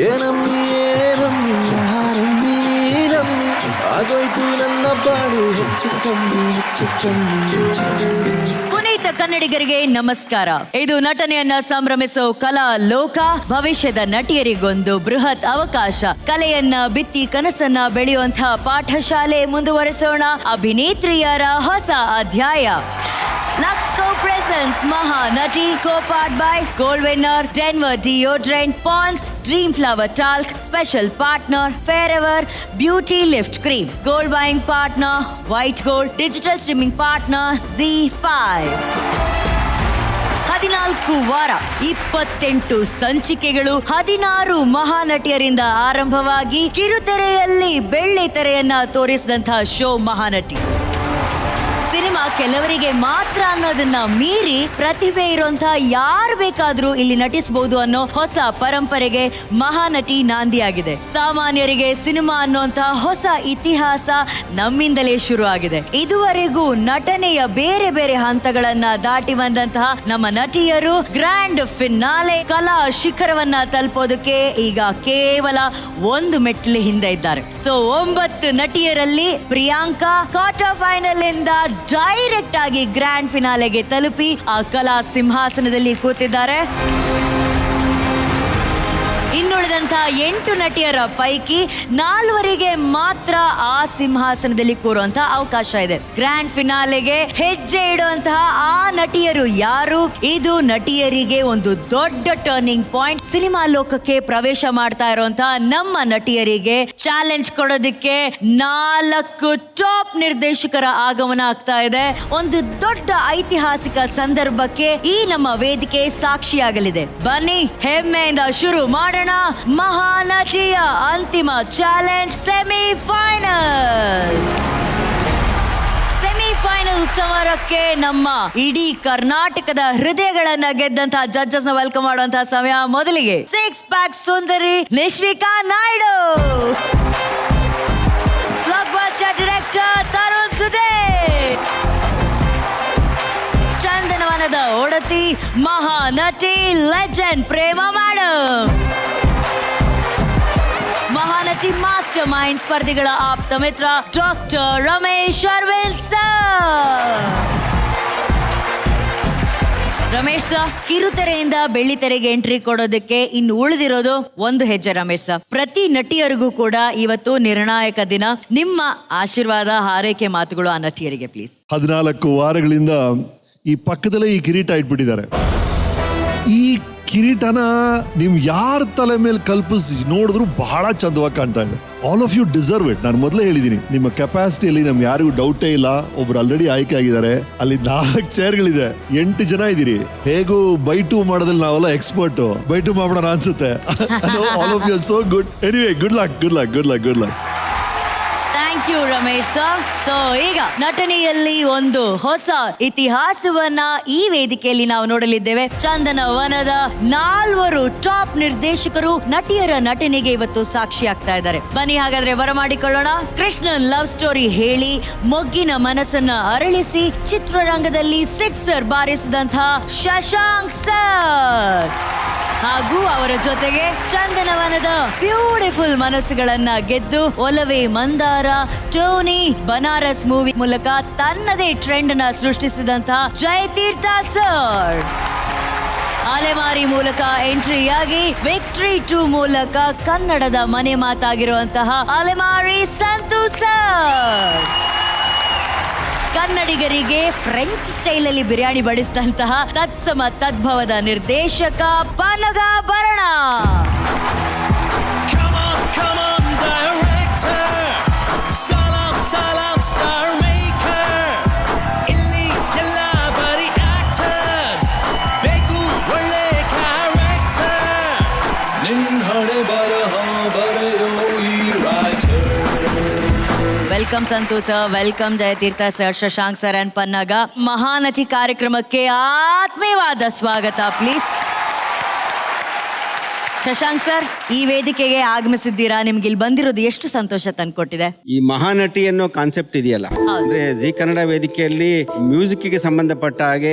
ಏನಮ್ಮಿ ಏನಮ್ಮಿ ಯಾರಮ್ಮಿ ನೀನಮ್ಮಿ ಆಗೋಯ್ತು ನನ್ನ ಬಾಳು ಹೆಚ್ಚು ಕಮ್ಮಿ ಪುನೀತ ಕನ್ನಡಿಗರಿಗೆ ನಮಸ್ಕಾರ. ಇದು ನಟನೆಯನ್ನ ಸಂಭ್ರಮಿಸೋ ಕಲಾ ಲೋಕ. ಭವಿಷ್ಯದ ನಟಿಯರಿಗೊಂದು ಬೃಹತ್ ಅವಕಾಶ. ಕಲೆಯನ್ನ ಬಿತ್ತಿ ಕನಸನ್ನ ಬೆಳೆಯುವಂತಹ ಪಾಠಶಾಲೆ. ಮುಂದುವರೆಸೋಣ ಅಭಿನೇತ್ರಿಯರ ಹೊಸ ಅಧ್ಯಾಯ. Luxco presents Mahanati, co-powered by Gold Winner, Denver Deodorant, Pond's Dream Flower Talc, special partner Fairever Beauty Lift Cream, gold buying partner White Gold, digital streaming partner Z5. 14 ವಾರ 28 ಸಂಚಿಕೆಗಳು 16 ಮಹಾನಟಿಯರಿಂದ ಆರಂಭವಾಗಿ ಕಿರುತೆರೆಯಲ್ಲಿ ಬೆಳ್ಳಿ ತೆರೆಯನ್ನ ತೋರಿಸಿದಂತಹ ಶೋ ಮಹಾನಟಿ. ಸಿನಿಮಾ ಕೆಲವರಿಗೆ ಮಾತ್ರ ಅನ್ನೋದನ್ನ ಮೀರಿ ಪ್ರತಿಭೆ ಇರುವಂತಹ ಯಾರು ಬೇಕಾದ್ರೂ ಇಲ್ಲಿ ನಟಿಸಬಹುದು ಅನ್ನೋ ಹೊಸ ಪರಂಪರೆಗೆ ಮಹಾನಟಿ ನಾಂದಿಯಾಗಿದೆ. ಸಾಮಾನ್ಯರಿಗೆ ಸಿನಿಮಾ ಅನ್ನುವಂತಹ ಹೊಸ ಇತಿಹಾಸ ನಮ್ಮಿಂದಲೇ ಶುರು ಆಗಿದೆ. ಇದುವರೆಗೂ ನಟನೆಯ ಬೇರೆ ಬೇರೆ ಹಂತಗಳನ್ನ ದಾಟಿ ಬಂದಂತಹ ನಮ್ಮ ನಟಿಯರು ಗ್ರ್ಯಾಂಡ್ ಫಿನಾಲೆ ಕಲಾ ಶಿಖರವನ್ನ ತಲುಪೋದಕ್ಕೆ ಈಗ ಕೇವಲ ಒಂದು ಮೆಟ್ಲು ಹಿಂದೆ ಇದ್ದಾರೆ. ಸೊ 9 ನಟಿಯರಲ್ಲಿ ಪ್ರಿಯಾಂಕಾ ಕ್ವಾರ್ಟರ್ ಫೈನಲ್ ಇಂದ ಡೈರೆಕ್ಟ್ ಆಗಿ ಗ್ರ್ಯಾಂಡ್ ಫಿನಾಲೆಗೆ ತಲುಪಿ ಆ ಕಲಾ ಸಿಂಹಾಸನದಲ್ಲಿ ಕೂತಿದ್ದಾರೆ. ಇನ್ನುಳಿದಂತಹ 8 ನಟಿಯರ ಪೈಕಿ 4 ಮಾತ್ರ ಆ ಸಿಂಹಾಸನದಲ್ಲಿ ಕೂರುವಂತಹ ಅವಕಾಶ ಇದೆ. ಗ್ರ್ಯಾಂಡ್ ಫಿನಾಲೆಗೆ ಹೆಜ್ಜೆ ಇಡುವಂತಹ ಆ ನಟಿಯರು ಯಾರು? ಇದು ನಟಿಯರಿಗೆ ಒಂದು ದೊಡ್ಡ ಟರ್ನಿಂಗ್ ಪಾಯಿಂಟ್. ಸಿನಿಮಾ ಲೋಕಕ್ಕೆ ಪ್ರವೇಶ ಮಾಡ್ತಾ ಇರುವಂತಹ ನಮ್ಮ ನಟಿಯರಿಗೆ ಚಾಲೆಂಜ್ ಕೊಡೋದಕ್ಕೆ 4 ಟಾಪ್ ನಿರ್ದೇಶಕರ ಆಗಮನ ಆಗ್ತಾ ಇದೆ. ಒಂದು ದೊಡ್ಡ ಐತಿಹಾಸಿಕ ಸಂದರ್ಭಕ್ಕೆ ಈ ನಮ್ಮ ವೇದಿಕೆ ಸಾಕ್ಷಿಯಾಗಲಿದೆ. ಬನ್ನಿ ಹೆಮ್ಮೆಯಿಂದ ಶುರು ಮಾಡೋಣ. ಮಹಾನಟಿಯ ಅಂತಿಮ ಚಾಲೆಂಜ್ ಸೆಮಿಫೈನಲ್ ಸಮರಕ್ಕೆ ನಮ್ಮ ಇಡೀ ಕರ್ನಾಟಕದ ಹೃದಯಗಳನ್ನ ಗೆದ್ದಂತಹ ಜಡ್ಜಸ್ ನ ವೆಲ್ಕಮ್ ಮಾಡುವಂತಹ ಸಮಯ. ಮೊದಲಿಗೆ 6 ಪ್ಯಾಕ್ ಸುಂದರಿ ನಿಶ್ವಿಕಾ ನಾಯ್ಡು, ಬ್ಲಾಕ್ಬಸ್ಟರ್ ಡೈರೆಕ್ಟರ್ ತರುಣ್ ಸುದೇ, ಚಂದನವನದ ಒಡತಿ ಮಹಾನಟಿ ಲೆಜೆಂಡ್ ಪ್ರೇಮ ಮೇಡಮ್, ಮಹಾನಟಿ ಮಾಸ್ಟರ್ ಮೈಂಡ್ ಸ್ಪರ್ಧಿಗಳ ಆಪ್ತ ಮಿತ್ರ doctor Ramesh Aravind sir. Ramesh sir, ಕಿರುತೆರೆಯಿಂದ ಬೆಳ್ಳಿತೆರೆಗೆ ಎಂಟ್ರಿ ಕೊಡೋದಕ್ಕೆ ಇನ್ನು ಉಳಿದಿರೋದು ಒಂದು ಹೆಜ್ಜೆ. ರಮೇಶ್ ಸರ್, ಪ್ರತಿ ನಟಿಯರಿಗೂ ಕೂಡ ಇವತ್ತು ನಿರ್ಣಾಯಕ ದಿನ. ನಿಮ್ಮ ಆಶೀರ್ವಾದ ಹಾರೈಕೆ ಮಾತುಗಳು ಆ ನಟಿಯರಿಗೆ ಪ್ಲೀಸ್. 14 ವಾರಗಳಿಂದ ಈ ಪಕ್ಕದಲ್ಲೇ ಈ ಕಿರೀಟ ಇಟ್ಬಿಟ್ಟಿದ್ದಾರೆ. ಈ ಕಿರೀಟನ ನೀವು ಯಾರ ತಲೆ ಮೇಲೆ ಕಲ್ಪಿಸಿ ನೋಡಿದ್ರು ಬಹಳ ಚಂದವಾಗಿ ಕಾಣ್ತಾ ಇದೆ. All of you deserve it. ನಾನು ಮೊದಲೇ ಹೇಳಿದ್ದೀನಿ, ನಿಮ್ಮ ಕೆಪಾಸಿಟಿಯಲ್ಲಿ ನಮ್ಗೆ ಯಾರಿಗೂ ಡೌಟೇ ಇಲ್ಲ. ಒಬ್ರು ಆಲ್ರೆಡಿ ಆಯ್ಕೆ ಆಗಿದ್ದಾರೆ. ಅಲ್ಲಿ 4 ಚೇರ್ಗಳಿದೆ, 8 ಜನ ಇದ್ದೀರಿ. ಹೇಗೂ ಬೈ 2 ಮಾಡೋದ್ರಲ್ಲಿ ನಾವೆಲ್ಲ ಎಕ್ಸ್ಪರ್ಟ್. ಬೈ 2 ಮಾಡೋಣ ಅನ್ಸುತ್ತೆ. All of you so good. Anyway, good luck. Thank you Ramesh sir. So ಈಗ ನಟನೆಯಲ್ಲಿ ಒಂದು ಹೊಸ ಇತಿಹಾಸವನ್ನ ಈ ವೇದಿಕೆಯಲ್ಲಿ ನಾವು ನೋಡಲಿದ್ದೇವೆ. ಚಂದನವನದ 4 ಟಾಪ್ ನಿರ್ದೇಶಕರು ನಟಿಯರ ನಟನೆಗೆ ಇವತ್ತು ಸಾಕ್ಷಿ ಆಗ್ತಾ ಇದ್ದಾರೆ. ಬನ್ನಿ ಹಾಗಾದ್ರೆ ಬರಮಾಡಿಕೊಳ್ಳೋಣ. ಕೃಷ್ಣನ್ ಲವ್ ಸ್ಟೋರಿ ಹೇಳಿ ಮೊಗ್ಗಿನ ಮನಸ್ಸನ್ನ ಅರಳಿಸಿ ಚಿತ್ರರಂಗದಲ್ಲಿ 6 ಬಾರಿಸಿದಂತಹ ಶಶಾಂಕ್ ಸರ್ ಹಾಗೂ ಅವರ ಜೊತೆಗೆ ಚಂದನವನದ ಬ್ಯೂಟಿಫುಲ್ ಮನಸ್ಸುಗಳನ್ನ ಗೆದ್ದು ಒಲವೇ ಮಂದಾರ, ಟೋನಿ, ಬನಾರಸ್ ಮೂವಿ ಮೂಲಕ ತನ್ನದೇ ಟ್ರೆಂಡ್ ನ ಸೃಷ್ಟಿಸಿದಂತಹ ಜಯತೀರ್ಥ ಸರ್, ಅಲೆಮಾರಿ ಮೂಲಕ ಎಂಟ್ರಿಯಾಗಿ ವಿಕ್ಟರಿ 2 ಮೂಲಕ ಕನ್ನಡದ ಮನೆ ಮಾತಾಗಿರುವಂತಹ ಅಲೆಮಾರಿ ಸಂತು ಸರ್, ಕನ್ನಡಿಗರಿಗೆ ಫ್ರೆಂಚ್ ಸ್ಟೈಲ್ ಅಲ್ಲಿ ಬಿರಿಯಾನಿ ಬಡಿಸಿದಂತಹ ತತ್ಸಮ ತದ್ಭವದ ನಿರ್ದೇಶಕ Pannaga Bharana, welcome Santhu sir, welcome Jayatheertha sir, Shashank sir and Pannaga. Mahanati ಕಾರ್ಯಕ್ರಮಕ್ಕೆ ಆತ್ಮೀಯವಾದ ಸ್ವಾಗತ ಪ್ಲೀಸ್. ಶಶಾಂಕ್ ಸರ್, ಈ ವೇದಿಕೆಗೆ ಆಗಮಿಸಿದ್ದೀರಾ, ನಿಮ್ಗೆ ಇಲ್ಲಿ ಬಂದಿರೋದು ಎಷ್ಟು ಸಂತೋಷ ತಂದ್ಕೊಟ್ಟಿದೆ? ಈ ಮಹಾನಟಿ ಅನ್ನೋ ಕಾನ್ಸೆಪ್ಟ್ ಇದೆಯಲ್ಲ, ಅಂದ್ರೆ ಜಿ ಕನ್ನಡ ವೇದಿಕೆಯಲ್ಲಿ ಮ್ಯೂಸಿಕ್ ಗೆ ಸಂಬಂಧಪಟ್ಟ ಹಾಗೆ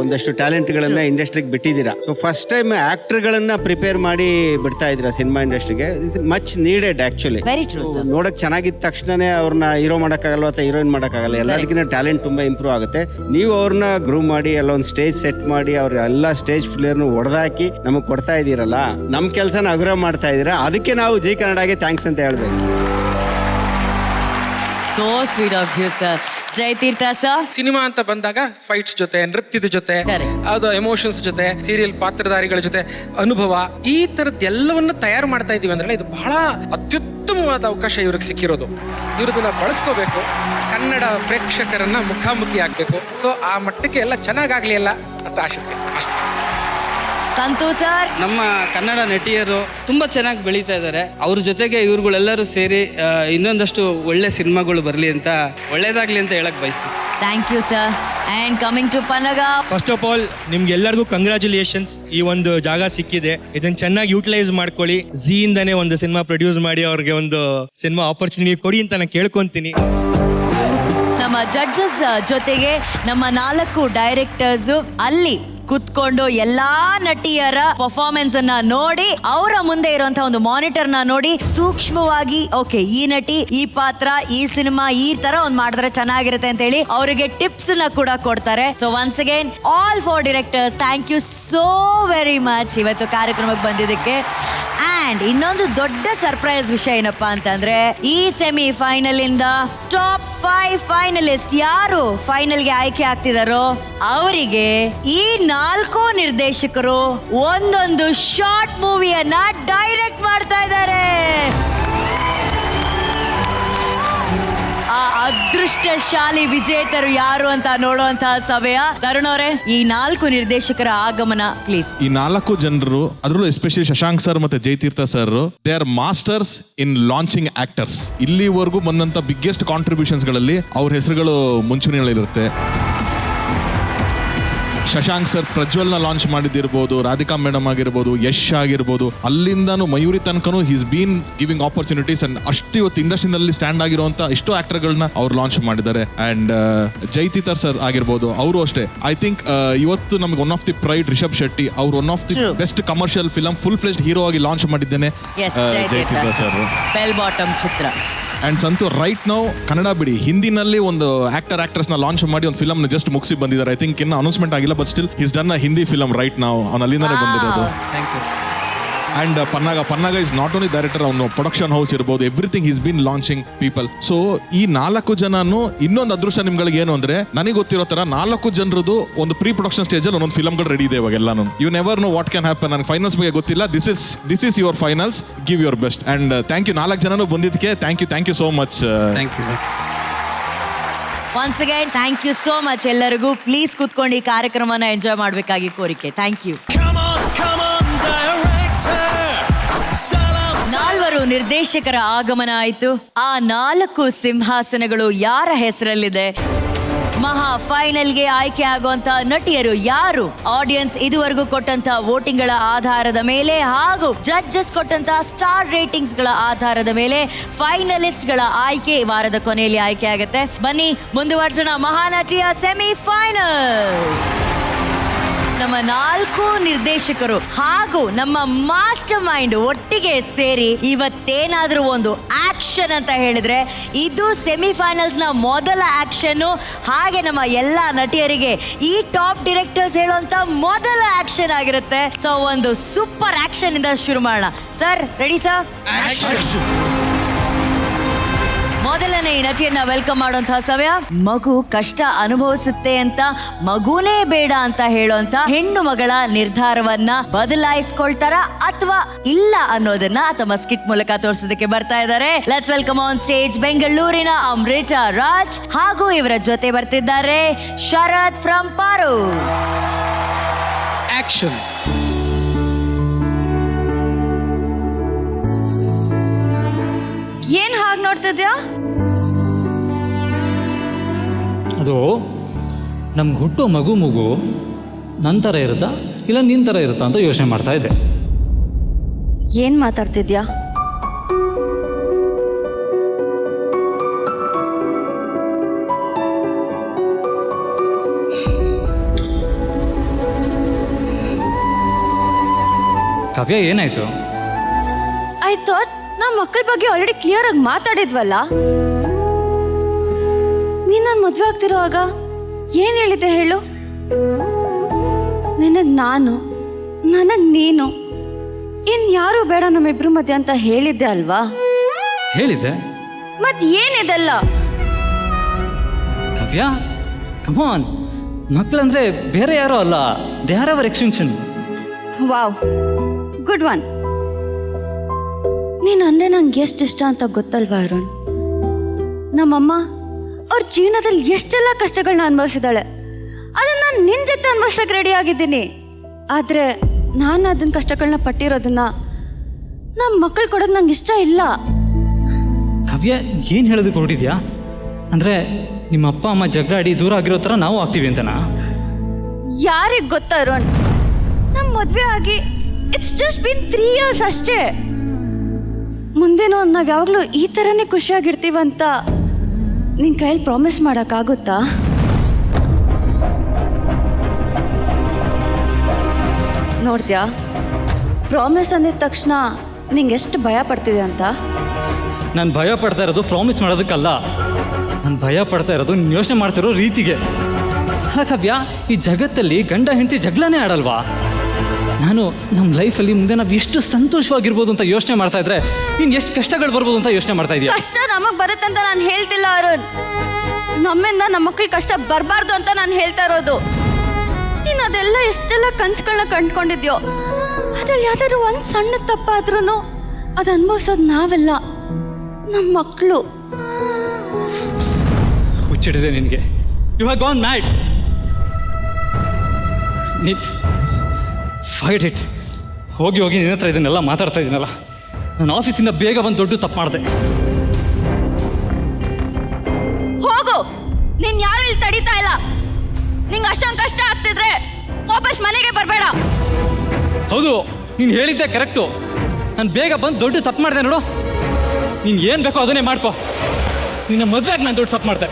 ಒಂದಷ್ಟು ಟ್ಯಾಲೆಂಟ್ ಗಳನ್ನ ಇಂಡಸ್ಟ್ರಿಗೆ ಬಿಟ್ಟಿದ್ದೀರಾ. ಸೊ ಫಸ್ಟ್ ಟೈಮ್ ಆಕ್ಟರ್ ಗಳನ್ನ ಪ್ರಿಪೇರ್ ಮಾಡಿ ಬಿಡ್ತಾ ಇದ್ದೀರಾ ಸಿನಿಮಾ ಇಂಡಸ್ಟ್ರಿಗೆ. Much needed actually. Very true sir. ನೋಡಕ್ ಚೆನ್ನಾಗಿದ್ದ ತಕ್ಷಣನೇ ಅವ್ರನ್ನ ಹೀರೋ ಮಾಡಕ್ಕಾಗಲ್ಲ ಅಥವಾ ಹೀರೋಯಿನ್ ಮಾಡಕ್ಕಾಗಲ್ಲ. ಎಲ್ಲದಕ್ಕಿಂತ ಟ್ಯಾಲೆಂಟ್ ತುಂಬಾ ಇಂಪ್ರೂವ್ ಆಗುತ್ತೆ. ನೀವು ಅವ್ರನ್ನ ಗ್ರೂ ಮಾಡಿ ಎಲ್ಲ ಒಂದು ಸ್ಟೇಜ್ ಸೆಟ್ ಮಾಡಿ ಅವ್ರ ಎಲ್ಲ ಸ್ಟೇಜ್ ಫ್ಲೇರ್ನು ಹೊಡೆದಾಕಿ ನಮಗ್ ಕೊಡ್ತಾ ಇದೀರಲ್ಲ, ನಮ್ ಕೆಲ್ಸನ ಅಗ್ರ ಮಾಡ್ತಾ ಇದೀರಾ. ಅದಕ್ಕೆ ನಾವು ಜಿ ಕನ್ನಡಗೆ ಥ್ಯಾಂಕ್ಸ್ ಅಂತ ಹೇಳ್ಬೇಕು. So sweet of you sir. Jayatheertha sir, cinema ಅಂತ ಬಂದಾಗ ಫೈಟ್ಸ್ ಜೊತೆ, ನೃತ್ಯದ ಜೊತೆ, Correct. ಅದು ಎಮೋಷನ್ಸ್ ಜೊತೆ, ಸೀರಿಯಲ್ ಪಾತ್ರಧಾರಿಗಳ ಜೊತೆ ಅನುಭವ, ಈ ತರದ್ ಎಲ್ಲವನ್ನ ತಯಾರು ಮಾಡ್ತಾ ಇದೀವಿ ಅಂದ್ರೆ ಇದು ಬಹಳ ಅತ್ಯುತ್ತಮವಾದ ಅವಕಾಶ ಇವ್ರಿಗೆ ಸಿಕ್ಕಿರೋದು. ಇವ್ರದನ್ನ ಬಳಸ್ಕೋಬೇಕು, ಕನ್ನಡ ಪ್ರೇಕ್ಷಕರನ್ನ ಮುಖಾಮುಖಿ ಆಗ್ಬೇಕು. ಸೊ ಆ ಮಟ್ಟಕ್ಕೆ ಎಲ್ಲ ಚೆನ್ನಾಗಾಗ್ಲಿ ಅಲ್ಲ ಅಂತ ಆಶಿಸ್ತೀನಿ ಅಷ್ಟೇ. ಸಂತೋಷ್ ಸರ್, ನಮ್ಮ ಕನ್ನಡ ನಟಿಯರು ತುಂಬಾ ಚೆನ್ನಾಗಿ ಬೆಳೀತಾ ಇದ್ದಾರೆ. ಅವ್ರ ಜೊತೆಗೆ ಇವ್ರುಗಳೆಲ್ಲರೂ ಸೇರಿ ಇನ್ನೊಂದಷ್ಟು ಒಳ್ಳೆ ಸಿನಿಮಾಗಳು ಬರಲಿ ಅಂತ, ಒಳ್ಳೇದಾಗ್ಲಿ ಅಂತ ಹೇಳಕ್ ಬಯಸ್ತೀನಿ. Thank you sir. And coming to Pannaga. First of all ನಿಮ್ಗೆಲ್ಲರಿಗೂ ಕಂಗ್ರ್ಯಾಚುಲೇಷನ್ಸ್. ಈ ಒಂದು ಜಾಗ ಸಿಕ್ಕಿದೆ, ಇದನ್ನ ಚೆನ್ನಾಗಿ ಯೂಟಿಲೈಸ್ ಮಾಡ್ಕೊಳ್ಳಿ. ಝೀ ಇಂದಾನೆ ಒಂದು ಸಿನಿಮಾ ಪ್ರೊಡ್ಯೂಸ್ ಮಾಡಿ ಅವ್ರಿಗೆ ಒಂದು ಸಿನಿಮಾ ಆಪರ್ಚುನಿಟಿ ಕೊಡಿ ಅಂತ ನಾನು ಕೇಳ್ಕೊಂತೀನಿ. ನಮ್ಮ ಜಡ್ಜಸ್ ಜೊತೆಗೆ ನಮ್ಮ 4 ಡೈರೆಕ್ಟರ್ಸ್ ಅಲ್ಲಿ ಕುತ್ಕೊಂಡು ಎಲ್ಲಾ ನಟಿಯರ ಪರ್ಫಾರ್ಮೆನ್ಸ್ ಅನ್ನ ನೋಡಿ, ಅವರ ಮುಂದೆ ಇರುವಂತಹ ಒಂದು ಮಾನಿಟರ್ ನ ನೋಡಿ ಸೂಕ್ಷ್ಮವಾಗಿ ಓಕೆ ಈ ನಟಿ, ಈ ಪಾತ್ರ, ಈ ಸಿನಿಮಾ ಈ ತರ ಒಂದ್ ಮಾಡಿದ್ರೆ ಚೆನ್ನಾಗಿರುತ್ತೆ ಅಂತ ಹೇಳಿ ಅವರಿಗೆ ಟಿಪ್ಸ್ ನ ಕೂಡ ಕೊಡ್ತಾರೆ. So once again all 4 directors, thank you so very much ಇವತ್ತು ಕಾರ್ಯಕ್ರಮಕ್ಕೆ ಬಂದಿದ್ದಕ್ಕೆ. ಅಂಡ್ ಇನ್ನೊಂದು ದೊಡ್ಡ ಸರ್ಪ್ರೈಸ್ ವಿಷಯ ಏನಪ್ಪಾ ಅಂತಂದ್ರೆ, ಈ ಸೆಮಿ ಫೈನಲ್ ಇಂದ ಟಾಪ್ 5 ಫೈನಲಿಸ್ಟ್ ಯಾರು ಫೈನಲ್ಗೆ ಆಯ್ಕೆ ಆಗ್ತಿದಾರೋ ಅವರಿಗೆ ಈ 4 ನಿರ್ದೇಶಕರು ಒಂದೊಂದು ಶಾರ್ಟ್ ಮೂವಿಯನ್ನ ಡೈರೆಕ್ಟ್ ಮಾಡ್ತಾ ಇದ್ದಾರೆ. ಆ ಅದೃಷ್ಟಶಾಲಿ ವಿಜೇತರು ಯಾರು ಅಂತ ನೋಡುವಂತಹ ಸಮಯ. ತರುಣ್ ಅವರೇ, ಈ 4 ನಿರ್ದೇಶಕರ ಆಗಮನ ಪ್ಲೀಸ್. ಈ 4 ಜನರು, ಅದರಲ್ಲೂ ಎಸ್ಪೆಷಲಿ ಶಶಾಂಕ್ ಸರ್ ಮತ್ತೆ Jayatheertha sir, they are masters in launching actors. ಇಲ್ಲಿವರೆಗೂ ಬಂದಂತ ಬಿಗ್ಗೆಸ್ಟ್ ಕಾಂಟ್ರಿಬ್ಯೂಷನ್ಸ್ ಗಳಲ್ಲಿ ಅವ್ರ ಹೆಸರುಗಳು ಮುಂಚೂಣಿಯಲ್ಲಿರುತ್ತೆ. ಶಶಾಂಕ್ ಸರ್ ಪ್ರಜ್ವಲ್ನ ಲಾಂಚ್ ಮಾಡಿದ್ದಿರ್ಬೋದು, ರಾಧಿಕಾ ಮೇಡಮ್ ಆಗಿರ್ಬೋದು, ಯಶ್ ಆಗಿರ್ಬೋದು, ಅಲ್ಲಿಂದಾನು ಮಯೂರಿ ತನಕನು he's been giving opportunities. And ಅಷ್ಟು ಇವತ್ತು ಇಂಡಸ್ಟ್ರಿನಲ್ಲಿ ಸ್ಟ್ಯಾಂಡ್ ಆಗಿರುವಂತ ಎಷ್ಟೋ ಆಕ್ಟರ್ಗಳನ್ನ ಅವ್ರು ಲಾಂಚ್ ಮಾಡಿದ್ದಾರೆ. ಅಂಡ್ ಜಯತೀರ್ಥರ್ ಸರ್ ಆಗಿರ್ಬೋದು, ಅವರು ಅಷ್ಟೇ. ಐ ಥಿಂಕ್ ಇವತ್ತು ನಮ್ಗೆ one of the pride Rishab Shetty, ಅವ್ರು one of the best commercial film full fleshed hero ಆಗಿ ಲಾಂಚ್ ಮಾಡಿದ್ದೇನೆ ಜಯತೀರ್ಥ ಸರ್. ಬೆಲ್ ಬಾಟಮ್ ಚಿತ್ರ. And Santhu right now Kannada ಬಿಡಿ, ಹಿಂದಿನಲ್ಲಿ ಒಂದು ಆಕ್ಟರ್ಸ್ ನ ಲಾಂಚ್ ಮಾಡಿ ಒಂದು ಫಿಲಮ್ ಜಸ್ಟ್ ಮುಗಿಸಿ ಬಂದಿದ್ದಾರೆ. ಐ ಥಿಂಕ್ ಇನ್ನು ಅನೌನ್ಸ್ಮೆಂಟ್ ಆಗಿಲ್ಲ, but still his done a Hindi film right now. ಅವ್ನು ಅಲ್ಲಿಂದಾನೆ ಬಂದಿರೋದು. And Pannaga is not only director, ಅವನು ಪ್ರೊಡಕ್ಷನ್ ಹೌಸ್ ಇರ್ಬೋದು, everything is been launching people. So ಈ 4 ಜನನು ಇನ್ನೊಂದು ಅದೃಷ್ಟ ನಿಮ್ಗಳಿಗೆ ಏನು ಅಂದ್ರೆ, ನನಗೆ ಗೊತ್ತಿರೋ ತರ 4 ಜನರದು ಒಂದು ಪ್ರೀ ಪ್ರೊಡಕ್ಷನ್ ಸ್ಟೇಜ್ ಅಲ್ಲಿ ಒಂದೊಂದು ಫಿಲಮ್ಗಳು ರೆಡಿ ಇದೆ ಇವಾಗ ಎಲ್ಲಾನು. You never know what can happen. ನನಗೆ ಫೈನಲ್ಸ್ ಬಗ್ಗೆ ಗೊತ್ತಿಲ್ಲ. This is your finals, give your best. And thank you 4 ಜನನು ಬಂದಿದ್ದಕ್ಕೆ. Thank you so much. Thank you. Once again thank you so much ಎಲ್ಲರಿಗೂ. ಪ್ಲೀಸ್ ಕೂತ್ಕೊಂಡು ಈ ಕಾರ್ಯಕ್ರಮನ ಎಂಜಾಯ್ ಮಾಡಬೇಕಾಗಿ ಕೋರಿಕೆ. Thank you. 4 ನಿರ್ದೇಶಕರ ಆಗಮನ ಆಯಿತು. ಆ 4 ಸಿಂಹಾಸನಗಳು ಯಾರ ಹೆಸರಲ್ಲಿದೆ? ಮಹಾ ಫೈನಲ್ಗೆ ಆಯ್ಕೆ ಆಗುವಂತ ನಟಿಯರು ಯಾರು? ಆಡಿಯನ್ಸ್ ಇದುವರೆಗೂ ಕೊಟ್ಟಂತ ವೋಟಿಂಗ್ ಗಳ ಆಧಾರದ ಮೇಲೆ ಹಾಗೂ ಜಡ್ಜಸ್ ಕೊಟ್ಟಂತ ಸ್ಟಾರ್ ರೇಟಿಂಗ್ಸ್ ಗಳ ಆಧಾರದ ಮೇಲೆ ಫೈನಲಿಸ್ಟ್ ಗಳ ಆಯ್ಕೆ ವಾರದ ಕೊನೆಯಲ್ಲಿ ಆಯ್ಕೆ ಆಗುತ್ತೆ. ಬನ್ನಿ ಮುಂದುವರ್ಸೋಣ ಮಹಾನಟಿಯ ಸೆಮಿ ಫೈನಲ್. ನಮ್ಮ 4 ನಿರ್ದೇಶಕರು ಹಾಗೂ ನಮ್ಮ ಮಾಸ್ಟರ್ ಮೈಂಡ್ ಒಟ್ಟಿಗೆ ಸೇರಿ ಇವತ್ತೇನಾದ್ರೂ ಒಂದು ಆಕ್ಷನ್ ಅಂತ ಹೇಳಿದ್ರೆ ಇದು ಸೆಮಿಫೈನಲ್ಸ್ ನ ಮೊದಲ ಆಕ್ಷನ್. ಹಾಗೆ ನಮ್ಮ ಎಲ್ಲಾ ನಟಿಯರಿಗೆ ಈ ಟಾಪ್ ಡೈರೆಕ್ಟರ್ಸ್ ಹೇಳುವಂತ ಮೊದಲ ಆಕ್ಷನ್ ಆಗಿರುತ್ತೆ. ಸೊ ಒಂದು ಸೂಪರ್ ಆಕ್ಷನ್ ಇಂದ ಶುರು ಮಾಡೋಣ. Sir ready sir? ಮೊದಲನೇ ಈ ನಟಿಯನ್ನ ವೆಲ್ಕಮ್ ಮಾಡುವಂತಹ ಸಮಯ. ಮಗು ಕಷ್ಟ ಅನುಭವಿಸುತ್ತೆ ಅಂತ ಮಗುನೇ ಬೇಡ ಅಂತ ಹೇಳುವಂತ ಹೆಣ್ಣು ಮಗಳ ನಿರ್ಧಾರವನ್ನ ಬದಲಾಯಿಸ್ಕೊಳ್ತಾರ ಅಥವಾ ಇಲ್ಲ ಅನ್ನೋದನ್ನ ತಮ್ಮ ಸ್ಕಿಟ್ ಮೂಲಕ ತೋರಿಸೋದಕ್ಕೆ ಬರ್ತಾ ಇದ್ದಾರೆ. ಲೆಟ್ಸ್ ವೆಲ್ಕಮ್ ಆನ್ ಸ್ಟೇಜ್ ಬೆಂಗಳೂರಿನ ಅಮೃತಾ ರಾಜ್ ಹಾಗೂ ಇವರ ಜೊತೆ ಬರ್ತಿದ್ದಾರೆ ಶರತ್ ಫ್ರಮ್ ಪಾರು. ಆಕ್ಷನ್. ಏನ್ ಹಾಗೆ ನೋಡ್ತಿದ್ಯಾ? ಅದು ನಮ್ಗೆ ಹುಟ್ಟೋ ಮಗು ನನ್ನ ಥರ ಇರುತ್ತಾ ಇಲ್ಲ ನಿನ್ನ ಥರ ಇರುತ್ತಾ ಅಂತ ಯೋಚನೆ ಮಾಡ್ತಾ ಇದ್ದೆ. ಏನ್ ಮಾತಾಡ್ತಿದ್ಯಾ? ಕಾವ್ಯ ಏನಾಯ್ತು? ಐ ಥಾಟ್ ನಮ್ಮ ಮಕ್ಕಳ ಬಗ್ಗೆ ಆಲ್ರೆಡಿ ಕ್ಲಿಯರ್ ಆಗಿ ಮಾತಾಡಿದ್ವಲ್ಲ. ನೀನ್ ನನ್ನ ಮದ್ವೆ ಆಗ್ತಿರೋವಾಗ ಏನ್ ಹೇಳಿದ್ದೆ ಹೇಳು? ನಿನಗ್ ನಾನು, ನನಗ್ ನೀನು, ಇನ್ ಯಾರು ಬೇಡ ನಮ್ಮಿಬ್ರು ಮಧ್ಯೆ ಅಂತ ಹೇಳಿದ್ದೆ ಅಲ್ವಾ? ಹೇಳಿದ್ದೆ. ಮತ್ ಏನಿದೆಲ್ಲ? ಕಾವ್ಯ ಕಮಾನ್, ಮಕ್ಕಳಂದ್ರೆ ಬೇರೆ ಯಾರೋ ಅಲ್ಲ, they are our extension. Wow, good one. ನೀನ್ ಅಂದ್ರೆ ನಂಗೆ ಎಷ್ಟು ಇಷ್ಟ ಅಂತ ಗೊತ್ತಲ್ವಾ ಅರುಣ್? ನಮ್ಮಮ್ಮ ಅವ್ರ ಜೀವನದಲ್ಲಿ ಎಷ್ಟೆಲ್ಲ ಕಷ್ಟಗಳನ್ನ ಅನುಭವಿಸಿದಾಳೆ. ಅದನ್ನ ನಾನು ನಿನ್ ಜೊತೆ ಅನುಭವಿಸಕ್ ರೆಡಿ ಆಗಿದ್ದೀನಿ. ಆದ್ರೆ ನಾನು ಅದನ್ನ ಕಷ್ಟಗಳನ್ನ ಪಟ್ಟಿರೋದನ್ನ ನಮ್ಮ ಮಕ್ಕಳು ಕೊಡೋದು ನಂಗೆ ಇಷ್ಟ ಇಲ್ಲ. ಕಾವ್ಯ ಏನು ಹೇಳೋದಕ್ಕೆ ಹೊರಟಿದ್ಯಾ? ಅಂದ್ರೆ ನಿಮ್ಮ ಅಪ್ಪ ಅಮ್ಮ ಜಗಳಾಡಿ ದೂರ ಆಗಿರೋ ಥರ ನಾವು ಆಗ್ತೀವಿ ಅಂತನಾ? ಯಾರಿಗೆ ಗೊತ್ತಾ ಅರುಣ್? ನಮ್ಮ ಮದ್ವೆ ಆಗಿ ಇಟ್ಸ್ ಜಸ್ಟ್ ಬಿನ್ 3 years ಅಷ್ಟೇ. ಮುಂದೇನೋ ನಾವ್ ಯಾವಾಗ್ಲೂ ಈ ಥರನೇ ಖುಷಿಯಾಗಿರ್ತೀವಂತ ನಿನ್ ಕೈಯಲ್ಲಿ ಪ್ರಾಮಿಸ್ ಮಾಡೋಕ್ಕಾಗುತ್ತಾ? ನೋಡ್ದ್ಯಾ, ಪ್ರಾಮಿಸ್ ಅಂದಿದ ತಕ್ಷಣ ನಿಂಗೆ ಎಷ್ಟು ಭಯ ಪಡ್ತಿದೆ ಅಂತ? ನಾನು ಭಯ ಪಡ್ತಾ ಇರೋದು ಪ್ರಾಮಿಸ್ ಮಾಡೋದಕ್ಕಲ್ಲ, ನಾನು ಭಯ ಪಡ್ತಾ ಇರೋದು ನೀನು ಯೋಚನೆ ಮಾಡ್ತಿರೋ ರೀತಿಗೆ. ಕಾವ್ಯ, ಈ ಜಗತ್ತಲ್ಲಿ ಗಂಡ ಹೆಂಡತಿ ಜಗಳನೇ ಆಡಲ್ವಾ? ನಾನು ನಮ್ಮ ಲೈಫಲ್ಲಿ ಮುಂದೆ ನಾವು ಎಷ್ಟು ಸಂತೋಷವಾಗಿರ್ಬೋದು ಅಂತ ಯೋಚನೆ ಮಾಡ್ತಾ ಇದ್ರೆ ಇನ್ನು ಎಷ್ಟು ಕಷ್ಟಗಳು ಬರ್ಬೋದು ಅಂತ ಯೋಚನೆ ಮಾಡ್ತಾ ಇದೀಯ. ಕಷ್ಟ ನಮಗ್ ಬರುತ್ತಂತ ನಾನು ಹೇಳ್ತಿಲ್ಲ ಅರುಣ್. ನಮ್ಮಿಂದ ನಮ್ಮ ಮಕ್ಳಿಗೆ ಕಷ್ಟ ಬರಬಾರ್ದು ಅಂತ ನಾನು ಹೇಳ್ತಾ ಇರೋದು. ನೀನು ಅದೆಲ್ಲ ಎಷ್ಟೆಲ್ಲ ಕನ್ಸುಗಳನ್ನ ಕಂಡ್ಕೊಂಡಿದ್ಯೋ, ಅದ್ರಲ್ಲಿ ಯಾವ್ದಾದ್ರು ಒಂದ್ ಸಣ್ಣ ತಪ್ಪಾದ್ರೂ ಅದು ಅನುಭವಿಸೋದು ನಾವೆಲ್ಲ, ನಮ್ಮ ಮಕ್ಕಳು. ಹುಚ್ಚಿಡಿದೆ ನಿನಗೆ. You have gone mad. Fight it. ಹೋಗಿ ಹೋಗಿ ನಿನ್ನ ಹತ್ರ ಇದನ್ನೆಲ್ಲ ಮಾತಾಡ್ತಾ ಇದ್ದೀನಲ್ಲ. ನಾನು ಆಫೀಸಿಂದ ಬೇಗ ಬಂದು ದೊಡ್ಡ ತಪ್ಪು ಮಾಡಿದೆ. ಹೋಗು, ನೀನ್ ಯಾರು ಇಲ್ಲಿ ತಡೀತಾ ಇಲ್ಲ. ನಿಂಗೆ ಅಷ್ಟೊಂದು ಕಷ್ಟ ಆಗ್ತಿದ್ರೆ ವಾಪಸ್ ಮನೆಗೆ ಬರಬೇಡ. ಹೌದು, ನೀನು ಹೇಳಿದ್ದೆ ಕರೆಕ್ಟು. ನಾನು ಬೇಗ ಬಂದು ದೊಡ್ಡ ತಪ್ಪು ಮಾಡಿದೆ ನೋಡು. ನೀನು ಏನು ಬೇಕೋ ಅದನ್ನೇ ಮಾಡ್ಕೊ. ನಿನ್ನ ಮದುವೆಗೆ ನಾನು ದೊಡ್ಡ ತಪ್ಪು ಮಾಡಿದೆ.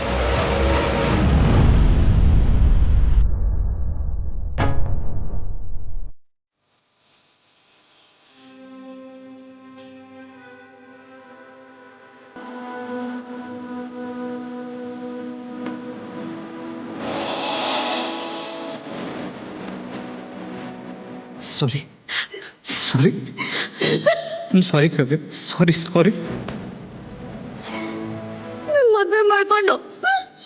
ಸಾರಿ ಸಾರಿ ಸಾರಿ ಕಾವ್ಯ, ಸಾರಿ ಸಾರಿ. ಮದುವೆ ಮಾಡ್ಕೊಂಡು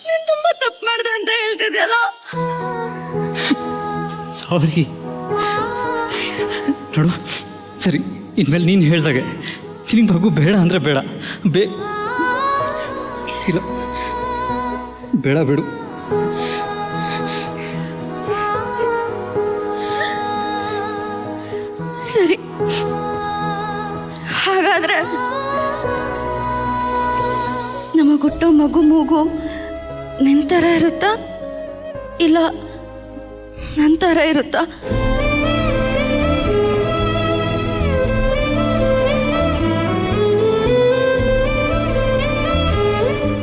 ನೀನ್ ತುಂಬಾ ತಪ್ಪು ಮಾಡ್ದೆ ಅಂತ ಹೇಳ್ತಿದ್ಯಲ್ಲ. ಸಾರಿ. ನೋಡು, ಸರಿ, ಇನ್ಮೇಲೆ ನೀನು ಹೇಳ್ದಾಗೆ ನಿನಗೆ ಮಗು ಬೇಡ ಅಂದರೆ ಬೇಡ. ಇಲ್ಲ, ಬೇಡ, ಬಿಡು. ಸರಿ, ಹಾಗಾದ್ರೆ ನಮಗ್ ಹುಟ್ಟೋ ಮಗು ಮೂಗು ನಿನ್ ಥರ ಇರುತ್ತಾ ಇಲ್ಲ ನನ್ನ ಥರ ಇರುತ್ತಾ?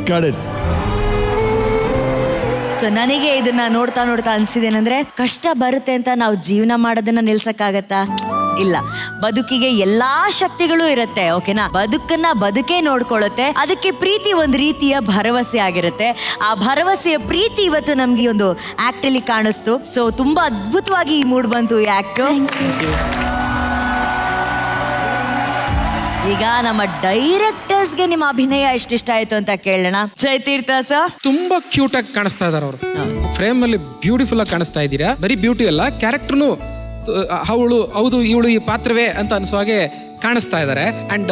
Got it. ಸೊ ನನಗೆ ಇದನ್ನ ನೋಡ್ತಾ ನೋಡ್ತಾ ಅನ್ಸಿದೇನಂದ್ರೆ, ಕಷ್ಟ ಬರುತ್ತೆ ಅಂತ ನಾವು ಜೀವನ ಮಾಡೋದನ್ನ ನಿಲ್ಸಕ್ಕಾಗತ್ತಾ? ಇಲ್ಲ. ಬದುಕಿಗೆ ಎಲ್ಲಾ ಶಕ್ತಿಗಳು ಇರುತ್ತೆ, ಓಕೆನಾ? ಬದುಕನ್ನ ಬದುಕೇ ನೋಡ್ಕೊಳ್ಳುತ್ತೆ. ಅದಕ್ಕೆ ಪ್ರೀತಿ ಒಂದು ರೀತಿಯ ಭರವಸೆ ಆಗಿರುತ್ತೆ. ಆ ಭರವಸೆಯ ಪ್ರೀತಿ ಇವತ್ತು ನಮ್ಗೆ ಈ ಒಂದು ಆಕ್ಟ್ ಅಲ್ಲಿ ಕಾಣಿಸ್ತು. ಸೊ ತುಂಬಾ ಅದ್ಭುತವಾಗಿ ಮೂಡ್ ಬಂತು ಈ ಆಕ್ಟ್. ಈಗ ನಮ್ಮ ಡೈರೆಕ್ಟರ್ಸ್ಗೆ ನಿಮ್ಮ ಅಭಿನಯ ಎಷ್ಟಿಷ್ಟ ಆಯ್ತು ಅಂತ ಕೇಳೋಣ. ಜಯತೀರ್ಥ ಸರ್, ತುಂಬಾ ಕ್ಯೂಟ್ ಆಗಿ ಕಾಣಿಸ್ತಾ ಇದಾರೆ ಅವರು. ಫ್ರೇಮ್ ಅಲ್ಲಿ ಬ್ಯೂಟಿಫುಲ್ ಆಗಿ ಕಾಣಿಸ್ತಾ ಇದ್ದೀರಾ. ಬರೀ ಬ್ಯೂಟಿ ಅಲ್ಲ, ಕ್ಯಾರೆಕ್ಟರ್ನು ಅವಳು ಹೌದು ಇವಳು ಈ ಪಾತ್ರವೇ ಅಂತ ಅನ್ಸೋ ಹಾಗೆ ಕಾಣಿಸ್ತಾ ಇದ್ದಾರೆ. ಅಂಡ್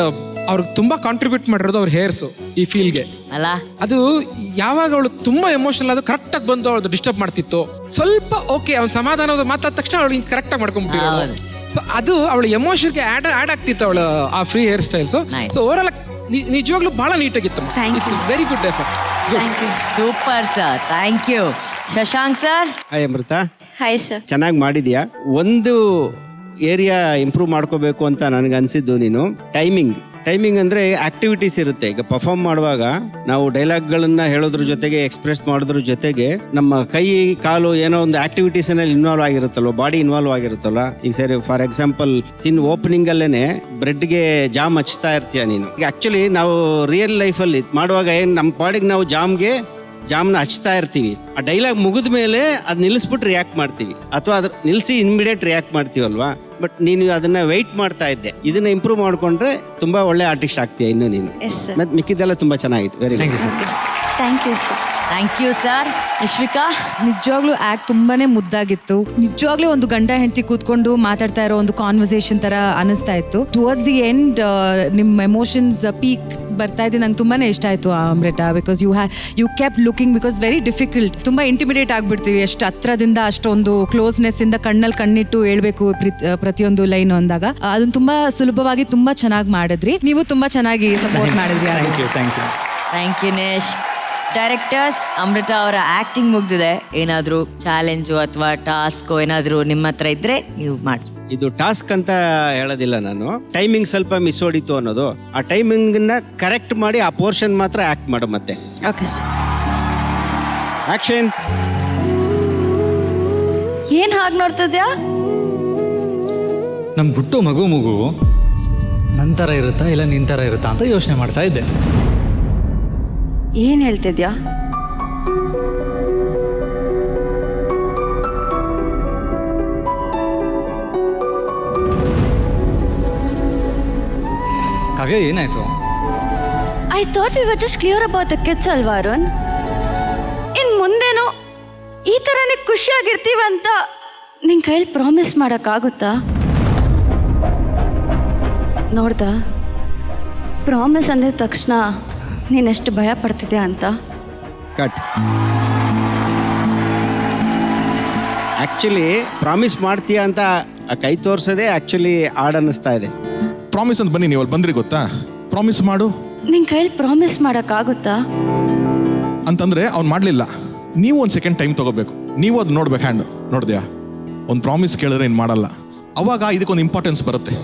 ಅವ್ರಿಗೆ ತುಂಬಾ ಕಾಂಟ್ರಿಬ್ಯೂಟ್ ಮಾಡಿರೋದು ಅವ್ರ ಹೇರ್ಸು ಈ ಫೀಲ್ಗೆ ಅಲ್ಲ. ಅದು ಯಾವಾಗ ಅವಳು ತುಂಬಾ ಎಮೋಷನಲ್ ಅದು ಕರೆಕ್ಟ್ ಆಗಿ ಬಂದು ಅವಳು ಡಿಸ್ಟರ್ಬ್ ಮಾಡ್ತಿತ್ತು. ಸ್ವಲ್ಪ ಓಕೆ, ಅವ್ನ ಸಮಾಧಾನ ಮಾತಾದ ತಕ್ಷಣ ಅವಳು ಕರೆಕ್ಟ್ ಆಗಿ ಮಾಡ್ಕೊಂಡ್ಬಿಟ್ಟಿರೋದು. ಸೊ ಅದು ಅವಳ ಎಮೋಷನ್ಗೆ ಆಡ್ ಆಗ್ತಿತ್ತು ಅವಳು ಆ free hair styles. So over all ನಿಜವಾಗ್ಲೂ ಬಹಳ ನೀಟಾಗಿತ್ತು. It's very good effect. Super sir, thank you. Shashank sir. Hi Amrutha. Hi sir. ಚೆನ್ನಾಗಿ ಮಾಡಿದ್ಯಾ. ಒಂದು ಏರಿಯಾ ಇಂಪ್ರೂವ್ ಮಾಡ್ಕೋಬೇಕು ಅಂತ ನನಗೆ ಅನಿಸಿದ್ದು ನೀನು ಟೈಮಿಂಗ್ ಅಂದರೆ ಆಕ್ಟಿವಿಟೀಸ್ ಇರುತ್ತೆ. ಈಗ ಪರ್ಫಾರ್ಮ್ ಮಾಡುವಾಗ ನಾವು ಡೈಲಾಗ್ಗಳನ್ನ ಹೇಳೋದ್ರ ಜೊತೆಗೆ ಎಕ್ಸ್ಪ್ರೆಸ್ ಮಾಡೋದ್ರ ಜೊತೆಗೆ ನಮ್ಮ ಕೈ ಕಾಲು ಏನೋ ಒಂದು ಆಕ್ಟಿವಿಟೀಸ್ನಲ್ಲಿ ಇನ್ವಾಲ್ವ್ ಆಗಿರುತ್ತಲ್ವ, ಬಾಡಿ ಇನ್ವಾಲ್ವ್ ಆಗಿರುತ್ತಲ್ಲ. ಈಗ ಸರಿ ಫಾರ್ ಎಕ್ಸಾಂಪಲ್ ಸಿನ್ ಓಪನಿಂಗ್ ಅಲ್ಲೇನೆ ಬ್ರೆಡ್ಗೆ ಜಾಮ್ ಹಚ್ತಾ ಇರ್ತೀಯ ನೀನು. ಈಗ ಆಕ್ಚುಲಿ ನಾವು ರಿಯಲ್ ಲೈಫಲ್ಲಿ ಮಾಡುವಾಗ ಏನು ನಮ್ಮ ಬಾಡಿಗೆ ನಾವು ಜಾಮ್ನ ಹಚ್ತಾ ಇರ್ತೀವಿ. ಆ ಡೈಲಾಗ್ ಮುಗಿದ ಮೇಲೆ ಅದು ನಿಲ್ಲಿಸ್ಬಿಟ್ಟು ರಿಯಾಕ್ಟ್ ಮಾಡ್ತೀವಿ, ಅಥವಾ ಅದ್ರ ನಿಲ್ಲಿಸಿ ಇಮಿಡಿಯೇಟ್ ರಿಯಾಕ್ಟ್ ಮಾಡ್ತೀವಲ್ವಾ. ಬಟ್ ನೀನು ಅದನ್ನ ವೆಯ್ಟ್ ಮಾಡ್ತಾ ಇದ್ದೆ. ಇದನ್ನ ಇಂಪ್ರೂವ್ ಮಾಡ್ಕೊಂಡ್ರೆ ತುಂಬಾ ಒಳ್ಳೆ ಆರ್ಟಿಸ್ಟ್ ಆಗ್ತೀಯ ಇನ್ನು ನೀನು. Yes sir. ಮತ್ತೆ ಮಿಕ್ಕಿದ್ದೆಲ್ಲ ತುಂಬಾ ಚೆನ್ನಾಗಿತ್ತು. Very good. Thank you sir. Thank you sir. Nishvika, ನಿಜವಾಗ್ಲೂ ಆಕ್ಟ್ ತುಂಬಾನೇ ಮುದ್ದಾಗಿತ್ತು. ನಿಜವಾಗ್ಲೂ ಒಂದು ಗಂಡ ಹೆಂಡತಿ ಕೂತ್ಕೊಂಡು ಮಾತಾಡ್ತಾ ಇರೋ ಒಂದು ಕಾನ್ವರ್ಸೇಷನ್ ತರ ಅನಿಸ್ತಾ ಇತ್ತು. ಟುವರ್ಡ್ಸ್ ದಿ ಎಂಡ್ ನಿಮ್ಮ ಎಮೋಷನ್ಸ್ ಪೀಕ್ ಬರ್ತಾ ಇದ್ದು ನಂಗೆ ತುಂಬಾನೇ ಇಷ್ಟ ಆಯ್ತು Amrutha. Because you cap looking, because very difficult, ತುಂಬಾ ಇಂಟಿಮಿಡೇಟ್ ಆಗ್ಬಿಡ್ತೀವಿ. ಎಷ್ಟು ಹತ್ರದಿಂದ ಅಷ್ಟೊಂದು ಕ್ಲೋಸ್ನೆಸ್ ಇಂದ ಕಣ್ಣಲ್ಲಿ ಕಣ್ಣಿಟ್ಟು ಹೇಳ್ಬೇಕು ಪ್ರತಿಯೊಂದು ಲೈನ್ ಅಂದಾಗ ಅದನ್ನ ತುಂಬಾ ಸುಲಭವಾಗಿ ತುಂಬಾ ಚೆನ್ನಾಗಿ ಮಾಡಿದ್ರಿ. ನೀವು ತುಂಬಾ ಚೆನ್ನಾಗಿ ಸಪೋರ್ಟ್ ಮಾಡಿದ್ರಿ. Thank you Nish. Directors, Amrutha ಅವರ ಆಕ್ಟಿಂಗ್ ಮುಗ್ದಿದೆ. ಏನಾದರೂ ಚಾಲೆಂಜು ಅಥವಾ ಟಾಸ್ಕ್ ಏನಾದರೂ ನಿಮ್ಮ ಹತ್ರ ಇದ್ರೆ ನೀವು ಮಾಡಿ. ಇದು ಟಾಸ್ಕ್ ಅಂತ ಹೇಳೋದಿಲ್ಲ ನಾನು. ಟೈಮಿಂಗ್ ಸ್ವಲ್ಪ ಮಿಸ್ ಹೊಡಿತು ಅನ್ನೋದು. ಆ ಟೈಮಿಂಗ್ನ ಕರೆಕ್ಟ್ ಮಾಡಿ ಆ ಪೋರ್ಷನ್ ಮಾತ್ರ ಆಕ್ಟ್ ಮಾಡು. ಮತ್ತೆ ಓಕೆ ಸರ್. ಆಕ್ಷನ್. ಏನ್ ಹಾಗೆ ನೋಡ್ತಿದ್ಯಾ? ನಮ್ಮ ಹುಟ್ಟೋ ಮಗು ನಂತರ ಇರುತ್ತಾ ಇಲ್ಲ ನಿಂತರ ಇರುತ್ತಾ ಅಂತ ಯೋಚನೆ ಮಾಡ್ತಾ ಇದ್ದೆ. ಏನ್ ಹೇಳ್ತಿದ್ಯಾ? ಕಾವ್ಯ, ಏನಾಯ್ತು? I thought we were just clear about the kids ಅಲ್ವಾ ಅರುಣ್? ಇನ್ ಮುಂದೇನು ಈ ಥರನೇ ಖುಷಿಯಾಗಿರ್ತೀವಂತ ನಿನ್ ಕೈಲಿ ಪ್ರಾಮಿಸ್ ಮಾಡೋಕ್ಕಾಗುತ್ತಾ? ನೋಡ್ದ, ಪ್ರಾಮಿಸ್ ಅಂದಿದ ತಕ್ಷಣ ನೀನೆಷ್ಟು ಭಯ ಪಡ್ತಿದ್ಯಾ ಅಂತ. ಕಟ್. ಆಕ್ಚುಲಿ ಪ್ರಾಮಿಸ್ ಮಾಡ್ತೀಯಾ ಅಂತ ಕೈ ತೋರ್ಸೋದೇ ಆಕ್ಚುಲಿ ಆಡ್ ಅನ್ನಿಸ್ತಾ ಇದೆ. ಪ್ರಾಮಿಸ್ ಅಂತ ಬನ್ನಿ, ನೀವು ಅಲ್ಲಿ ಬಂದ್ರಿ ಗೊತ್ತಾ? ಪ್ರಾಮಿಸ್ ಮಾಡು. ನಿನ್ ಕೈಲಿ ಪ್ರಾಮಿಸ್ ಮಾಡೋಕ್ಕಾಗುತ್ತಾ ಅಂತಂದ್ರೆ ಅವ್ನು ಮಾಡಲಿಲ್ಲ. ನೀವು ಒಂದು ಸೆಕೆಂಡ್ ಟೈಮ್ ತಗೋಬೇಕು. ನೀವು ಅದು ನೋಡ್ಬೇಕು. ಹ್ಯಾಂಡ್ ನೋಡಿದ್ಯಾ? ಒಂದು ಪ್ರಾಮಿಸ್ ಕೇಳಿದ್ರೆ ಏನು ಮಾಡಲ್ಲ. ಅವಾಗ ಇದಕ್ಕೊಂದು ಇಂಪಾರ್ಟೆನ್ಸ್ ಬರುತ್ತೆ.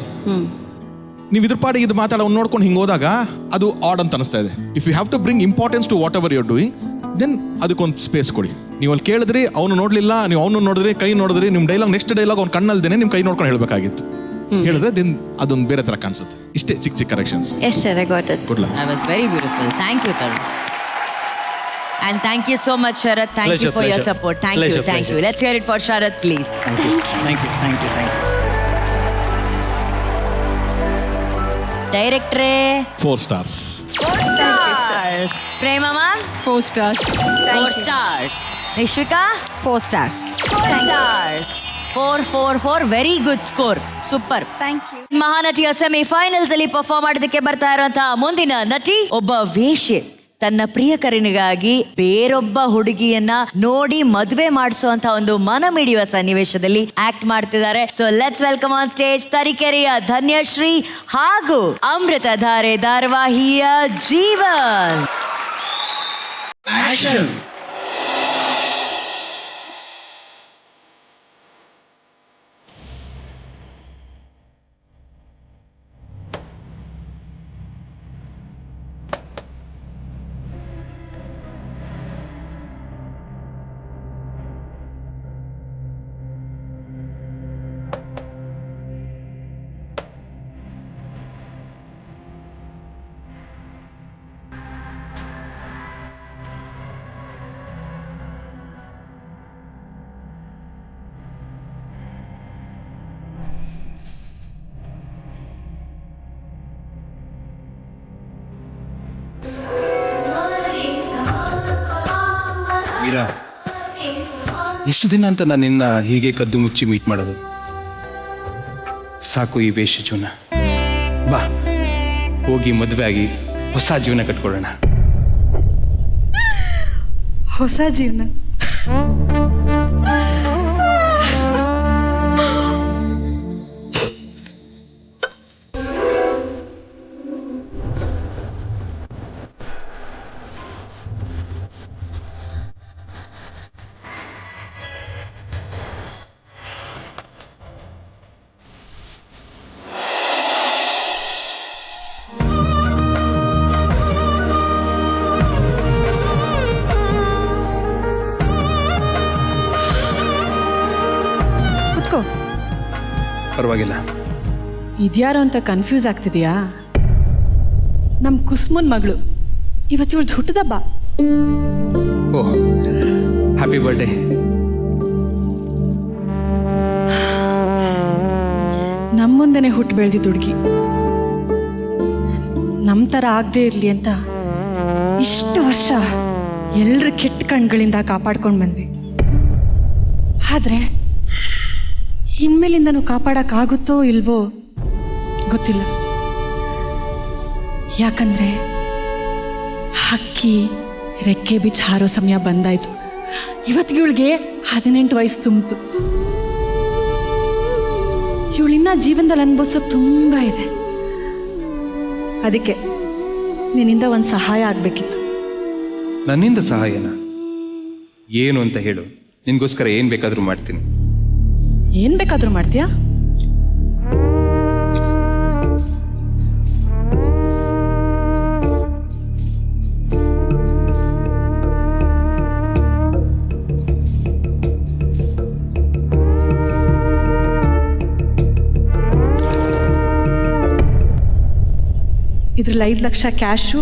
ನೀವು ಇದ್ರ ಪಾಡಿಗೆ ಇದು ಮಾತಾಡೋ ನೋಡ್ಕೊಂಡು ಹಿಂಗೆ ಹೋದಾಗ ಅದು ಆಡ್ ಅಂತ ಅನಿಸ್ತಾ ಇದೆ. If you have to bring importance to whatever you're doing, then ಅದಕ್ಕೊಂದು ಸ್ಪೇಸ್ ಕೊಡಿ. ನೀವು ಅಲ್ಲಿ ಕೇಳಿದ್ರಿ, ಅವನು ನೋಡಲಿಲ್ಲ, ನೀವು ಅವನು ನೋಡಿದ್ರಿ, ಕೈ ನೋಡಿದ್ರಿ, ನಿಮ್ಮ ಡೈಲಾಗ್ ನೆಕ್ಸ್ಟ್ ಡೈಲಾಗ್ ಅವ್ನು ಕಣ್ಣಲ್ದೇನೆ ನಿಮ್ಮ ಕೈ ನೋಡ್ಕೊಂಡು ಹೇಳಬೇಕಾಗಿತ್ತು. ಹೇಳಿದ್ರೆ ದೆನ್ ಅದೊಂದು ಬೇರೆ ಥರ ಕಾಣಿಸುತ್ತೆ. ಇಷ್ಟೇ ಚಿಕ್ಕ ಚಿಕ್ಕ corrections. Yes sir, I got it. Good luck. That was very beautiful. Thank you, Tarun. And thank you so much, Sharat. Thank you for your support. Thank you. Let's hear it for Sharat, please. Thank you. ಡೈರೆಕ್ಟ್ರೇ, 4 stars. 4 stars. ಪ್ರೇಮಮ್ಮ, 4 stars. 4 stars. Nishvika, 4 stars. 4 stars. 4 very good score. Super. Thank you. ಮಹಾನಟಿಯ semifinals ಅಲ್ಲಿ perform ಮಾಡೋದಕ್ಕೆ ಬರ್ತಾ ಇರುವಂತಹ ಮುಂದಿನ ನಟಿ ಒಬ್ಬ ವೇಶ್ಯೆ. ತನ್ನ ಪ್ರಿಯಕರನಿಗಾಗಿ ಬೇರೊಬ್ಬ ಹುಡುಗಿಯನ್ನ ನೋಡಿ ಮದುವೆ ಮಾಡಿಸುವಂತ ಒಂದು ಮನ ಮಿಡಿಯುವ ಸನ್ನಿವೇಶದಲ್ಲಿ ಆಕ್ಟ್ ಮಾಡ್ತಿದ್ದಾರೆ. So let's welcome on stage ತರೀಕೆರೆಯ ಧನ್ಯಶ್ರೀ ಹಾಗೂ ಅಮೃತಧಾರೆ ಧಾರಾವಾಹಿಯ ಜೀವನ್. ಮೀರಾ, ಎಷ್ಟು ದಿನ ಅಂತ ನಾನು ನಿನ್ನ ಹೀಗೆ ಕದ್ದು ಮುಚ್ಚಿ ಮೀಟ್ ಮಾಡೋದು? ಸಾಕು ಈ ವೇಷ ಜೀವನ. ಬಾ, ಹೋಗಿ ಮದುವೆ ಆಗಿ ಹೊಸ ಜೀವನ ಕಟ್ಕೊಳ್ಳೋಣ. ಹೊಸ ಜೀವನ? ಪರವಾಗಿಲ್ಲ. ಇದ್ಯಾರೋ ಅಂತ ಕನ್ಫ್ಯೂಸ್ ಆಗ್ತಿದೆಯಾ? ನಮ್ಮ ಕುಸ್ಮನ್ ಮಗಳು, ಇವತ್ತು ಇವಳ್ದು ಹುಟ್ಟದಬ್ಬ. ಓಹ್, ಹ್ಯಾಪಿ ಬರ್ಡೇ. ನಮ್ಮ ಮುಂದೆನೆ ಹುಟ್ಟು ಬೆಳೆದಿದ್ದ ಹುಡುಗಿ, ನಮ್ಮ ಥರ ಆಗದೆ ಇರಲಿ ಅಂತ ಇಷ್ಟು ವರ್ಷ ಎಲ್ಲರ ಕೆಟ್ಟ ಕಣ್ಗಳಿಂದ ಕಾಪಾಡ್ಕೊಂಡು ಬಂದ್ವಿ. ಆದರೆ ಇನ್ಮೇಲಿಂದನೂ ಕಾಪಾಡೋಕ್ಕಾಗುತ್ತೋ ಇಲ್ವೋ ಗೊತ್ತಿಲ್ಲ. ಯಾಕಂದರೆ ಹಕ್ಕಿ ರೆಕ್ಕೆ ಬಿಚ್ಚಿ ಹಾರೋ ಸಮಯ ಬಂದಾಯ್ತು. ಇವತ್ತಿಗೆ ಇವಳಿಗೆ 18 ವಯಸ್ಸು ತುಂಬಿತು. ಇವಳಿನ್ನ ಜೀವನದಲ್ಲಿ ಅನುಭವಿಸೋದು ತುಂಬ ಇದೆ. ಅದಕ್ಕೆ ನಿನ್ನಿಂದ ಒಂದು ಸಹಾಯ ಆಗಬೇಕಿತ್ತು. ನನ್ನಿಂದ ಸಹಾಯನ? ಏನು ಅಂತ ಹೇಳು, ನಿನ್ಗೋಸ್ಕರ ಏನು ಬೇಕಾದರೂ ಮಾಡ್ತೀನಿ. ಏನು ಬೇಕಾದರೂ ಮಾಡ್ತೀಯಾ? ಇದ್ರಲ್ಲಿ 5 ಲಕ್ಷ ಕ್ಯಾಶು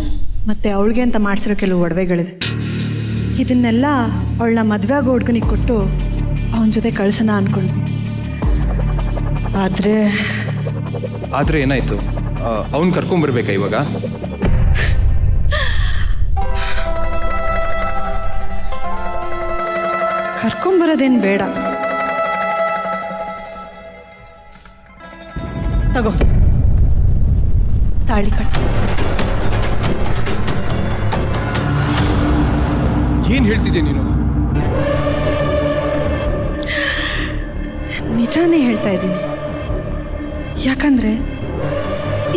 ಮತ್ತು ಅವಳಿಗೆ ಅಂತ ಮಾಡಿಸಿರೋ ಕೆಲವು ಒಡವೆಗಳಿದೆ. ಇದನ್ನೆಲ್ಲ ಅವಳನ್ನ ಮದುವೆ ಆಗೋ ಹುಡುಗನಿಗೆ ಕೊಟ್ಟು ಅವನ ಜೊತೆ ಕಳ್ಸೋಣ ಅಂದ್ಕೊಂಡು. ಆದರೆ ಏನಾಯ್ತು? ಅವನು ಕರ್ಕೊಂಬರ್ಬೇಕಾ ಇವಾಗ? ಕರ್ಕೊಂಬರೋದೇನು ಬೇಡ. ತಗೋ, ತಾಳಿ ಕಟ್ಟು. ಏನು ಹೇಳ್ತಿದ್ದೆ ನೀನು? ನಿಜಾನೇ ಹೇಳ್ತಾ ಇದ್ದೀನಿ. ಯಾಕಂದ್ರೆ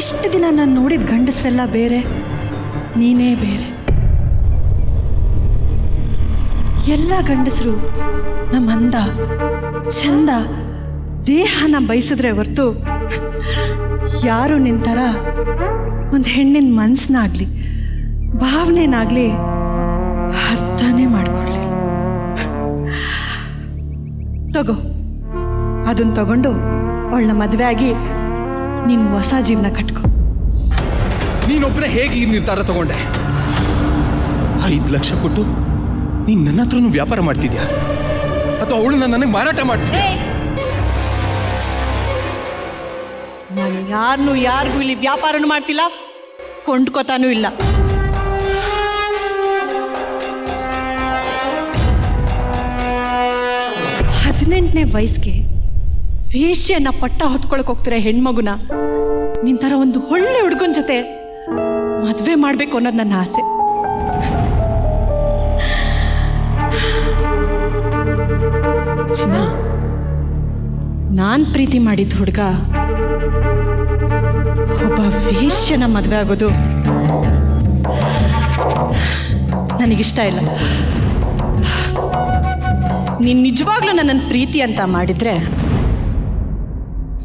ಇಷ್ಟು ದಿನ ನಾನು ನೋಡಿದ ಗಂಡಸರೆಲ್ಲ ಬೇರೆ, ನೀನೇ ಬೇರೆ. ಎಲ್ಲ ಗಂಡಸರು ನಮ್ಮ ಅಂದ ಚಂದ ದೇಹನ ಬಯಸಿದ್ರೆ ಹೊರ್ತು ಯಾರು ನಿಂತರ ಒಂದು ಹೆಣ್ಣಿನ ಮನಸ್ಸನ್ನಾಗ್ಲಿ ಭಾವನೆನಾಗ್ಲಿ ಅರ್ಥನೇ ಮಾಡ್ಕೊಳ್ಳಿಲ್ಲ. ತಗೋ, ಅದನ್ನ ತಗೊಂಡು ಅವಳನ್ನ ಮದುವೆ ಆಗಿ ನೀನು ಹೊಸ ಜೀವನ ಕಟ್ಕೊ. ನೀನೊಬ್ಬನೇ ಹೇಗೆ ಈ ನಿರ್ಧಾರ ತಗೊಂಡೆ? 5 ಲಕ್ಷ ಕೊಟ್ಟು ನೀನು ನನ್ನ ಹತ್ರನೂ ವ್ಯಾಪಾರ ಮಾಡ್ತಿದ್ಯಾ ಅಥವಾ ಅವಳನ್ನ ನನಗೆ ಮಾರಾಟ ಮಾಡ್ತಿದ್ಯಾ? ನಾನು ಯಾರಿಗೂ ಇಲ್ಲಿ ವ್ಯಾಪಾರನೂ ಮಾಡ್ತಿಲ್ಲ, ಕೊಂಡ್ಕೋತಾನೂ ಇಲ್ಲ. ಹದಿನೆಂಟನೇ ವಯಸ್ಸಿಗೆ ವೇಶ್ಯನ ಪಟ್ಟ ಹೊತ್ಕೊಳಕ್ ಹೋಗ್ತಿರೋ ಹೆಣ್ಮಗುನ ನಿನ್ ಥರ ಒಂದು ಒಳ್ಳೆ ಹುಡುಗನ ಜೊತೆ ಮದುವೆ ಮಾಡಬೇಕು ಅನ್ನೋದು ನನ್ನ ಆಸೆ. ಚಿನ್ನ, ನಾನು ಪ್ರೀತಿ ಮಾಡಿದ ಹುಡುಗ ಒಬ್ಬ ವೇಶ್ಯನ ಮದುವೆ ಆಗೋದು ನನಗಿಷ್ಟ ಇಲ್ಲ. ನೀನು ನಿಜವಾಗ್ಲೂ ನನ್ನನ್ನು ಪ್ರೀತಿ ಅಂತ ಮಾಡಿದ್ರೆ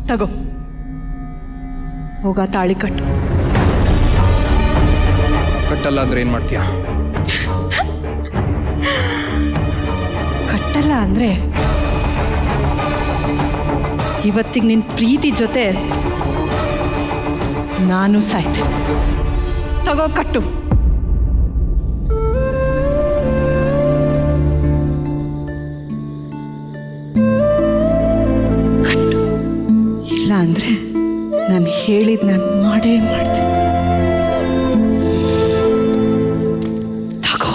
ತಗೋ, ಹೋಗ ತಾಳಿ ಕಟ್ಟು. ಕಟ್ಟಲ್ಲ ಅಂದ್ರೆ ಏನು ಮಾಡ್ತೀಯಾ? ಕಟ್ಟಲ್ಲ ಅಂದ್ರೆ ಇವತ್ತಿಗೆ ನಿನ್ನ ಪ್ರೀತಿ ಜೊತೆ ನಾನು ಸಾಯ್ತೀನಿ. ತಗೋ, ಕಟ್ಟು. ಕಟ್ಟು, ಇಲ್ಲ ಅಂದ್ರೆ ನಾನು ಹೇಳಿದ್ ನಾನು ಮಾಡೇ ಮಾಡ್ತೀನಿ. ತಗೋ.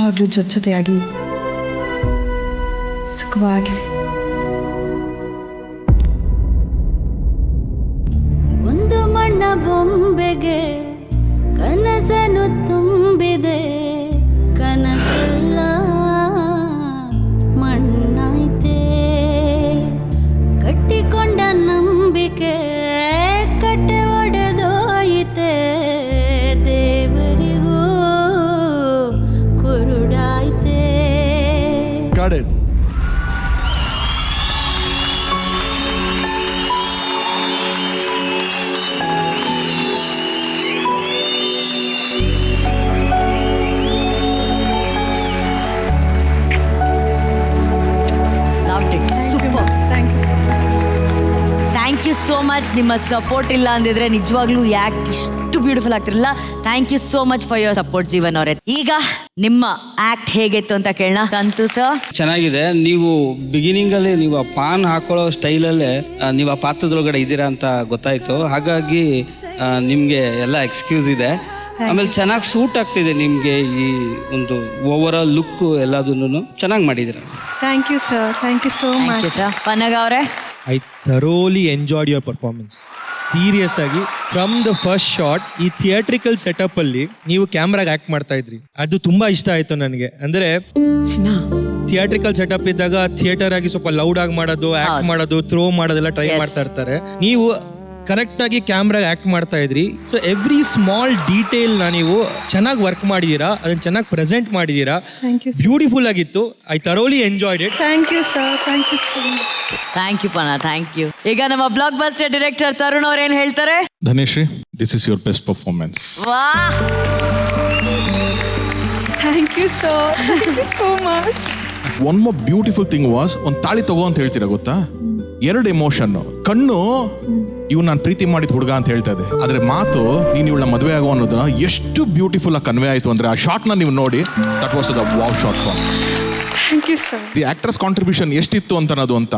ಯಾವಾಗಲೂ ಜೊತೆಯಾಗಿ ಸುಖವಾಗಿರಿ. ಒಂದು ಮಣ್ಣ ಬೊಂಬೆಗೆ ಕನಸನ್ನು ತುಂಬಿದೆ, ಕನಸೆಲ್ಲ ಮಣ್ಣಾಯ್ತೆ. ಕಟ್ಟಿಕೊಂಡ ನಂಬಿಕೆ ಕಟ್ಟೆ ಒಡೆದೋಯಿತೆ, ದೇವರಿಗೂ ಕುರುಡಾಯ್ತೆ. Got it. Thank you so much. ನಿಮ್ಮ ಸಪೋರ್ಟ್ ಇಲ್ಲ ಅಂದಿದ್ರೆ ನಿಜವಾಗ್ಲೂ ಯಾಕೆ ಇಷ್ಟು ಬ್ಯೂಟಿಫುಲ್ ಆಗ್ತಿರಲಿಲ್ಲ. Thank you so much for your support Jeevan ಅವರೇ. ಈಗ ನಿಮ್ಮ ಆಕ್ಟ್ ಹೇಗಿತ್ತು ಅಂತ ಕೇಳೋಣ. ಸಂತು ಸರ್, ಚೆನ್ನಾಗಿದೆ. ನೀವು ಬಿಗಿನಿಂಗಲ್ಲಿ ನೀವು ಆ ಪಾನ್ ಹಾಕೊಳ್ಳೋ ಸ್ಟೈಲಲ್ಲೇ ನೀವು ಆ ಪಾತ್ರದೊಳಗಡೆ ಇದ್ದೀರಾ ಅಂತ ಗೊತ್ತಾಯ್ತು. ಹಾಗಾಗಿ ನಿಮಗೆ ಎಲ್ಲ ಎಕ್ಸ್ಕ್ಯೂಸ್ ಇದೆ. ಆಮೇಲೆ ಚೆನ್ನಾಗಿ ಸೂಟ್ ಆಗ್ತಿದೆ ನಿಮಗೆ ಈ ಒಂದು ಓವರ್ ಆಲ್ ಲುಕ್ ಎಲ್ಲದನ್ನು ಚೆನ್ನಾಗಿ ಮಾಡಿದ್ದೀರಾ. Thank you sir, thank you so much. Pannaga ಅವರೇ, I thoroughly enjoyed your performance. Serious ಆಗಿ ಫ್ರಮ್ ದ ಫಸ್ಟ್ ಶಾಟ್ ಈ ಥಿಯೇಟ್ರಿಕಲ್ ಸೆಟಪ್ ಅಲ್ಲಿ ನೀವು ಕ್ಯಾಮ್ರಾಗ ಆಕ್ಟ್ ಮಾಡ್ತಾ ಇದ್ರಿ, ಅದು ತುಂಬಾ ಇಷ್ಟ ಆಯ್ತು ನನಗೆ. ಅಂದ್ರೆ ಥಿಯೇಟ್ರಿಕಲ್ ಸೆಟಪ್ ಇದ್ದಾಗ ಥಿಯೇಟರ್ ಆಗಿ ಸ್ವಲ್ಪ ಲೌಡ್ ಆಗಿ ಮಾಡೋದು, ಆಕ್ಟ್ ಮಾಡೋದು, ಥ್ರೋ ಮಾಡೋದೆಲ್ಲ ಟ್ರೈ ಮಾಡ್ತಾ ಇರ್ತಾರೆ. ನೀವು ಕರೆಕ್ಟ್ ಆಗಿ ಕ್ಯಾಮ್ರಾಗ ಆಕ್ಟ್ ಮಾಡ್ತಾ ಇದ್ರಿ. ಸೊ ಎವ್ರಿ ಸ್ಮಾಲ್ ಡೀಟೇಲ್ ನೀವು ಚೆನ್ನಾಗಿ ವರ್ಕ್ ಮಾಡಿದೀರಾ, ಅದನ್ನ ಚೆನ್ನಾಗಿ ಪ್ರೆಸೆಂಟ್ ಮಾಡಿದೀರಾ. ಬ್ಯೂಟಿಫುಲ್ ಆಗಿತ್ತು. I thoroughly enjoyed it. Thank you sir, thank you so much. Thank you Pana, thank you. ಈಗ ನಮ್ಮ ಬ್ಲಾಕ್ ಬಸ್ಟರ್ ಡೈರೆಕ್ಟರ್ ತರುಣ್ ಅವ್ರು ಏನ್ ಹೇಳ್ತಾರೆ? Dhaneshree, this is your best performance. Wow, thank you sir, thank you so much. One more beautiful thing was, ಒಂದು ತಾಳಿ ತಗೋ ಅಂತ ಹೇಳ್ತೀರಾ ಗೊತ್ತಾ? ಎರಡು ಎಮೋಷನ್. ಕಣ್ಣು ಇವ್ ನಾನು ಪ್ರೀತಿ ಮಾಡಿದ ಹುಡುಗ ಅಂತ ಹೇಳ್ತಾ ಇದೆ, ಆದ್ರೆ ಮಾತು ನೀನು ಇವಳ ಮದುವೆ ಆಗೋ ಅನ್ನೋದನ್ನ ಎಷ್ಟು ಬ್ಯೂಟಿಫುಲ್ ಆಗಿ ಕನ್ವೆ ಆಯ್ತು ಅಂದ್ರೆ ಆ ಶಾರ್ಟ್ ನ ನೀವು ನೋಡಿ, that was the wow short for. Thank you sir. The actors contribution ಎಷ್ಟಿತ್ತು ಅಂತ ಅನ್ನೋದು ಅಂತ.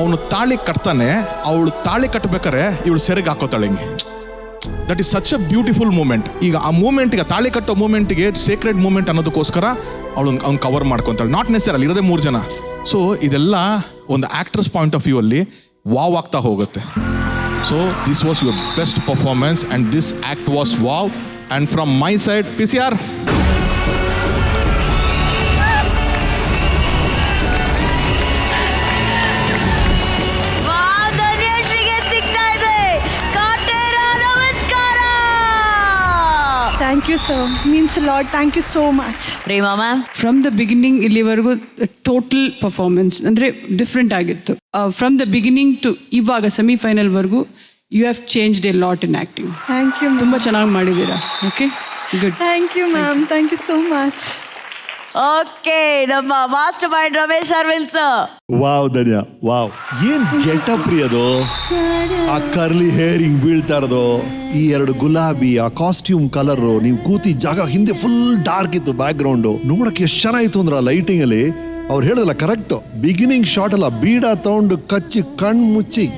ಅವನು ತಾಳಿ ಕಟ್ತಾನೆ, ಅವಳು ತಾಳಿ ಕಟ್ಟಬೇಕಾರೆ ಇವಳು ಸೆರೆಗೆ ಹಾಕೋತಾಳೆ ಹಿಂಗೆ. That is such a beautiful moment. ಈಗ ಆ ಮೂಮೆಂಟ್ಗೆ, ತಾಳಿ ಕಟ್ಟೋ ಮೂಮೆಂಟ್ಗೆ ಸೇಕ್ರೆಡ್ ಮೂಮೆಂಟ್ ಅನ್ನೋದಕ್ಕೋಸ್ಕರ ಅವ್ನು ಕವರ್ ಮಾಡ್ಕೊಂತಾಳೆ. ನಾಟ್ ನೆಸೆಸರಿ ಇರೋದೇ 3 ಜನ. ಸೊ ಇದೆಲ್ಲ ಒಂದು ಆಕ್ಟರ್ಸ್ ಪಾಯಿಂಟ್ ಆಫ್ ವ್ಯೂ ಅಲ್ಲಿ ವಾವ್ ಆಗ್ತಾ ಹೋಗುತ್ತೆ. So this was your best performance and this act was wow. And from my side, PCR. Thank you sir, means a lot. Thank you so much. Prema ma'am, from the beginning ಇಲ್ಲಿವರೆಗೂ total performance ಅಂದರೆ different ಆಗಿತ್ತು. From the beginning to ಇವಾಗ ಸೆಮಿಫೈನಲ್ವರೆಗೂ you have changed a lot in acting. Thank you, ತುಂಬ ಚೆನ್ನಾಗಿ ಮಾಡಿದ್ದೀರಾ. Okay, good. Thank you ma'am, thank you so much. Okay, ನಮ್ಮ master mind Ramesh Aravind sir. Wow Dhanya, wow. ಏನ್ getup ರೀ ಅದು. ಆ ಕರ್ಲಿ ಹೇರ್ ಹಿಂಗ್ ಬೀಳ್ತಾ ಇರೋದು, ಈ 2 ಗುಲಾಬಿ, ಆ ಕಾಸ್ಟ್ಯೂಮ್ ಕಲರ್, ನೀವು ಕೂತಿ ಜಾಗ ಹಿಂದೆ ಫುಲ್ ಡಾರ್ಕ್ ಇತ್ತು ಬ್ಯಾಕ್ ಗ್ರೌಂಡ್. ನೋಡಕ್ಕೆ ಎಷ್ಟು ಚೆನ್ನಾಗಿತ್ತು ಅಂದ್ರೆ ಆ ಲೈಟಿಂಗ್ ಅಲ್ಲಿ. ಅವ್ರು ಹೇಳಿದ್ರಲ್ಲ ಕರೆಕ್ಟ್, ಬಿಗಿನಿಂಗ್ ಶಾಟ್ ಅಲ್ಲ, ಬೀಡ ತಗೊಂಡು ಕಚ್ಚಿ ಕಣ್ ಮುಚ್ಚಿ,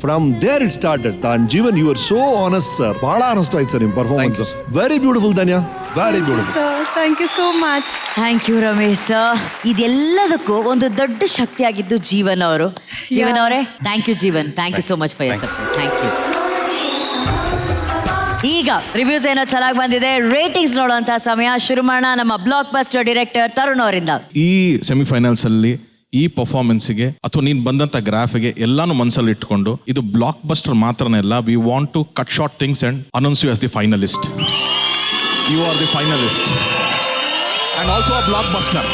ಫ್ರಮ್ ದೇರ್ ಇಟ್ ಸ್ಟಾರ್ಟೆಡ್. ತಾನ್ Jeevan, you are so honest sir. ಬಹಳ ಆನೆಸ್ಟ್ ಆಯ್ತು ಸರ್ ನಿಮ್ performance. Very beautiful Dhanya, very beautiful. Thank you so much. Thank you Ramesh sir. ಇದೆಲ್ಲದಕ್ಕೂ ಒಂದು ದೊಡ್ಡ ಶಕ್ತಿ ಆಗಿದ್ದು ಜೀವನ್ ಅವರು. ಜೀವನ್ ಅವರೇ, thank you Jeevan, thank you so much for your support. Thank you. ಈಗ ರಿವ್ಯೂಸ್ ಏನೋ ಚೆನ್ನಾಗಿ ಬಂದಿದೆ, ರೇಟಿಂಗ್ಸ್ ನೋಡುವಂತ ಸಮಯ. ಶುರು ಮಾಡೋಣ ನಮ್ಮ ಬ್ಲಾಕ್ ಬಸ್ಟರ್ ಡೈರೆಕ್ಟರ್ ತರುಣ್ ಅವರಿಂದ. ಈ ಸೆಮಿಫೈನಲ್ಸ್ ಅಲ್ಲಿ ಈ ಪರ್ಫಾರ್ಮೆನ್ಸ್ಗೆ ಅಥವಾ ನೀನು ಬಂದಂಥ ಗ್ರಾಫ್ಗೆ ಎಲ್ಲಾನು ಮನಸ್ಸಲ್ಲಿ ಇಟ್ಕೊಂಡು, ಇದು ಬ್ಲಾಕ್ ಬಸ್ಟರ್ ಮಾತ್ರನೇ ಅಲ್ಲ, we want to cut short things and announce you as the finalist. You are the finalist and also a blockbuster.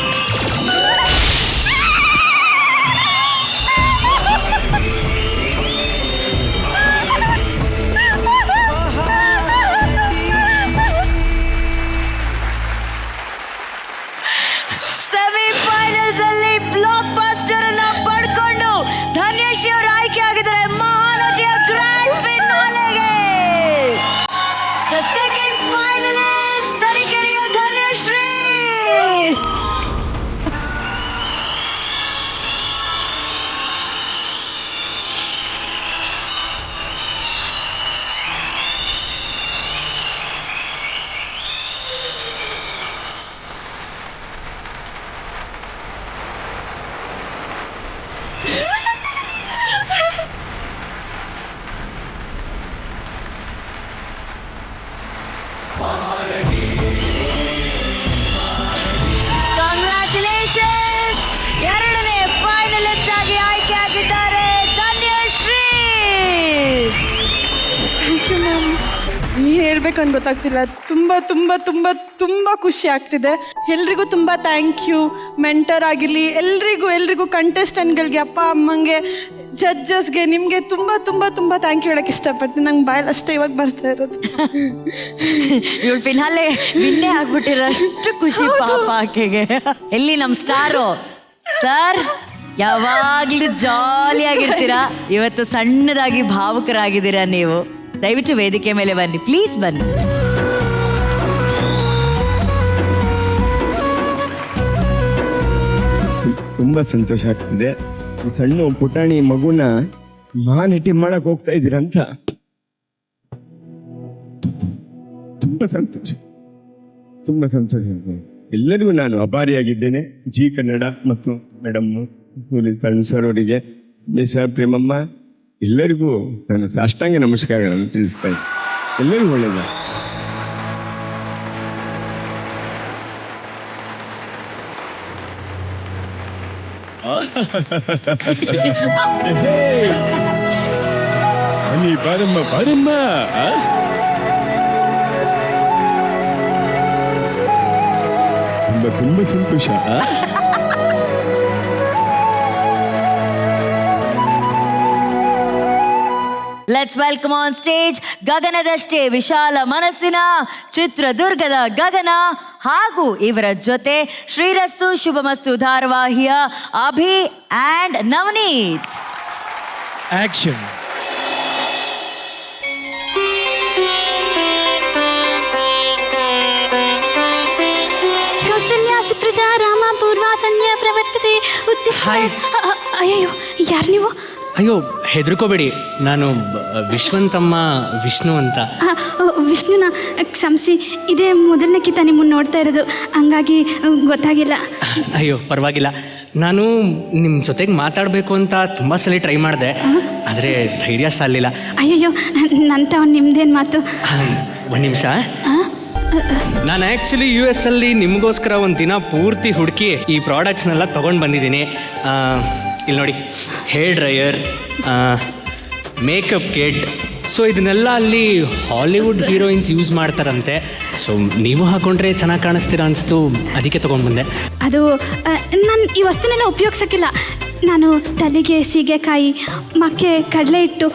Semifinals ಅಲ್ಲಿ ಬ್ಲಾಕ್ ಬಸ್ಟರ್ ಅನ್ನ ಪಡ್ಕೊಂಡು ಧನ್ಯಶ್ರೀ ಅವರು ಆಯ್ಕೆ ಆಗಿದ್ದಾರೆ ಮಹಾನಟಿಯ ಗ್ರ್ಯಾಂಡ್ ಫಿನಾಲೆಗೆ. The second finalist, ತರೀಕೆರೆಯ ಧನ್ಯಶ್ರೀ. ಹೇಳ್ಬೇಕಂತ ಗೊತ್ತಾಗ್ತಿಲ್ಲ. ತುಂಬ ತುಂಬ ತುಂಬ ತುಂಬ ಖುಷಿ ಆಗ್ತಿದೆ. ಎಲ್ರಿಗೂ ತುಂಬ ಥ್ಯಾಂಕ್ ಯು. ಮೆಂಟರ್ ಆಗಿರಲಿ, ಎಲ್ರಿಗೂ ಕಂಟೆಸ್ಟೆಂಟ್ಗಳಿಗೆ, ಅಪ್ಪ ಅಮ್ಮಂಗೆ, ಜಡ್ಜಸ್ಗೆ, ನಿಮಗೆ ತುಂಬ ತುಂಬ ತುಂಬ ಥ್ಯಾಂಕ್ ಯು ಹೇಳಕ್ಕೆ ಇಷ್ಟಪಡ್ತೀನಿ. ನಂಗೆ ಬಾಯಲ್ಲಿ ಅಷ್ಟೇ ಇವಾಗ ಬರ್ತಾ ಇರೋದು. ಇವಳು ಫಿನಾಲೆ ವಿನ್ನೇ ಆಗ್ಬಿಟ್ಟಿರೋ ಅಷ್ಟು ಖುಷಿ ಪಾಪ ಆಕೆಗೆ. ಎಲ್ಲಿ ನಮ್ಮ ಸ್ಟಾರು ಸರ್, ಯಾವಾಗ್ಲೂ ಜಾಲಿಯಾಗಿರ್ತೀರಾ. ಇವತ್ತು ಸಣ್ಣದಾಗಿ ಭಾವುಕರಾಗಿದ್ದೀರಾ ನೀವು. ದಯವಿಟ್ಟು ವೇದಿಕೆ ಮೇಲೆ ಬನ್ನಿ, ಪ್ಲೀಸ್ ಬನ್ನಿ. ತುಂಬಾ ಸಂತೋಷ ಆಗ್ತಿದೆ. ಈ ಸಣ್ಣ ಪುಟಾಣಿ ಮಗುನ ಮಹಾನಟಿ ಮಾಡಕ್ ಹೋಗ್ತಾ ಇದ್ದೀರಂತ ತುಂಬಾ ಸಂತೋಷ. ಎಲ್ಲರಿಗೂ ನಾನು ಅಭಾರಿಯಾಗಿದ್ದೇನೆ. ಜಿ ಕನ್ನಡ ಮತ್ತು ಮೇಡಮ್ ಸರ್ ಅವರಿಗೆ, ಸರ್, ಪ್ರೇಮಮ್ಮ, ಎಲ್ಲರಿಗೂ ನಾನು ಸಾಷ್ಟಾಂಗ ನಮಸ್ಕಾರಗಳನ್ನು ತಿಳಿಸ್ತಾ ಇದ್ದೀನಿ. ಎಲ್ಲರಿಗೂ ಒಳ್ಳೆಯದ. ಬಾರಮ್ಮ ಬಾರಮ್ಮ. ತುಂಬಾ ಸಂತೋಷ. ಲೆಟ್ಸ್ ವೆಲ್ಕಮ್ ಆನ್ ಸ್ಟೇಜ್ ಗಗನದಷ್ಟೇ ವಿಶಾಲ ಮನಸ್ಸಿನ ಚಿತ್ರದುರ್ಗದ ಗಗನ ಹಾಗೂ ಇವರ ಜೊತೆ ಶ್ರೀರಸ್ತು ಶುಭಮಸ್ತು ಧಾರಾವಾಹಿಯ ಅಭಿ ಆ್ಯಂಡ್ ನವನೀತ್. ಆಕ್ಷನ್. ಕೌಸಲ್ಯ ಸುಪ್ರಜಾ ರಾಮ ಪೂರ್ವ ಸಂಧ್ಯಾ ಪ್ರವರ್ತತೆ ಉತ್ತಿಷ್ಠ. ಅಯ್ಯೋ, ಯಾರು ನೀವು? ಅಯ್ಯೋ, ಹೆದರ್ಕೋಬೇಡಿ, ನಾನು ವಿಶ್ವಂತಮ್ಮ ವಿಷ್ಣು ಅಂತ. ವಿಷ್ಣುನ ಕ್ಷಮಿಸಿ, ಇದೇ ಮೊದಲನೇಕಿಂತ ನಿಮ್ಮನ್ನು ನೋಡ್ತಾ ಇರೋದು, ಹಂಗಾಗಿ ಗೊತ್ತಾಗಿಲ್ಲ. ಅಯ್ಯೋ ಪರವಾಗಿಲ್ಲ. ನಾನು ನಿಮ್ಮ ಜೊತೆಗೆ ಮಾತಾಡಬೇಕು ಅಂತ ತುಂಬ ಸಲ ಟ್ರೈ ಮಾಡಿದೆ, ಆದರೆ ಧೈರ್ಯ ಸಾಲಿಲ್ಲ. ಅಯ್ಯಯ್ಯೋ, ನಂತವ್ ನಿಮ್ದೇನು ಮಾತು. ಒಂದು ನಿಮಿಷ. ನಾನು ಆ್ಯಕ್ಚುಲಿ US ಅಲ್ಲಿ ನಿಮಗೋಸ್ಕರ ಒಂದು ದಿನ ಪೂರ್ತಿ ಹುಡುಕಿ ಈ ಪ್ರಾಡಕ್ಟ್ಸ್ನೆಲ್ಲ ತೊಗೊಂಡು ಬಂದಿದ್ದೀನಿ. ಇಲ್ಲಿ ನೋಡಿ, hair dryer, makeup kit. So ಇದನ್ನೆಲ್ಲ ಅಲ್ಲಿ ಹಾಲಿವುಡ್ ಹೀರೋಯಿನ್ಸ್ ಯೂಸ್ ಮಾಡ್ತಾರಂತೆ. ಸೊ ನೀವು ಹಾಕೊಂಡ್ರೆ ಚೆನ್ನಾಗಿ ಕಾಣಿಸ್ತೀರಾ ಅನಿಸ್ತು, ಅದಕ್ಕೆ ತೊಗೊಂಡು ಬಂದೆ. ಅದು ನಾನು ಈ ವಸ್ತುನೆಲ್ಲ ಉಪಯೋಗಿಸೋಕ್ಕಿಲ್ಲ. ನಾನು ತಲೆಗೆ ಸೀಗೆಕಾಯಿ, ಮಕ್ಕೆ ಕಡಲೆ ಹಿಟ್ಟು,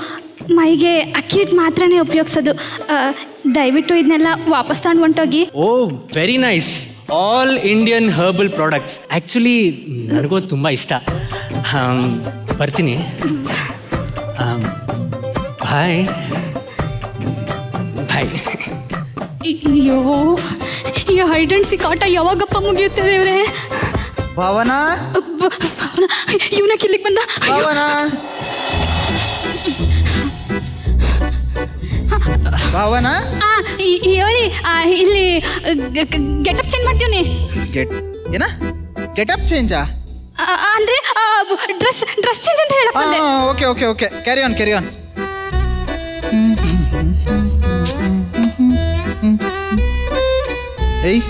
ಮೈಗೆ ಅಕ್ಕಿ ಹಿಟ್ಟು ಮಾತ್ರನೇ ಉಪಯೋಗಿಸೋದು. ದಯವಿಟ್ಟು ಇದನ್ನೆಲ್ಲ ವಾಪಸ್ ತಗೊಂಡು ಹೊಂಟೋಗಿ. Oh, very nice. All Indian herbal products. Actually ನನಗೂ ತುಂಬ ಇಷ್ಟ. ಬರ್ತೀನಿ. ಬಾಯ್ ಬಾಯ್. ಅಯ್ಯೋ, ಈ ಹೈಡ್ ಅಂಡ್ ಸಿಕ್ ಆಟ ಯಾವಾಗಪ್ಪ ಮುಗಿಯುತ್ತದೆ ಇವರೇ? ಭಾವನಾ, ಇವನಕ್ಕೆ ಇಲ್ಲಿಗೆ ಬಂದ. ಭಾವನಾ, ಭಾವನಾ, ಹೇಳಿ. ಇಲ್ಲಿ ಗೆಟಪ್ ಚೇಂಜ್ ಮಾಡ್ತೀವಿ. ಏನ ಗೆಟಪ್ ಚೇಂಜಾ? ಅಂದ್ರೆ ಡ್ರೆಸ್ ಚೇಂಜ್ ಅಂತ ಹೇಳಪ್ಪ. Okay, carry on. ಏಯ್,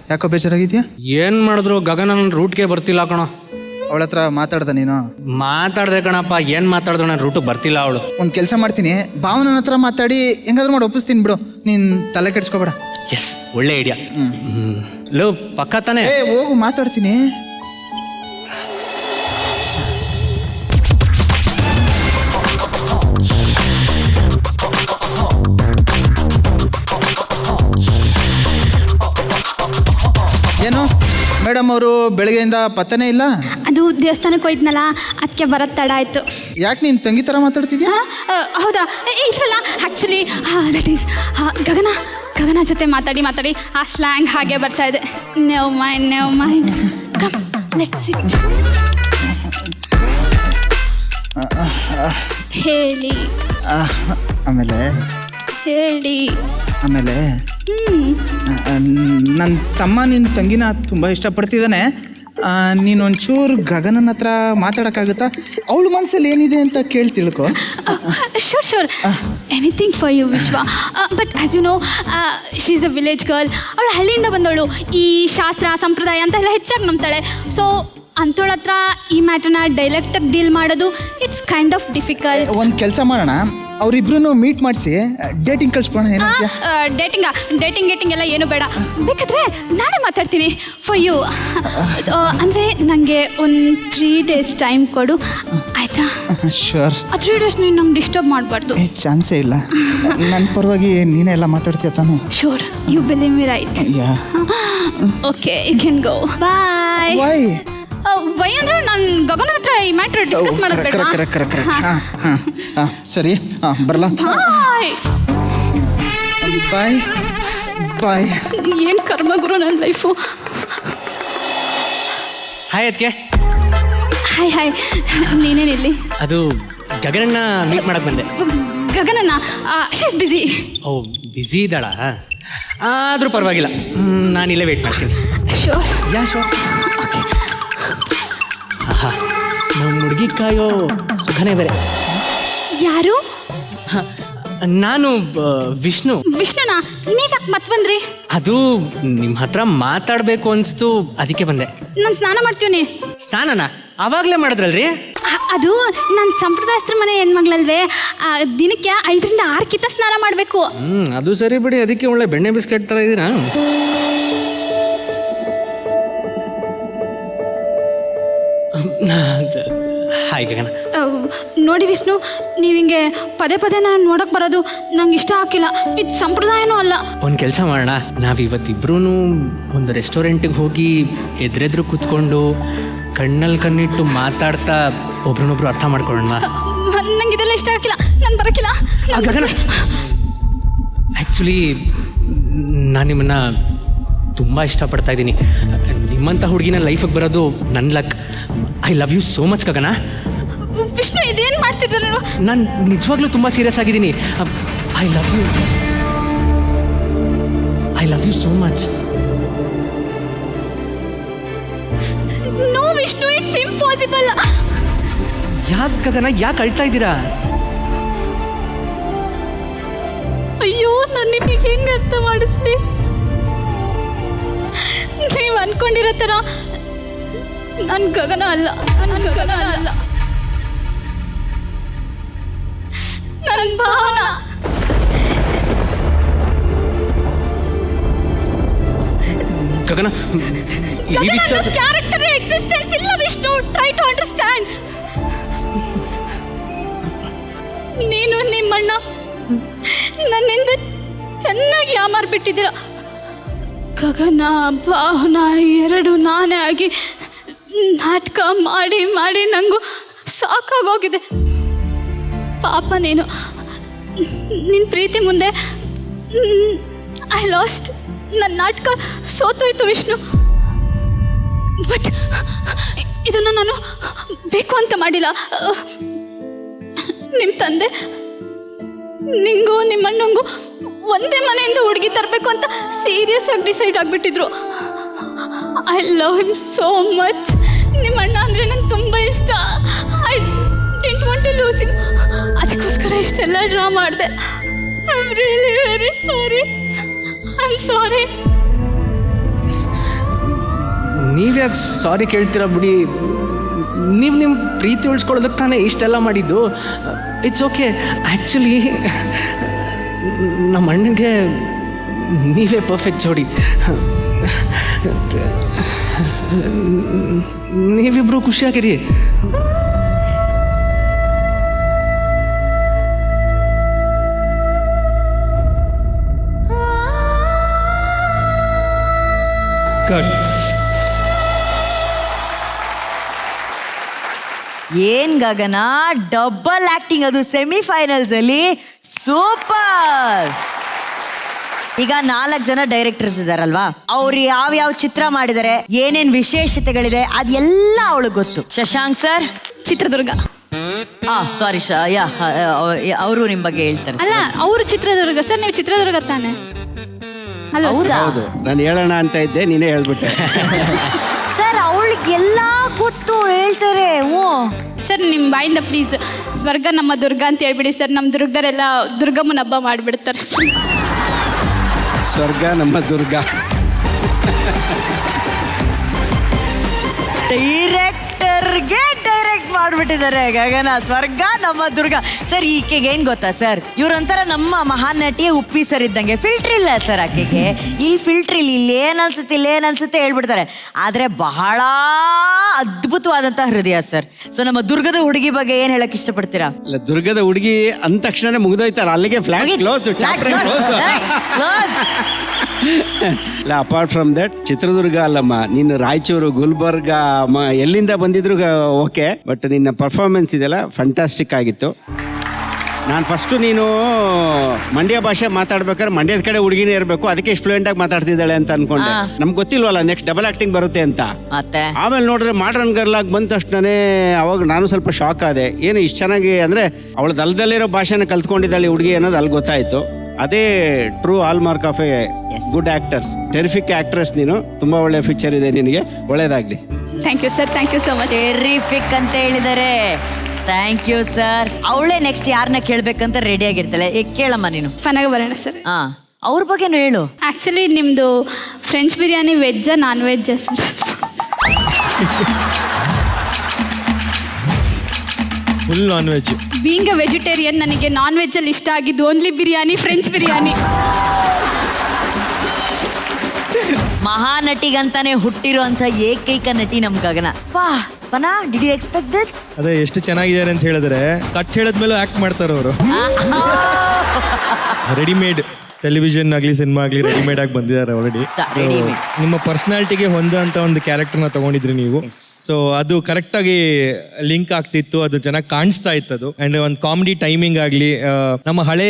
ಯಾಕೋ ಬೇಜಾರಾಗಿದ್ಯಾ? ಏನು ಮಾಡಿದ್ರು ಗಗನ ನನ್ನ ರೂಟ್ಗೆ ಬರ್ತಿಲ್ಲ ಕಣೋ. ಅವಳ ಹತ್ರ ಮಾತಾಡ್ದ ನೀನು? ಮಾತಾಡ್ದೆ ಕಣಪ್ಪ. ಏನು ಮಾತಾಡಿದ್ರು ನನ್ನ ರೂಟಿಗೆ ಬರ್ತಿಲ್ಲ ಅವಳು. ಒಂದು ಕೆಲಸ ಮಾಡ್ತೀನಿ, ಭಾವನನ ಹತ್ರ ಮಾತಾಡಿ ಹೆಂಗಾದ್ರೂ ಮಾಡಿ ಒಪ್ಪಿಸ್ತೀನಿ ಬಿಡು, ನೀನು ತಲೆ ಕೆಡ್ಸ್ಕೊಬೇಡ. ಎಸ್, ಒಳ್ಳೆ ಐಡಿಯಾ. ಲೋ, ಪಕ್ಕ ತಾನೆ? ಹೋಗು, ಮಾತಾಡ್ತೀನಿ. ಏನು ಮೇಡಮ್ ಅವರು ಬೆಳಗ್ಗೆಯಿಂದ ಪತ್ತನೇ ಇಲ್ಲ? ಅದು ದೇವಸ್ಥಾನಕ್ಕೆ ಹೋಯ್ತನಲ್ಲ, ಅದಕ್ಕೆ ಬರೋದು ತಡ ಆಯಿತು. ಯಾಕೆ ನೀನು ತಂಗಿ ಥರ ಮಾತಾಡ್ತಿದ್ಯಾ? ಹೌದಾ? ಇಲ್ಲಲ್ಲ, ಆ್ಯಕ್ಚುಲಿ ದಟ್ ಈಸ್ ಗಗನ ಜೊತೆ ಮಾತಾಡಿ ಆ ಸ್ಲ್ಯಾಂಗ್ ಹಾಗೆ ಬರ್ತಾ ಇದೆ. ನೆವ್ ಮೈಂಡ್ ಕಮ್ ಲೆಟ್ಸ್ ಸಿಟ್. ಹೇಳಿ. ಆಮೇಲೆ ನನ್ನ ತಮ್ಮ ನಿನ್ನ ತಂಗಿನ ತುಂಬ ಇಷ್ಟಪಡ್ತಿದ್ದಾನೆ. ನೀನೊಂಚೂರು ಗಗನನ ಹತ್ರ ಮಾತಾಡೋಕ್ಕಾಗುತ್ತಾ? ಅವಳ ಮನಸ್ಸಲ್ಲಿ ಏನಿದೆ ಅಂತ ಕೇಳಿ ತಿಳ್ಕೊ. Sure anything for you Vishwa. But as you know, she is a village girl. ಅವಳು ಹಳ್ಳಿಯಿಂದ ಬಂದವಳು. ಈ ಶಾಸ್ತ್ರ ಸಂಪ್ರದಾಯ ಅಂತ ಎಲ್ಲ ಹೆಚ್ಚಾಗಿ ನಂಬ್ತಾಳೆ. ಸೊ ಅಂಥೋಳ ಹತ್ರ ಈ ಮ್ಯಾಟರ್ನ ಡೈರೆಕ್ಟಾಗಿ ಡೀಲ್ ಮಾಡೋದು ಇಟ್ಸ್ ಕೈಂಡ್ ಆಫ್ ಡಿಫಿಕಲ್ಟ್. ಒಂದು ಕೆಲಸ ಮಾಡೋಣ, ಅವ್ರಿಬ್ರು ಮೀಟ್ ಮಾಡಿಸಿ ಡೇಟಿಂಗ್ ಕಳ್ಸ್ಬೋಣ ಏನಂತ? ಡೇಟಿಂಗ್ ಎಲ್ಲ ಏನು ಬೇಡ, ಬೇಕಾದ್ರೆ ನಾನೇ ಮಾತಾಡ್ತೀನಿ ಫಾರ್ ಯು. ಅಂದರೆ ನನಗೆ ಒಂದು 3 days ಟೈಮ್ ಕೊಡು ಆಯಿತಾ? ಶೋರ್. ಆ 3 days ನೀನು ನಂಗೆ ಡಿಸ್ಟರ್ಬ್ ಮಾಡಬಾರ್ದು. ಚಾನ್ಸೇ ಇಲ್ಲ, ನನ್ನ ಪರವಾಗಿ ನೀನೇ ಎಲ್ಲ ಮಾತಾಡ್ತೀಯ ತಾನೆ? Sure, you believe me right? Okay, you can go. Bye. Why? Why ಅಂದರೆ ನಾನು ಗಗನ ಹತ್ರ ಈ ಮ್ಯಾಟ್ರ್ ಡಿಸ್ಕಸ್ ಮಾಡೋದು ಬೇಡ. ಸರಿ, ಬರಲಾ? ಬಾಯ್ ಬಾಯ್ ಬಾಯ್. ಏನು ಕರ್ಮ ಗುರು ನನ್ನ ಲೈಫು. ಹಾಯ್ ಅದಕ್ಕೆ. ಹಾಯ್. ನೀನೇನಿಲ್ಲಿ? ಅದು ಗಗನನ್ನ ಮೀಟ್ ಮಾಡಕ್ ಬಂದೆ. ಗಗನನ್ನ? ಶೀಸ್ ಬಿಸಿ. ಓ, ಬ್ಯುಸಿ ಇದ್ದಾಳ? ಆದರೂ ಪರವಾಗಿಲ್ಲ, ನಾನಿಲ್ಲೇ ವೇಟ್ ಮಾಡ್ತೀನಿ. ಶೋರ್. ಶೋರ್. ಆಹಾ, ನಮ್ಮ ಹುಡುಗಿ ಕಾಯೋ ಸುಖನೇ ಬೇರೆ. ಯಾರು? ನಾನು ವಿಷ್ಣು. ವಿಷ್ಣುನಾ? ನೀವ್ಯಾಕೆ ಮತ್ತೆ ಬಂದ್ರಿ? ಅದು ನಿಮ್ಮ ಹತ್ರ ಮಾತಾಡಬೇಕು ಅನಿಸ್ತು, ಅದಕ್ಕೆ ಬಂದೆ. ನಾನು ಸ್ನಾನ ಮಾಡ್ತೀನಿ. ಸ್ನಾನನ ಆವಾಗಲೇ ಮಾಡಿದ್ರಲ್ರಿ? ಅದು ನನ್ನ ಸಂಪ್ರದಾಯಸ್ತ್ರ ಮನೆ ಹೆಣ್ಮಗ್ಳಲ್ವೇ, ದಿನಕ್ಕೆ 5 ರಿಂದ 6 ಕಿತ್ತ ಸ್ನಾನ ಮಾಡಬೇಕು. ಅದು ಸರಿ ಬಿಡಿ, ಅದಕ್ಕೆ ಒಳ್ಳೆ ಬೆಣ್ಣೆ ಬಿಸ್ಕೆಟ್ ಥರ ಇದ್ದೀರಾ. ಹಾಯ್ ಗಗನ. ನೋಡಿ ವಿಷ್ಣು, ನೀವು ಹಿಂಗೆ ಪದೇ ನಾನು ನೋಡಕ್ ಬರೋದು ನಂಗೆ ಇಷ್ಟ ಆಗಿಲ್ಲ. ಇದು ಸಂಪ್ರದಾಯನೂ ಅಲ್ಲ. ಒಂದು ಕೆಲಸ ಮಾಡೋಣ, ನಾವಿವತ್ತಿಬ್ರು ಒಂದು ರೆಸ್ಟೋರೆಂಟಿಗೆ ಹೋಗಿ ಎದುರೆದ್ರು ಕೂತ್ಕೊಂಡು ಕಣ್ಣಲ್ಲಿ ಕಣ್ಣಿಟ್ಟು ಮಾತಾಡ್ತಾ ಒಬ್ರನ್ನೊಬ್ರು ಅರ್ಥ ಮಾಡ್ಕೊಳ್ಳೋಣ. ನಂಗೆ ಇದೆಲ್ಲ ಇಷ್ಟ ಆಗಿಲ್ಲ, ನಾನು ಬರೋಕ್ಕಿಲ್ಲ. ಗಗನ, ಆ್ಯಕ್ಚುಲಿ ನಾನು ನಿಮ್ಮನ್ನು ತುಂಬ ಇಷ್ಟಪಡ್ತಾ ಇದ್ದೀನಿ. ನಿಮ್ಮಂಥ ಹುಡುಗಿನ ಲೈಫಿಗೆ ಬರೋದು ನನ್ನ luck. I love you so much Gagana. Vishnu, ಇದೇನು ಮಾಡ್ತಿದ್ದ? ನಾನು ನಿಜವಾಗ್ಲೂ ತುಂಬ ಸೀರಿಯಸ್ ಆಗಿದ್ದೀನಿ. I love you so much. No Vishnu, it's impossible. ಯಾಕೆ ಗಗನ, ಯಾಕೆ ಅಳ್ತಾ ಇದ್ದೀರಾ? ಅಯ್ಯೋ, ನಾನು ನಿಮಗೆ ಹೆಂಗೆ ಅರ್ಥ ಮಾಡಿಸ್ಲಿ? ನೀವು ಅನ್ಕೊಂಡಿರೋ ಥರ ನಾನು ಗಗನ ಅಲ್ಲ. ನನ್ನ ಭಾವನ. ಗಗನ, ಕ್ಯಾರೆಕ್ಟರ್ ಎಕ್ಸಿಸ್ಟೆನ್ಸ್ ಇಲ್ಲ ವಿಷ್ಣು. Try to understand. ನೀನು ನಿಮ್ಮಣ್ಣ ನನ್ನಿಂದ ಚೆನ್ನಾಗಿ ಯಾಮಾರ್ಬಿಟ್ಟಿದ್ದೀರ. ಗಗನ ಭಾವನ 2 ನಾನೇ ಆಗಿ ನಾಟಕ ಮಾಡಿ ನನಗೂ ಸಾಕಾಗೋಗಿದೆ. ಪಾಪ ನೀನು, ನಿನ್ನ ಪ್ರೀತಿ ಮುಂದೆ ಐ ಲಾಸ್ಟ್. ನನ್ನ ನಾಟಕ ಸೋತೋಯ್ತು ವಿಷ್ಣು. ಬಟ್ ಇದನ್ನು ನಾನು ಬೇಕು ಅಂತ ಮಾಡಿಲ್ಲ. ನಿಮ್ಮ ತಂದೆ ನಿಂಗೂ ನಿಮ್ಮಣ್ಣಂಗೂ ಒಂದೇ ಮನೆಯಿಂದ ಹುಡುಗಿ ತರಬೇಕು ಅಂತ ಸೀರಿಯಸ್ ಆಗಿ ಡಿಸೈಡ್ ಆಗಿಬಿಟ್ಟಿದ್ರು. I love him so much. ನಿಮ್ಮಣ್ಣ ಅಂದರೆ ನಂಗೆ ತುಂಬ ಇಷ್ಟ. I didn't want to lose him. ಅದಕ್ಕೋಸ್ಕರ ಇಷ್ಟೆಲ್ಲ ಡ್ರಾ ಮಾಡಿದೆ. I am really very sorry. I am sorry. ನೀವ್ಯಾಕೆ ಸಾರಿ ಕೇಳ್ತೀರಾ ಬಿಡಿ. ನೀವು ನಿಮ್ಮ ಪ್ರೀತಿ ಉಳಿಸ್ಕೊಳ್ಳೋದಕ್ಕೆ ತಾನೇ ಇಷ್ಟೆಲ್ಲ ಮಾಡಿದ್ದು. It's okay. ಆ್ಯಕ್ಚುಲಿ ನಮ್ಮ ಅಣ್ಣಗೆ ನೀವೇ ಪರ್ಫೆಕ್ಟ್ ಜೋಡಿ. ನೀವಿಬ್ರು ಖುಷಿಯಾಗಿರಿ. ಏನ್ ಗಗನ, ಡಬಲ್ ಆಕ್ಟಿಂಗ್, ಅದು ಸೆಮಿಫೈನಲ್ಸ್ ಅಲ್ಲಿ. ಸೂಪರ್. ಈಗ 4 ಜನ ಡೈರೆಕ್ಟರ್ಸ್ ಇದಾರಲ್ವಾ, ಅವ್ರು ಯಾವ ಚಿತ್ರ ಮಾಡಿದ್ದಾರೆ, ಏನೇನ್ ವಿಶೇಷತೆಗಳಿದೆ ಅದೆಲ್ಲ ಅವಳಿಗೆ ಗೊತ್ತು. ಶಶಾಂಕ್ ಸರ್ ಚಿತ್ರದುರ್ಗ. ಸಾರಿ ಅವರು ನಿಮ್ ಬಗ್ಗೆ ಹೇಳ್ತಾರೆ. ಅಲ್ಲ, ಅವರು ಚಿತ್ರದುರ್ಗ ಸರ್, ನೀವು ಚಿತ್ರದುರ್ಗ ತಾನೆ? ಹೌದಾ? ಹೌದು, ನಾನು ಹೇಳೋಣ ಅಂತ ಇದ್ದೆ, ನೀನೇ ಹೇಳ್ಬಿಟ್ಟೆ. ಸರ್ ಅವಳಿಗೆ ಎಲ್ಲ ಗೊತ್ತು, ಹೇಳ್ತಾರೆ. ಸರ್ ನಿಮ್ಮ ಬಾಯಿಂದ ಪ್ಲೀಸ್ ಸ್ವರ್ಗ ನಮ್ಮ ದುರ್ಗ ಅಂತ ಹೇಳ್ಬಿಡಿ ಸರ್. ನಮ್ಮ ದುರ್ಗದರೆಲ್ಲ ದುರ್ಗಮ್ಮನ ಹಬ್ಬ ಮಾಡಿಬಿಡ್ತಾರೆ. ಸ್ವರ್ಗ ನಮ್ಮ ದುರ್ಗ. ಡೈರೆಕ್ಟರ್ಗೆ ಡೈರೆಕ್ಟ್ ಮಾಡ್ಬಿಟ್ಟಿದ್ದಾರೆ ಗಗನ. ಸ್ವರ್ಗ ನಮ್ಮ ದುರ್ಗ. ಸರ್ ಈಕೆಗೆ ಏನ್ ಗೊತ್ತಾ ಸರ್, ಇವ್ರೊಂಥರ ನಮ್ಮ ಮಹಾನ್ ನಟಿಯ ಉಪ್ಪಿ ಸರ್ ಇದ್ದಂಗೆ. ಫಿಲ್ಟರ್ ಇಲ್ಲ ಸರ್ ಆಕೆಗೆ. ಈ ಫಿಲ್ಟರ್ ಇಲ್ಲಿ ಏನ್ ಅನ್ಸುತ್ತೆ ಹೇಳ್ಬಿಡ್ತಾರೆ. ಆದ್ರೆ ಬಹಳ ಅದ್ಭುತವಾದಂತ ಹೃದಯ ಸರ್. ಸೊ ನಮ್ಮ ದುರ್ಗದ ಹುಡುಗಿ ಬಗ್ಗೆ ಏನ್ ಹೇಳಕ್ ಇಷ್ಟಪಡ್ತೀರಾ? ಇಲ್ಲ, ದುರ್ಗದ ಹುಡುಗಿ ಅಂದ ತಕ್ಷಣ ಮುಗಿದೋಯ್ತಲ್ಲ, ಅಲ್ಲಿಗೆ ಫ್ಲಾಟ್ ಕ್ಲೋಸ್, ಚಾಪ್ಟರ್ ಕ್ಲೋಸ್. ಇಲ್ಲ, ಅಪಾರ್ಟ್ ಫ್ರಮ್ ದಟ್ ಚಿತ್ರದುರ್ಗ ಅಲ್ಲಮ್ಮ, ನೀನು ರಾಯಚೂರು, ಗುಲ್ಬರ್ಗ, ಎಲ್ಲಿಂದ ಬಂದಿದ್ರು ಓಕೆ, ಬಟ್ ನಿನ್ನ ಪರ್ಫಾರ್ಮೆನ್ಸ್ ಇದೆಲ್ಲ ಫ್ಯಾಂಟಾಸ್ಟಿಕ್ ಆಗಿತ್ತು. ನಾನು ಫಸ್ಟು ನೀನು ಮಂಡ್ಯ ಭಾಷೆ ಮಾತಾಡ್ಬೇಕಾದ್ರೆ ಮಂಡ್ಯದ ಕಡೆ ಹುಡುಗಿನೇ ಇರಬೇಕು, ಅದಕ್ಕೆ ಇಷ್ಟು ಫ್ಲೂಯೆಂಟ್ ಆಗಿ ಮಾತಾಡ್ತಿದ್ದಾಳೆ ಅಂತ ಅನ್ಕೊಂಡೆ. ನಮ್ಗೆ ಗೊತ್ತಿಲ್ವಲ್ಲ ನೆಕ್ಸ್ಟ್ ಡಬಲ್ ಆಕ್ಟಿಂಗ್ ಬರುತ್ತೆ ಅಂತ. ಆಮೇಲೆ ನೋಡ್ರೆ ಮಾಡ್ರನ್ ಗರ್ಲ್ ಆಗಿ ಬಂದ ತಕ್ಷಣನೇ ಅವಾಗ ನಾನು ಸ್ವಲ್ಪ ಶಾಕ್ ಆದೆ. ಏನು ಇಷ್ಟು ಚೆನ್ನಾಗಿ ಅಂದ್ರೆ ಅವಳು ದಳದಲ್ಲಿರೋ ಭಾಷೆನ ಕಲ್ತ್ಕೊಂಡಿದ್ದಾಳೆ ಹುಡುಗಿ ಅನ್ನೋದು ಅಲ್ಲಿ ಗೊತ್ತಾಯ್ತು. ಅದೇ true hallmark of a good actors. Terrific actress ನೀನು. ತುಂಬಾ ಒಳ್ಳೆ ಫೀಚರ್ ಇದೆ ನಿನಗೆ, ಒಳ್ಳೇದಾಗ್ಲಿ. Thank you sir, thank you so much. Terrific ಅಂತ ಹೇಳಿದ್ದಾರೆ. Thank you sir. ಅವಳೇ ನೆಕ್ಸ್ಟ್ ಯಾರನ್ನ ಕೇಳ್ಬೇಕಂತ ರೆಡಿ ಆಗಿರ್ತಾಳೆ. ಕೇಳಮ್ಮ ನೀನು. ಫನಾಗ ಬರೋಣ ಸರ್. ಅವ್ರ ಬಗ್ಗೆನು ಹೇಳು. ಆಕ್ಚುಲಿ ನಿಮ್ದು ಫ್ರೆಂಚ್ ಬಿರಿಯಾನಿ ವೆಜ್ಜಾ ನಾನ್ ವೆಜ್ಜಾ sir? Full non veg. Being a vegetarian, ನನಗೆ ನಾನ್ ವೆಜ್ ಅಲ್ಲಿ ಇಷ್ಟ ಆಗಿದ್ದು ಓನ್ಲಿ ಬಿರಿಯಾನಿ, ಫ್ರೆಂಚ್ ಬಿರಿಯಾನಿ. ಮಹಾನಟಿಗಂತಾನೆ ಹುಟ್ಟಿರುವಂತ ಏಕೈಕ ನಟಿ ನಮ್ Gagana. Pana, did you expect this? ಅದೇ ಎಷ್ಟು ಚೆನ್ನಾಗಿದ್ದಾರೆ ಅಂತ ಹೇಳಿದ್ರೆ ಕಟ್ ಹೇಳಿದ್ಮೇಲೆ ಆಕ್ಟ್ ಮಾಡ್ತಾರೆ ಅವರು. ರೆಡಿಮೇಡ್ ಟೆಲಿವಿಷನ್ ಆಗ್ಲಿ ಸಿನಿಮಾ ಆಗ್ಲಿ ರೆಡಿಮೇಡ್ ಆಗಿ ಬಂದಿದ್ದಾರೆ ಆಲ್ರೆಡಿ. ನಿಮ್ಮ ಪರ್ಸನಾಲಿಟಿಗೆ ಹೊಂದಂತ ಒಂದು ಕ್ಯಾರೆಕ್ಟರ್ನ ತಗೊಂಡಿದ್ರಿ ನೀವು. ಸೊ ಅದು ಕರೆಕ್ಟ್ ಆಗಿ ಲಿಂಕ್ ಆಗ್ತಿತ್ತು, ಅದು ಚೆನ್ನಾಗಿ ಕಾಣಿಸ್ತಾ ಇತ್ತು ಅದು. ಅಂಡ್ ಒಂದು ಕಾಮಿಡಿ ಟೈಮಿಂಗ್ ಆಗಲಿ, ನಮ್ಮ ಹಳೆ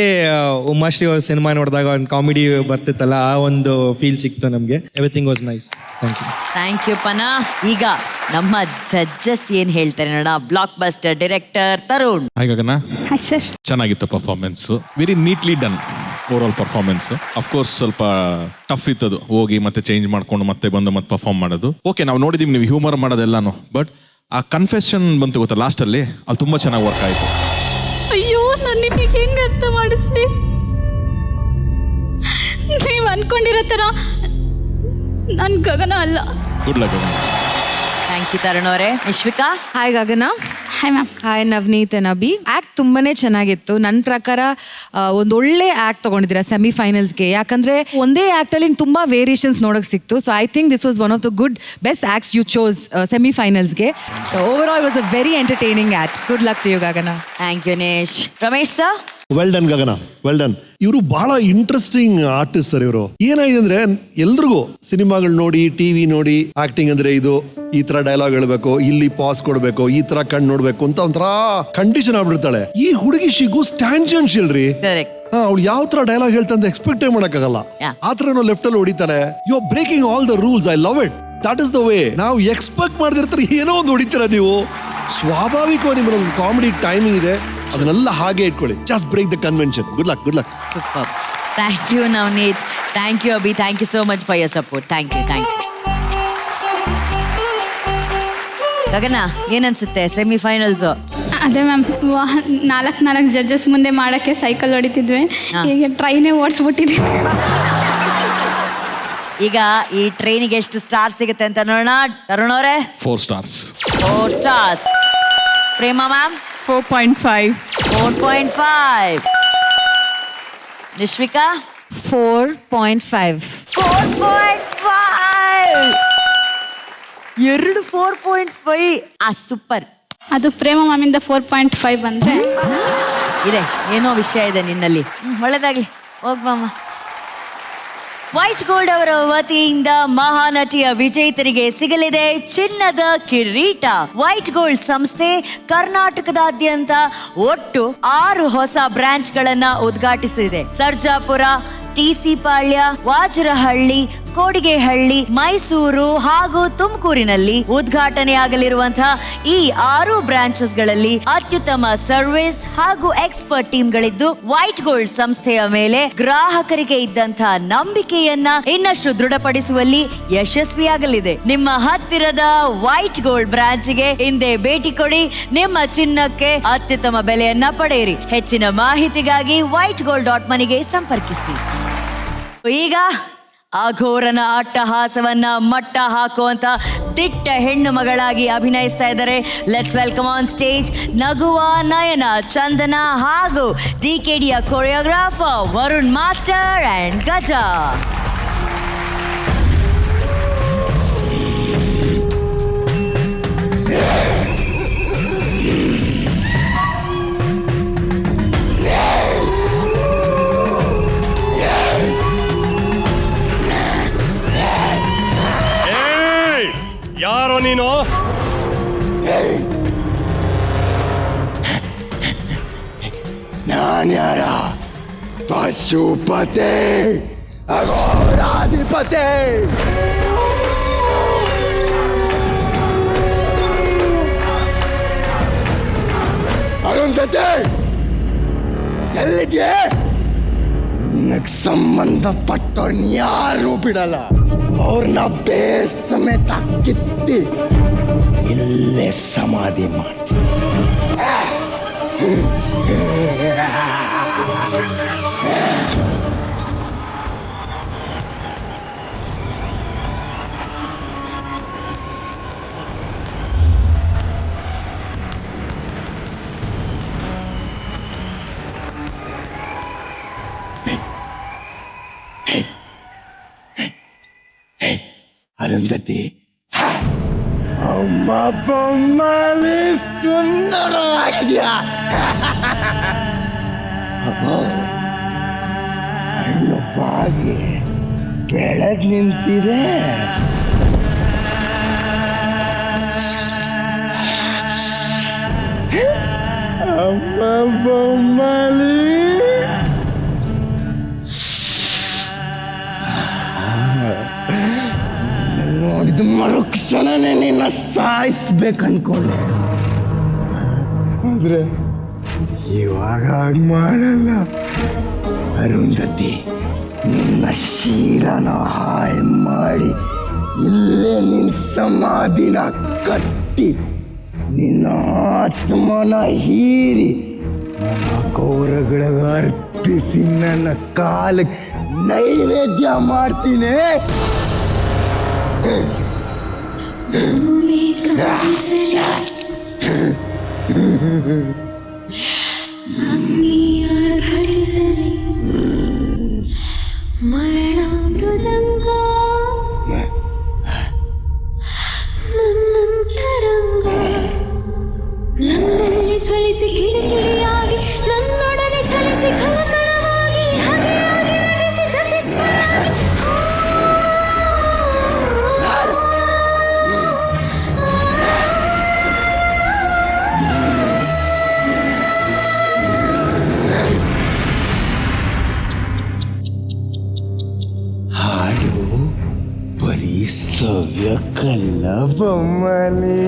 ಉಮಾಶ್ರೀ ಅವ್ರ ಸಿನಿಮಾ ನೋಡಿದಾಗ ಒಂದು ಕಾಮಿಡಿ ಬರ್ತಿತ್ತಲ್ಲ, ಆ ಒಂದು ಫೀಲ್ ಸಿಕ್ತು ನಮಗೆ. Everything was nice. Thank you. Thank you ಪನಾ. ಈಗ ನಮ್ಮ ಜಡ್ಜಸ್ ಏನ್ ಹೇಳ್ತಾರೆ ನೋಡ. Block buster director Tarun. Hi Gagana. Hi sir. ಚೆನ್ನಾಗಿತ್ತು performance, very neatly done over all performance. Of course ಸ್ವಲ್ಪ ಟಫ್ ಇತ್ತದು, ಹೋಗಿ ಮತ್ತೆ ಚೇಂಜ್ ಮಾಡ್ಕೊಂಡು ಮತ್ತೆ ಬಂದು ಮತ್ತೆ ಪರ್ಫಾರ್ಮ್ ಮಾಡೋದು. ಓಕೆ, ನಾವು ನೋಡಿದೀವಿ ನೀವು ಹ್ಯೂಮರ್ ಮಾಡೋದೆಲ್ಲಾನು, ಬಟ್ ಆ ಕನ್ಫೆಷನ್ ಬಂತು ಗೊತ್ತಾ ಲಾಸ್ಟಲ್ಲಿ, ಅಲ್ಲಿ ತುಂಬ ಚೆನ್ನಾಗಿ ವರ್ಕ್ ಆಯಿತು. ಅಯ್ಯೋ, ನಾನು ನಿಮಗೆ ಹೆಂಗೆ ಅರ್ಥ ಮಾಡಿಸ್ಲಿ? ನೀವು ಅನ್ಕೊಂಡಿರೋ ಥರ ನಾನು ಗಗನ ಅಲ್ಲ. Good luck Gagana. Thank you Tarun ಅವರೇ. Vishvika. Hi Gagana. Hi ma'am. Hi Navaneeth and Abhi. Act ತುಂಬಾನೇ ಚೆನ್ನಾಗಿತ್ತು. ನನ್ನ ಪ್ರಕಾರ ಒಂದೊಳ್ಳೆ ಆ್ಯಕ್ಟ್ ತೊಗೊಂಡಿದ್ದೀರಾ ಸೆಮಿಫೈನಲ್ಸ್ಗೆ. ಯಾಕಂದರೆ ಒಂದೇ ಆ್ಯಕ್ಟಲ್ಲಿ ತುಂಬ ವೇರಿಯೇಷನ್ಸ್ ನೋಡೋಕೆ ಸಿಕ್ತು. So I think this was one of the good best acts you chose ಸೆಮಿಫೈನಲ್ಸ್ಗೆ. So over all was a very entertaining act. Good luck to you Gagana. Thank you Nesh. Ramesh sir. Well done Gagana, well done. ಇವರು ಬಹಳ interesting artist sir ಇವರು. ಏನಾಗಿದೆ ಅಂದ್ರೆ ಎಲ್ರಿಗೂ ಸಿನಿಮಾಗಳು ನೋಡಿ, TV ನೋಡಿ, ಆಕ್ಟಿಂಗ್ ಅಂದ್ರೆ ಇದು ಈ ತರ ಡೈಲಾಗ್ ಹೇಳ್ಬೇಕು, ಇಲ್ಲಿ ಪಾಸ್ ಕೊಡ್ಬೇಕು, ಈ ತರ ಕಣ್ ನೋಡ್ಬೇಕು ಅಂತ ಒಂಥರ ಕಂಡೀಷನ್ ಆಗ್ಬಿಡ್ತಾಳೆ. ಈ ಹುಡುಗಿ ಶಿಗು ಸ್ಟ್ಯಾನ್ಷಿಯಲ್ ರೀ. ಅವ್ಳು ಯಾವ ತರ ಡೈಲಾಗ್ ಹೇಳ್ತಂತ ಎಕ್ಸ್ಪೆಕ್ಟೇ ಮಾಡಕ್ಕಾಗಲ್ಲ. ಆ ತರ ಲೆಫ್ಟ್ ಅಲ್ಲಿ ಹೊಡಿತಾಳೆ. You are breaking all the rules. I love it. That is the way. ನಾವು ಎಕ್ಸ್ಪೆಕ್ಟ್ ಮಾಡ್ದಿರ್ತಾರೆ ಏನೋ ಒಂದು ಹೊಡಿತೀರ ನೀವು. ಸ್ವಾಭಾವಿಕವಾಗಿ ನಿಮ್ಮಲ್ಲಿ ಕಾಮಿಡಿ ಟೈಮಿಂಗ್ ಇದೆ, ಅದನ್ನೆಲ್ಲ ಹಾಗೆ ಇಟ್ಕೊಳ್ಳಿ. Just break the convention. Good luck, good luck. Super. Thank you Navaneeth. Thank you Abhi. Thank you so much for your support. Thank you, thank you. Gagana, ಏನನ್ಸುತ್ತೆ ಸೆಮಿಫೈನಲ್ಸ್? ಅದೇ ಮ್ಯಾಮ್, 4 ಜಡ್ಜಸ್ ಮುಂದೆ ಮಾಡೋಕ್ಕೆ ಸೈಕಲ್ ಹೊಡಿತಿದ್ವಿ, ಈಗ ಟ್ರೈನೇ ಓಡಿಸ್ಬಿಟ್ಟಿದ್ವಿ. ಈಗ ಈ ಟ್ರೈನಿಗೆ ಎಷ್ಟು ಸ್ಟಾರ್ ಸಿಗುತ್ತೆ ಅಂತ ನೋಡೋಣ. ತರುಣ್ ಅವರೇ. 4 stars. 4 stars. Prema ma'am. 4.5. 4.5. Nishvika. 4.5. 4.5. 4.5. Super. ಅದು ಪ್ರೇಮ ಮ್ಯಾಮಿಂದ 4.5 ಬಂದ್ರೆ ಇದೆ, ಏನೋ ವಿಷಯ ಇದೆ ನಿನ್ನಲ್ಲಿ. ಒಳ್ಳೇದಾಗ್ಲಿ, ಹೋಗ್ಬಮ್ಮ. ವೈಟ್ ಗೋಲ್ಡ್ ಅವರ ವತಿಯಿಂದ ಮಹಾನಟಿಯ ವಿಜೇತರಿಗೆ ಸಿಗಲಿದೆ ಚಿನ್ನದ ಕಿರೀಟ. ವೈಟ್ ಗೋಲ್ಡ್ ಸಂಸ್ಥೆ ಕರ್ನಾಟಕದಾದ್ಯಂತ ಒಟ್ಟು 6 ಹೊಸ ಬ್ರಾಂಚ್ಗಳನ್ನ ಉದ್ಘಾಟಿಸಿದೆ. ಸರ್ಜಾಪುರ, ಟಿಸಿ ಪಾಳ್ಯ, ವಾಜರಹಳ್ಳಿ, ಕೋಡಿಗೆಹಳ್ಳಿ, ಮೈಸೂರು ಹಾಗೂ ತುಮಕೂರಿನಲ್ಲಿ ಉದ್ಘಾಟನೆಯಾಗಲಿರುವಂತಹ ಈ 6 ಬ್ರಾಂಚಸ್ಗಳಲ್ಲಿ ಅತ್ಯುತ್ತಮ ಸರ್ವಿಸ್ ಹಾಗೂ ಎಕ್ಸ್ಪರ್ಟ್ ಟೀಮ್ಗಳಿದ್ದು ವೈಟ್ ಗೋಲ್ಡ್ ಸಂಸ್ಥೆಯ ಮೇಲೆ ಗ್ರಾಹಕರಿಗೆ ಇದ್ದಂತಹ ನಂಬಿಕೆಯನ್ನ ಇನ್ನಷ್ಟು ದೃಢಪಡಿಸುವಲ್ಲಿ ಯಶಸ್ವಿಯಾಗಲಿದೆ. ನಿಮ್ಮ ಹತ್ತಿರದ ವೈಟ್ ಗೋಲ್ಡ್ ಬ್ರಾಂಚ್ಗೆ ಹಿಂದೆ ಭೇಟಿ ಕೊಡಿ. ನಿಮ್ಮ ಚಿನ್ನಕ್ಕೆ ಅತ್ಯುತ್ತಮ ಬೆಲೆಯನ್ನ ಪಡೆಯಿರಿ. ಹೆಚ್ಚಿನ ಮಾಹಿತಿಗಾಗಿ whitegold.money ಗೆ ಸಂಪರ್ಕಿಸಿ. ಈಗ ಅಘೋರನ ಅಟ್ಟಹಾಸವನ್ನ ಮಟ್ಟ ಹಾಕುವಂತ ದಿಟ್ಟ ಹೆಣ್ಣು ಮಗಳಾಗಿ ಅಭಿನಯಿಸ್ತಾ ಇದ್ದಾರೆ. ಲೆಟ್ಸ್ ವೆಲ್ಕಮ್ ಆನ್ ಸ್ಟೇಜ್ ನಗುವ ನಯನ, ಚಂದನ ಹಾಗೂ DKDಯ ಕೊರಿಯೋಗ್ರಾಫರ್ ವರುಣ್ ಮಾಸ್ಟರ್ ಅಂಡ್ ಗಜ. ಯಾರೋ ನೀನು? ನಾನ್ಯಾರ? ಪಶುಪತಿ, ಅಘೋರಾಧಿಪತಿ. ಅರುಂಧತಿ, ಎಲ್ಲಿದ್ಯೆ? ನಿನಗ್ ಸಂಬಂಧಪಟ್ಟವ್ರನ್ನ ಯಾರು ಬಿಡಲ್ಲ. ಅವ್ರನ್ನ ಬೇರ್ ಸಮೇತ ಕಿತ್ತಿ ಇಲ್ಲೇ ಸಮಾಧಿ ಮಾಡ್ತೀನಿ. ಅರುಂಧತಿ, ಅಮ್ಮ ಬೊಮ್ಮಲಿ ಸುಂದರವಾಗಿದ್ಯಾ. ಹಣ್ಣು ಬಾಗಿ ಬೆಳೆದ್ ನಿಂತಿದೆ. ಅಮ್ಮ ಬೊಮ್ಮಲಿ ನೋಡಿದ ಮರುಕ್ಷಣನೇ ನಿನ್ನ ಸಾಯಿಸ್ಬೇಕನ್ಕೊಂಡೆ. ಆದ್ರೆ ಇವಾಗ ಹಾಗೆ ಮಾಡಲ್ಲ. ಅರುಂಧತಿ, ನಿನ್ನ ಶೀಲನ ಹಾಳು ಮಾಡಿ ಇಲ್ಲೇ ನಿನ್ನ ಸಮಾಧಿನ ಕಟ್ಟಿ ನಿನ್ನ ಆತ್ಮನ ಹೀರಿ ನನ್ನ ಗೌರಗಳಿಗೆ ಅರ್ಪಿಸಿ ನನ್ನ ಕಾಲಕ್ಕೆ ನೈವೇದ್ಯ ಮಾಡ್ತೀನಿ. ಮರಣ ಮೃದಂಗ ನನ್ನಂತರಂಗ ನನ್ನಲ್ಲಿ ಜ್ವಲಿಸಿ ಕಿಡಿಕಿಡಿಯಾಗಿ ನನ್ನೊಡನೆ ಚಲಿಸಿ ಕಳಕಳವಾಗಿ ಹಗೆಯಾಗಿ ನಡೆಸಿ ಜಪಿಸಲಾಗಿ ಹಾಡು ಬರೀ ಸವ್ಯಕ್ಕಲ್ಲ ಬೊಮ್ಮಲಿ,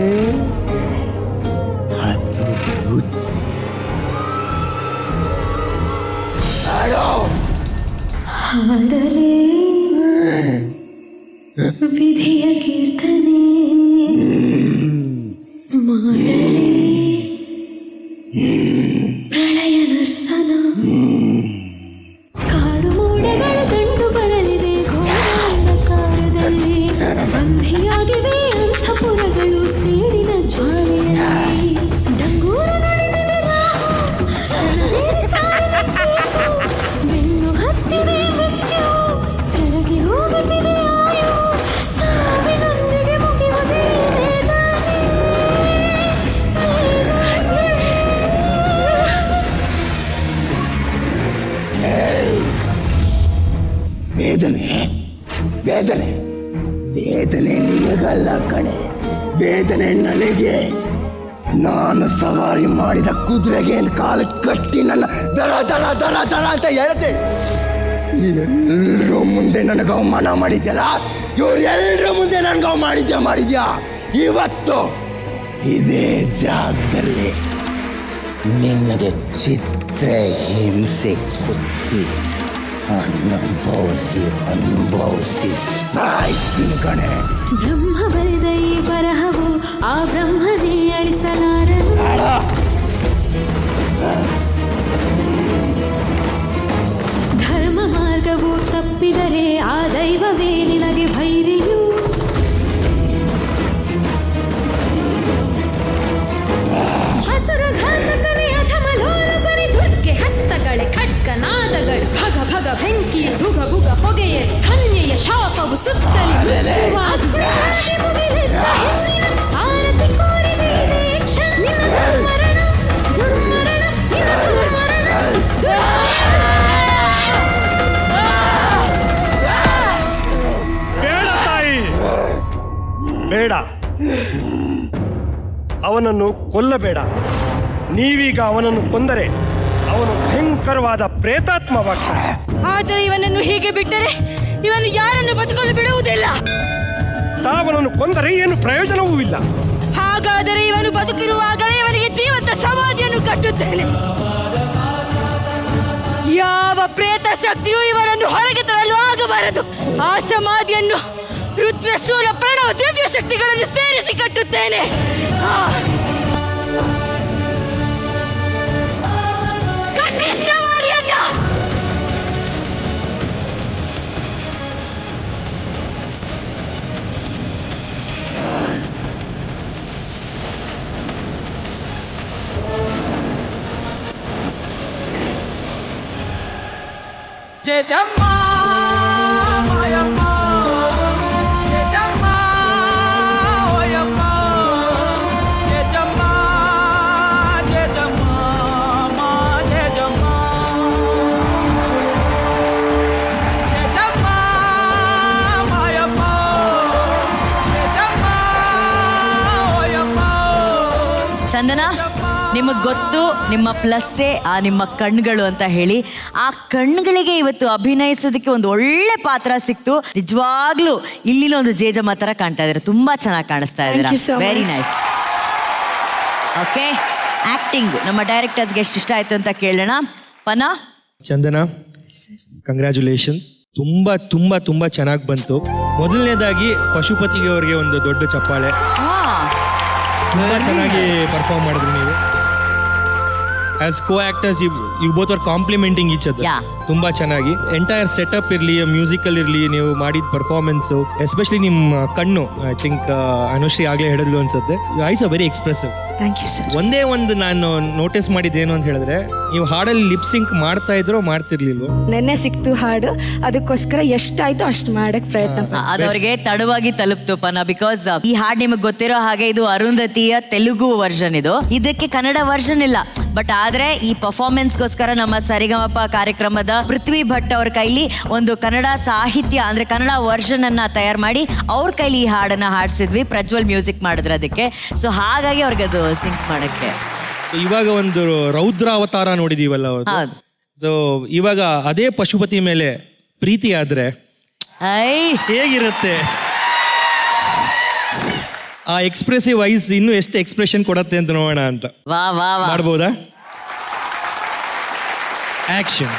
ಅದು ಹಾಡಲೇ ವಿಧಿಯ ಕೀರ್ತನೆ ಮಾಡಲೇ ಪ್ರಳಯ ನರ್ತನ. ಕಾಡು ಮೋಡಗಳು ಕಂಡು ಬರಲಿದೆ ಘೋರಾಂಧಕಾರದಲ್ಲಿ, ಬಂಧಿಯಾಗಿವೆ ಅಂತಃಪುರಗಳು ಸೇರಿನ ಜ್ವಾಲೆಯಲ್ಲಿ. ಡಂಗೂರ ನುಡಿದಿದೆ ರಾಹು, ರಣಬೇರಿ ಸಾರಿದ ಚೀಕು, ಬೆನ್ನು ಹತ್ತಿದೆ ಮೃತ್ಯುವು, ಕರಗಿ ಹೋಗುತ್ತಿದೆ ಆಯುವು, ಸಾವಿನೊಂದಿಗೆ ಮುಗಿಯುವುದೇ ವೇದನೆ. ವೇದನೆ ವೇದನೆ ನಿನಗಲ್ಲ ಕಣೆ, ವೇದನೆ ನನಗೆ. ನಾನು ಸವಾರಿ ಮಾಡಿದ ಕುದುರೆಗೆ ಕಾಲು ಕಟ್ಟಿ ನನ್ನ ದರ ದರ ದರ ದರ ಅಂತ ಹೇಳ್ತೆ. ಎಲ್ಲರೂ ಮುಂದೆ ನನಗೆ ಅವಮಾನ ಮಾಡಿದ್ಯಲ್ಲ, ಇವ್ರು ಎಲ್ಲರ ಮುಂದೆ ನನಗೆ ಮಾಡಿದ್ಯಾ. ಇವತ್ತು ಇದೇ ಜಾಗದಲ್ಲಿ ನಿನಗೆ ಚಿತ್ರ ಹಿಂಸೆ ಕೊಟ್ಟಿ ಅನುಭವಿಸಿ ಸಾಯ್ತೀನಿ ಕಣೆ. ಬ್ರಹ್ಮ ಬರೆದ ಈ ಬರಹವು ಆ ಬ್ರಹ್ಮನೇ ಅಳಿಸಲಾರನು. ಧರ್ಮ ಮಾರ್ಗವು ತಪ್ಪಿದರೆ ಆ ದೈವವೇ ಬೆಂಕಿಯ ಭುಗ ಭುಗ ಹೊಗೆಯಲಿ ಕನ್ಯೆಯ ಶಾಪವು ಸುತ್ತಲಿ ಮುಚ್ಚುವ ಅಗ್ನಿರಾಶಿ ಮುಗಿಲೆದ್ದ ಹೆಣ್ಣಿನ ಆರತಿ ಕೋರಿದೆ ಇದೇ ಕ್ಷಣ. ನಿನ್ನ ದುರ್ಮರಣ ದುರ್ಮರಣ ನಿನ್ನ ದುರ್ಮರಣ ಬೇಡ ತಾಯಿ, ಬೇಡ. ಅವನನ್ನು ಕೊಲ್ಲಬೇಡ. ನೀವೀಗ ಅವನನ್ನು ಕೊಂದರೆ ಅವನು ಭಯಂಕರವಾದ ಪ್ರೇತಾತ್ಮವಾಗ್ತಾನೆ. ಆದರೆ ಇವನನ್ನು ಹೀಗೆ ಬಿಟ್ಟರೆ ಇವನು ಯಾರನ್ನು ಬದುಕಲು ಬಿಡುವುದಿಲ್ಲ. ತಾವನನ್ನು ಕೊಂದರೆ ಏನು ಪ್ರಯೋಜನವೂ ಇಲ್ಲ. ಹಾಗಾದರೆ ಇವನು ಬದುಕಿರುವಾಗಲೇ ಇವನಿಗೆ ಜೀವಂತ ಸಮಾಧಿಯನ್ನು ಕಟ್ಟುತ್ತೇನೆ. ಯಾವ ಪ್ರೇತ ಶಕ್ತಿಯೂ ಇವನನ್ನು ಹೊರಗೆ ತರಲು ಆಗಬಾರದು. ಆ ಸಮಾಧಿಯನ್ನು ರುದ್ರಶೂಲ ಪ್ರಣವ ದಿವ್ಯ ಶಕ್ತಿಗಳನ್ನು ಸೇರಿಸಿ ಕಟ್ಟುತ್ತೇನೆ. ಜಯಮ್ಮ ಮಾಯಮ್ಮ, ಜಯಮ್ಮ ಓಯಮ್ಮ, ಜಯಮ್ಮ ಜಯಮ್ಮ ಮಾ ಜಯಮ್ಮ, ಜಯಮ್ಮ ಮಾಯಮ್ಮ, ಜಯಮ್ಮ ಓಯಮ್ಮ. ಚಂದನ, ನಿಮಗೆ ಗೊತ್ತು ನಿಮ್ಮ ಪ್ಲಸ್ಸೇ ಆ ನಿಮ್ಮ ಕಣ್ಗಳು ಅಂತ ಹೇಳಿ. ಆ ಕಣ್ಗಳಿಗೆ ಇವತ್ತು ಅಭಿನಯಿಸೋದಕ್ಕೆ ಒಂದು ಒಳ್ಳೆ ಪಾತ್ರ ಸಿಕ್ತು. ನಿಜವಾಗ್ಲೂ ಇಲ್ಲಿನ ಒಂದು ಜೇಜಮ್ಮ ಥರ ಕಾಣ್ತಾ ಇದ್ದಾರೆ. ತುಂಬಾ ಚೆನ್ನಾಗಿ ಕಾಣಿಸ್ತಾ ಇದ್ದೀರಾ. Very nice. ಓಕೆ, ಆಕ್ಟಿಂಗ್ ನಮ್ಮ ಡೈರೆಕ್ಟರ್ಸ್ಗೆ ಎಷ್ಟು ಇಷ್ಟ ಆಯ್ತು ಅಂತ ಕೇಳೋಣ. ಪನ, ಚಂದನ, ಕಂಗ್ರ್ಯಾಚುಲೇಷನ್ಸ್. ತುಂಬಾ ತುಂಬಾ ತುಂಬಾ ಚೆನ್ನಾಗಿ ಬಂತು. ಮೊದಲನೇದಾಗಿ ಪಶುಪತಿಗೆ ಅವರಿಗೆ ಒಂದು ದೊಡ್ಡ ಚಪ್ಪಾಳೆ. ತುಂಬಾ ಚೆನ್ನಾಗಿ ಪರ್ಫಾರ್ಮ್ ಮಾಡಿದ್ರಿ ನೀವು. As co actors you both are complementing each other. ತುಂಬಾ ಚೆನ್ನಾಗಿ ಎಂಟೈರ್ ಸೆಟಪ್ ಇರಲಿ, ಮ್ಯೂಸಿಕಲ್ ಇರಲಿ, ನೀವು ಮಾಡಿದ ಪರ್ಫಾರ್ಮೆನ್ಸು, ಎಸ್ಪೆಷಲಿ ನಿಮ್ಮ ಕಣ್ಣು, ಐ ಥಿಂಕ್ ಅನುಶ್ರೀ ಆಗ್ಲೇ ಹೇಳಿದ್ಲು ಅನ್ಸುತ್ತೆ, eyes are very expressive. Thank you sir. ಒಂದೇ ಒಂದು ನಾನು ನೋಟಿಸ್ ಮಾಡಿದ್ದೇನು ಅಂತ ಹೇಳಿದ್ರೆ, ನೀವು ಹಾಡಲ್ಲಿ ಲಿಪ್ ಸಿಂಕ್ ಮಾಡ್ತಾ ಇದ್ರೋ ಮಾಡ್ತಿರ್ಲಿಲ್ವೋ? ನೆನ್ನೆ ಸಿಕ್ತು ಹಾಡು, ಅದಕ್ಕೋಸ್ಕರ ಎಷ್ಟಾಯ್ತು ಅಷ್ಟು ಮಾಡಕ್ ಪ್ರಯತ್ನ. ಅದವ್ರಿಗೆ ತಡವಾಗಿ ತಲುಪ್ತು ಪನ. ಬಿಕಾಸ್ ಈ ಹಾಡು ನಿಮಗೆ ಗೊತ್ತಿರೋ ಹಾಗೆ ಇದು ಅರುಂಧತಿಯ ತೆಲುಗು ವರ್ಷನ್. ಇದಕ್ಕೆ ಕನ್ನಡ ವರ್ಷನ್ ಇಲ್ಲ. ಬಟ್ ಆದ್ರೆ ಈ ಪರ್ಫಾರ್ಮೆನ್ಸ್ಗೋಸ್ಕರ ನಮ್ಮ ಸರಿಗಮಪ ಕಾರ್ಯಕ್ರಮದ ಪೃಥ್ವಿ ಭಟ್ ಅವ್ರ ಕೈಲಿ ಒಂದು ಕನ್ನಡ ಸಾಹಿತ್ಯ ಅಂದ್ರೆ ಕನ್ನಡ ವರ್ಷನ್ ಅನ್ನ ತಯಾರು ಮಾಡಿ ಅವ್ರ ಕೈಲಿ ಈ ಹಾಡನ್ನ ಹಾಡ್ಸಿದ್ವಿ. ಪ್ರಜ್ವಲ್ ಮ್ಯೂಸಿಕ್ ಮಾಡಿದ್ರು ಅದಕ್ಕೆ. ಸೊ ಹಾಗಾಗಿ ಅವ್ರಿಗೆ ಅದು ಸಿಂಕ್ ಮಾಡಕ್ಕೆ. ಇವಾಗ ಒಂದು ರೌದ್ರ ಅವತಾರ ನೋಡಿದೀವಲ್ಲ. ಸೊ ಇವಾಗ ಅದೇ ಪಶುಪತಿ ಮೇಲೆ ಪ್ರೀತಿ ಆದ್ರೆ ಹೇಗಿರುತ್ತೆ? ಆ ಎಕ್ಸ್ಪ್ರೆಸಿವ್ ಐಸ್ ಇನ್ನು ಎಷ್ಟು ಎಕ್ಸ್ಪ್ರೆಷನ್ ಕೊಡತ್ತೆ ಅಂತ ನೋಡೋಣ ಅಂತ. ವಾ ವಾ ವಾ, ಮಾಡ್ಬೋದಾ? ಆಕ್ಷನ್.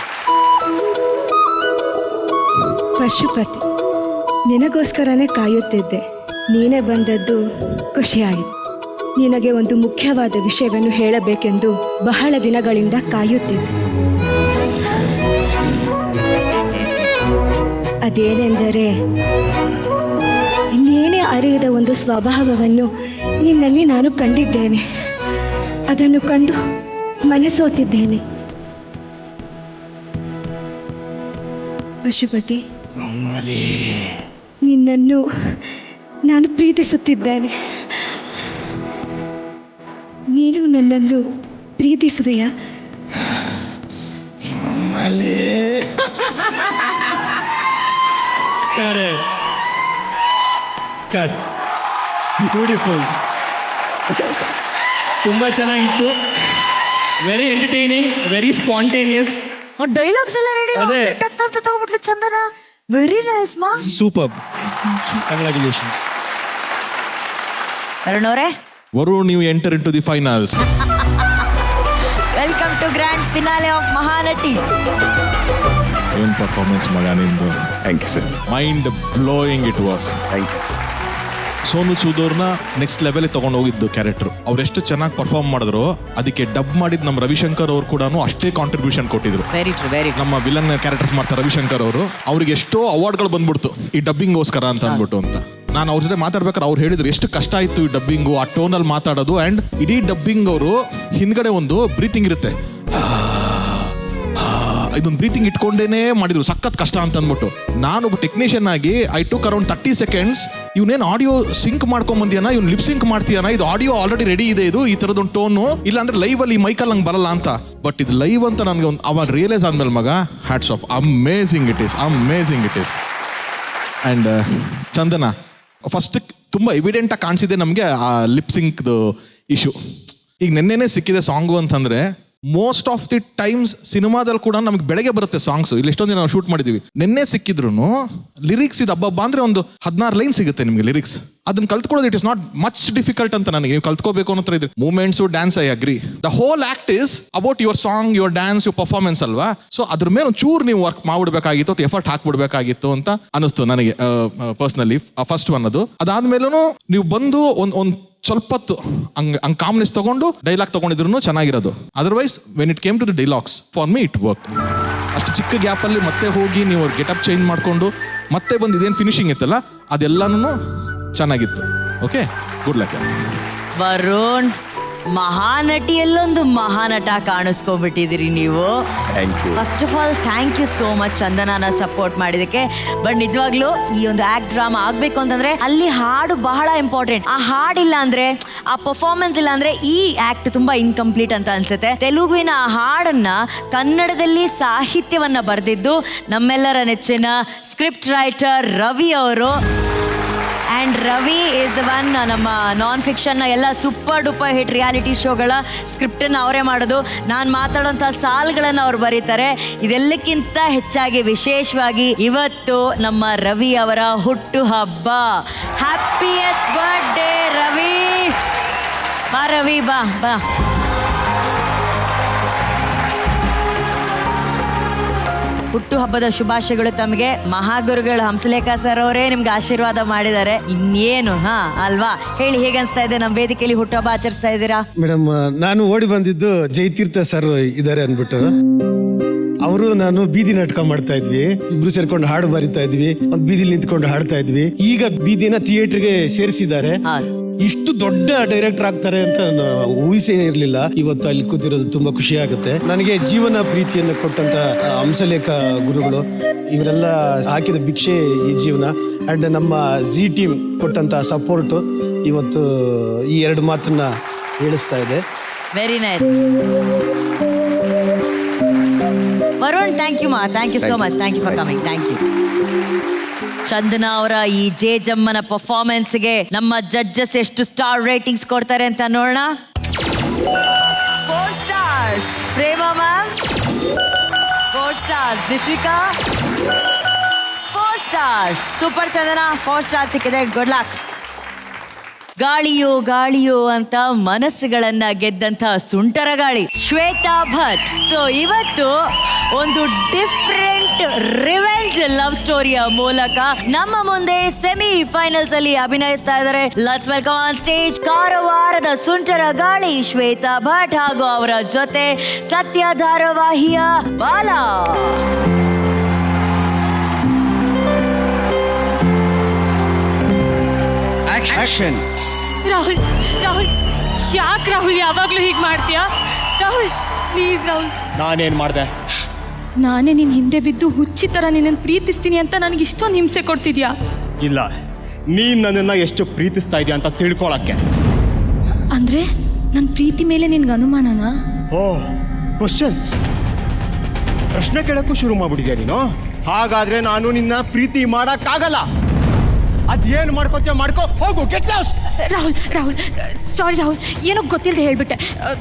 ಪಶುಪತಿ, ನಿನಗೋಸ್ಕರನೇ ಕಾಯುತ್ತಿದ್ದೆ. ನೀನೇ ಬಂದದ್ದು ಖುಷಿಯಾಯಿತು. ನಿನಗೆ ಒಂದು ಮುಖ್ಯವಾದ ವಿಷಯವನ್ನು ಹೇಳಬೇಕೆಂದು ಬಹಳ ದಿನಗಳಿಂದ ಕಾಯುತ್ತಿದ್ದೆ. ಅದೇನೆಂದರೆ, ಇನ್ನೇನೇ ಅರಿಯದ ಒಂದು ಸ್ವಭಾವವನ್ನು ನಿನ್ನಲ್ಲಿ ನಾನು ಕಂಡಿದ್ದೇನೆ. ಅದನ್ನು ಕಂಡು ಮನಸೋತಿದ್ದೇನೆ. ಪಶುಪತಿ, ನಿನ್ನನ್ನು ನಾನು ಪ್ರೀತಿಸುತ್ತಿದ್ದೇನೆ. ನೀನು ನನ್ನನ್ನು ಪ್ರೀತಿಸುವೆಯಾ? ಬ್ಯೂಟಿಫುಲ್. ತುಂಬಾ ಚೆನ್ನಾಗಿತ್ತು. Very entertaining, very spontaneous. Dialogues ಎಲ್ಲ ರೆಡಿ ಅದೇ ತಗೊಂಡ್ಬಿಟ್ಲು ಚಂದನ. ವೆರಿ ನೈಸ್ ಮಾ. ಸೂಪರ್. ಕಂಗ್ರ್ಯಾಚುಲೇಷನ್ಸ್. ಅರುಣ್ ಅವರೇ, ವರುಣ್, ನೀವು enter into the finals. Welcome to grand finale of Mahanati. ಏನ್ ಪರ್ಫಾರ್ಮೆನ್ಸ್ ಮಗ ನಿಂದು. Thank you sir. Mind blowing it was. Thank you sir. Sonu Sood ಅವ್ರನ್ನ ನೆಕ್ಸ್ಟ್ ಲೆವೆಲ್ ತಗೊಂಡು ಹೋಗಿದ್ದು ಕ್ಯಾರೆಕ್ಟರ್. ಅವ್ರು ಎಷ್ಟು ಚೆನ್ನಾಗಿ ಪರ್ಫಾರ್ಮ್ ಮಾಡಿದ್ರು, ಅದಕ್ಕೆ ಡಬ್ ಮಾಡಿದ್ ನಮ್ಮ ರವಿಶಂಕರ್ ಅವ್ರು ಕೂಡ ಅಷ್ಟೇ ಕಾಂಟ್ರಿಬ್ಯೂಷನ್ ಕೊಟ್ಟಿದ್ರು. Very true, very. ನಮ್ಮ ವಿಲನ್ ಕ್ಯಾರೆಕ್ಟರ್ಸ್ ಮಾಡ್ತಾರೆ ರವಿಶಂಕರ್ ಅವರು. ಅವ್ರಿಗೆ ಎಷ್ಟೋ ಅವಾರ್ಡ್ಗಳು ಬಂದ್ಬಿಡ್ತು ಈ ಡಬ್ಬಿಂಗ್ಗೋಸ್ಕರ ಅಂತ ಅಂದ್ಬಿಟ್ಟು ಅಂತ. ನಾನು ಅವ್ರ ಜೊತೆ ಮಾತಾಡ್ಬೇಕಾದ್ರೆ ಅವ್ರು ಹೇಳಿದ್ರು ಎಷ್ಟು ಕಷ್ಟ ಆಯ್ತು ಈ ಡಬ್ಬಿಂಗು, ಆ ಟೋನಲ್ಲಿ ಮಾತಾಡೋದು. ಅಂಡ್ ಇಡೀ ಡಬ್ಬಿಂಗ್ ಅವರು ಹಿಂದ್ಗಡೆ ಒಂದು ಬ್ರೀತಿಂಗ್ ಇರುತ್ತೆ ಇದೊಂದು ಬ್ರೀತಿಂಗ್ ಇಟ್ಕೊಂಡೇನೆ ಮಾಡಿದ್ರು, ಸಖತ್ ಕಷ್ಟ ಅಂತ ಅಂದ್ಬಿಟ್ಟು. ನಾನೊಬ್ಬ ಟೆಕ್ನಿಷಿಯನ್ ಆಗಿ ಐ ಟುಕ್ ಅರೌಂಡ್ 30 seconds. ಇವನೇನು ಆಡಿಯೋ ಸಿಂಕ್ ಮಾಡ್ಕೊಂಡ್ ಬಂದಿಯಾನ, ಇವ್ನು ಲಿಪ್ ಸಿಂಕ್ ಮಾಡ್ತೀಯಾನ, ಇದು ಆಡಿಯೋ ಆಲ್ರೆಡಿ ರೆಡಿ ಇದೆ, ಇದು ಈ ತರದೊಂದು ಟೋನು ಇಲ್ಲ ಅಂದ್ರೆ ಲೈವ್ ಅಲ್ಲಿ ಮೈಕಲ್ ಹಂಗೆ ಬರಲ್ಲ ಅಂತ. ಬಟ್ ಇದು ಲೈವ್ ಅಂತ ನನಗೆ ಅವಾಗ ರಿಯಲೈಸ್ ಆದ್ಮೇಲೆ ಮಗ, hats off, amazing it is, amazing it is. And Chandana first ತುಂಬ ಎವಿಡೆಂಟ್ ಆಗಿ ಕಾಣಿಸಿದೆ ನಮಗೆ ಆ ಲಿಪ್ ಸಿಂಕ್ದು ಇಶ್ಯೂ. ಈಗ ನೆನ್ನೆನೇ ಸಿಕ್ಕಿದೆ ಸಾಂಗು ಅಂತಂದ್ರೆ, ಮೋಸ್ಟ್ ಆಫ್ ದಿ ಟೈಮ್ಸ್ ಸಿನಿಮಾದಲ್ಲಿ ಕೂಡ ನಮ್ಗೆ ಬೆಳಗ್ಗೆ ಬರುತ್ತೆ ಸಾಂಗ್ಸ್. ಇಲ್ಲಿ ಎಷ್ಟೊಂದು ದಿನ ನಾವು ಶೂಟ್ ಮಾಡಿದೀವಿ, ನಿನ್ನೆ ಸಿಕ್ಕಿದ್ರು ಲಿರಿಕ್ಸ್ ಇದು ಹಬ್ಬ ಅಂದ್ರೆ ಒಂದು 16 ಲೈನ್ ಸಿಗುತ್ತೆ ನಿಮ್ಗೆ ಲಿರಿಕ್ಸ್. ಅದನ್ನ ಕಲ್ತ್ಕೊಳ್ಳೋದು it is not much difficult ಅಂತ ನನಗೆ. ನೀವು ಕಲ್ತ್ಕೋಬೇಕು ಅನ್ನೋ ಇದ್ರೆ movements, dance, I agree. The whole act is about your song, your dance, your performance ಅಲ್ವಾ. ಸೊ ಅದ್ರ ಮೇಲೆ ಒಂದು ಚೂರು ನೀವು ವರ್ಕ್ ಮಾಡ್ಬಿಡ್ಬೇಕಾಗಿತ್ತು, ಅಥವಾ ಎಫರ್ಟ್ ಹಾಕ್ಬಿಡ್ಬೇಕಾಗಿತ್ತು ಅಂತ ಅನಿಸ್ತು ನನಗೆ ಪರ್ಸ್ನಲಿ. ಫಸ್ಟ್ ಒನ್ ಅದು. ಅದಾದ್ಮೇಲೂ ನೀವು ಬಂದು ಒಂದು ಸ್ವಲ್ಪ ಹೊತ್ತು ಹಂಗ್ ಕಾಮ್ನೆಸ್ ತಗೊಂಡು ಡೈಲಾಗ್ ತಗೊಂಡಿದ್ರು ಚೆನ್ನಾಗಿರೋದು. Otherwise when it came to the dialogues for me it work. ಅಷ್ಟು ಚಿಕ್ಕ ಗ್ಯಾಪಲ್ಲಿ ಮತ್ತೆ ಹೋಗಿ ನೀವು ಗೆಟಪ್ ಚೇಂಜ್ ಮಾಡಿಕೊಂಡು ಮತ್ತೆ ಬಂದು ಇದೇನು ಫಿನಿಶಿಂಗ್ ಇತ್ತಲ್ಲ ಅದೆಲ್ಲನೂ ಚೆನ್ನಾಗಿತ್ತು. Okay, good luck. ವರುಣ್, ಮಹಾನಟಿಯಲ್ಲೊಂದು ಮಹಾನಟ ಕಾಣಿಸ್ಕೊಬಿಟ್ಟಿದ್ದೀರಿ ನೀವು. First of all thank you so much ಚಂದನನ ಸಪೋರ್ಟ್ ಮಾಡಿದಕ್ಕೆ. ಬಟ್ ನಿಜವಾಗ್ಲೂ ಈ ಒಂದು ಆಕ್ಟ್ ಡ್ರಾಮಾ ಆಗ್ಬೇಕು ಅಂತಂದ್ರೆ ಅಲ್ಲಿ ಹಾಡು ಬಹಳ ಇಂಪಾರ್ಟೆಂಟ್. ಆ ಹಾಡಿಲ್ಲ ಅಂದ್ರೆ, ಆ ಪರ್ಫಾರ್ಮೆನ್ಸ್ ಇಲ್ಲ ಅಂದ್ರೆ ಈ ಆಕ್ಟ್ ತುಂಬಾ ಇನ್ಕಂಪ್ಲೀಟ್ ಅಂತ ಅನ್ಸುತ್ತೆ. ತೆಲುಗುವಿನ ಆ ಹಾಡನ್ನ ಕನ್ನಡದಲ್ಲಿ ಸಾಹಿತ್ಯವನ್ನ ಬರೆದಿದ್ದು ನಮ್ಮೆಲ್ಲರ ನೆಚ್ಚಿನ ಸ್ಕ್ರಿಪ್ಟ್ ರೈಟರ್ ರವಿ ಅವರು. And Ravi is the one, ನಮ್ಮ ನಾನ್ ಫಿಕ್ಷನ್ನ ಎಲ್ಲ ಸೂಪರ್ ಡೂಪರ್ ಹಿಟ್ ರಿಯಾಲಿಟಿ ಶೋಗಳ ಸ್ಕ್ರಿಪ್ಟನ್ನು ಅವರೇ ಮಾಡೋದು. ನಾನು ಮಾತಾಡೋಂಥ ಸಾಲ್ಗಳನ್ನು ಅವ್ರು ಬರೀತಾರೆ. ಇದೆಲ್ಲಕ್ಕಿಂತ ಹೆಚ್ಚಾಗಿ ವಿಶೇಷವಾಗಿ ಇವತ್ತು ನಮ್ಮ ರವಿ ಅವರ ಹುಟ್ಟು ಹಬ್ಬ. Happiest birthday Ravi. ಬಾ ರವಿ, ಬಾ ಬಾ. ಹುಟ್ಟುಹಬ್ಬದ ಶುಭಾಶಯಗಳು ತಮಗೆ. ಮಹಾಗುರುಗಳು ಹಂಸಲೇಖ ಸರ್ ಅವರೇ ನಿಮ್ಗೆ ಆಶೀರ್ವಾದ ಮಾಡಿದ್ದಾರೆ. ಇನ್ನೇನು ಅಲ್ವಾ? ಹೇಳಿ, ಹೇಗೆ ಅನ್ಸ್ತಾ ಇದೆ ನಮ್ಮ ವೇದಿಕೆಯಲ್ಲಿ ಹುಟ್ಟುಹಬ್ಬ ಆಚರಿಸ್ತಾ ಇದ್ದೀರಾ? ಮೇಡಮ್, ನಾನು ಓಡಿ ಬಂದಿದ್ದು ಜಯತೀರ್ಥ ಸರ್ ಇದ್ದಾರೆ ಅಂದ್ಬಿಟ್ಟು. ಅವರು ನಾನು ಬೀದಿ ನಾಟಕ ಮಾಡ್ತಾ ಇದ್ವಿ, ಇಬ್ರು ಸೇರ್ಕೊಂಡು ಹಾಡು ಬರಿತಾ ಇದ್ವಿ, ಒಂದ್ ಬೀದಿಲಿ ನಿಂತ್ಕೊಂಡು ಹಾಡ್ತಾ ಇದ್ವಿ. ಈಗ ಬೀದಿನ ಥಿಯೇಟರ್ಗೆ ಸೇರಿಸಿದ್ದಾರೆ. ಇಷ್ಟು ದೊಡ್ಡ ಡೈರೆಕ್ಟರ್ ಆಗ್ತಾರೆ ಅಂತ ಊಹಿಸೇ ಇರಲಿಲ್ಲ. ಇವತ್ತು ಅಲ್ಲಿ ಕೂತಿರೋದು ತುಂಬಾ ಖುಷಿ ಆಗುತ್ತೆ ನನಗೆ. ಜೀವನ ಪ್ರೀತಿಯನ್ನು ಕೊಟ್ಟಂತ ಹಂಸಲೇಖ ಗುರುಗಳು, ಇವರೆಲ್ಲ ಹಾಕಿದ ಭಿಕ್ಷೆ ಈ ಜೀವನ. ಅಂಡ್ ನಮ್ಮ ಜಿ ಟೀಮ್ ಕೊಟ್ಟಂತ ಸಪೋರ್ಟ್ ಇವತ್ತು ಈ ಎರಡು ಮಾತನ್ನ ಹೇಳಿಸ್ತಾ ಇದೆ. Very nice Varun, thank you thank you so much, thank you for coming, thank you. Chandana ಅವರ ಈ ಜೆ ಜಮ್ಮನ ಪರ್ಫಾರ್ಮೆನ್ಸ್ಗೆ ನಮ್ಮ ಜಡ್ಜಸ್ ಎಷ್ಟು ಸ್ಟಾರ್ ರೇಟಿಂಗ್ಸ್ ಕೊಡ್ತಾರೆ ಅಂತ ನೋಡೋಣ. 4 stars Prema ma'am, 4 stars Dishvika, 4 stars super Chandana, 4 stars ಸಿಕ್ಕಿದೆ. Good luck. ಗಾಳಿಯೋ ಗಾಳಿಯೋ ಅಂತ ಮನಸ್ಸುಗಳನ್ನ ಗೆದ್ದಂತ ಸುಂಟರ ಗಾಳಿ ಶ್ವೇತಾ ಭಟ್. ಸೊ ಇವತ್ತು ಒಂದು ಡಿಫ್ರೆಂಟ್ ರಿವೆಂಜ್ ಲವ್ ಸ್ಟೋರಿಯ ಮೂಲಕ ನಮ್ಮ ಮುಂದೆ ಸೆಮಿ ಫೈನಲ್ಸ್ ಅಲ್ಲಿ ಅಭಿನಯಿಸ್ತಾ ಇದ್ದಾರೆ. ಲೆಟ್ಸ್ ವೆಲ್ಕಮ್ ಆನ್ ಸ್ಟೇಜ್ ಕಾರವಾರದ ಸುಂಟರ ಗಾಳಿ ಶ್ವೇತಾ ಭಟ್ ಹಾಗೂ ಅವರ ಜೊತೆ ಸತ್ಯ ಧಾರಾವಾಹಿಯ ಬಾಲ. ಆಕ್ಷನ್. ರಾಹುಲ್, ರಾಹುಲ್, ಯಾಕೆ ರಾಹುಲ್ ಯಾವಾಗ್ಲೂ ಹೀಗೆ ಮಾಡ್ತೀಯಾ? ರಾಹುಲ್ ಪ್ಲೀಸ್ ರಾಹುಲ್. ನಾನೇನ್ ಮಾಡ್ದೆ? ನಾನೇ ನಿನ್ನ ಹಿಂದೆ ಬಿದ್ದು ಹುಚ್ಚಿ ಥರ ನಿನ್ನನ್ನು ಪ್ರೀತಿಸ್ತೀನಿ ಅಂತ ನನಗೆ ಇಷ್ಟೊಂದು ಹಿಂಸೆ ಕೊಡ್ತಿದ್ಯಾ? ಇಲ್ಲ, ನೀನ್ ನನ್ನನ್ನ ಎಷ್ಟು ಪ್ರೀತಿಸ್ತಾ ಇದೆಯಾ ಅಂತ ತಿಳ್ಕೊಳಕ್ಕೆ. ಅಂದ್ರೆ ನನ್ನ ಪ್ರೀತಿ ಮೇಲೆ ನಿನ್ಗೆ ಅನುಮಾನನಾ? ಓ, ಕ್ವಶನ್ಸ್, ಪ್ರಶ್ನೆ ಕೇಳಕ್ಕೂ ಶುರು ಮಾಡ್ಬಿಟ್ಟಿದ್ಯಾ ನೀನು. ಹಾಗಾದ್ರೆ ನಾನು ನಿನ್ನ ಪ್ರೀತಿ ಮಾಡಕ್ಕಾಗಲ್ಲ. ಅದೇನು ಮಾಡ್ಕೋತೀಯ ಮಾಡ್ಕೋ, ಹೋಗು, ಗೆಟ್ ಲಾಸ್ಟ್. ರಾಹುಲ್, ರಾಹುಲ್, ಸಾರಿ ರಾಹುಲ್, ಏನೋ ಗೊತ್ತಿಲ್ಲದೆ ಹೇಳ್ಬಿಟ್ಟೆ,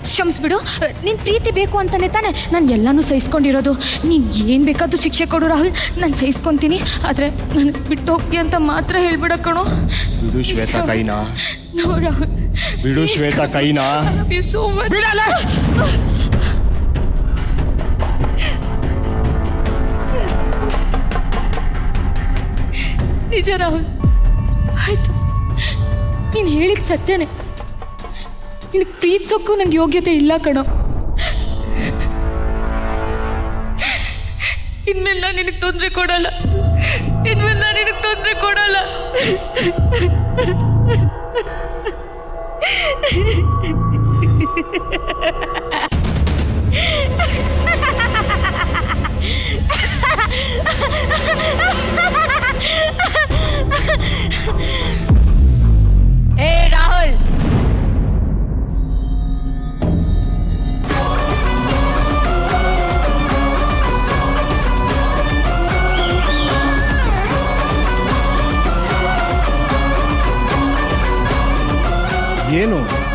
ಕ್ಷಮಿಸ್ಬಿಡು. ನಿನ್ನ ಪ್ರೀತಿ ಬೇಕು ಅಂತಾನೆ ತಾನೆ ನಾನು ಎಲ್ಲನೂ ಸಹಿಸ್ಕೊಂಡಿರೋದು. ನೀನು ಏನು ಬೇಕಾದ್ರೂ ಶಿಕ್ಷೆ ಕೊಡು ರಾಹುಲ್, ನಾನು ಸಹಿಸ್ಕೊತೀನಿ. ಆದರೆ ನನಗೆ ಬಿಟ್ಟು ಹೋಗ್ತೀಯ ಅಂತ ಮಾತ್ರ ಹೇಳ್ಬಿಡ ಕಣೋ. ಬಿಡು ಶ್ವೇತಾ ಕೈನಾ. ನೋ ರಾಹುಲ್, ಬಿಡು ಶ್ವೇತಾ ಕೈನಾ. So much. ನಿಜ ರಾಹುಲ್, ಆಯ್ತು, ನೀನು ಹೇಳಿದ ಸತ್ಯನೇ. ನಿನಗೆ ಪ್ರೀತಿಸೋಕ್ಕೂ ನಂಗೆ ಯೋಗ್ಯತೆ ಇಲ್ಲ ಕಣೋ. ಇನ್ಮೇಲೆ ನಾನು ನಿನಗೆ ತೊಂದರೆ ಕೊಡಲ್ಲ, ಇನ್ಮೇಲೆ ನಾನು ನಿನಗೆ ತೊಂದರೆ ಕೊಡಲ್ಲ.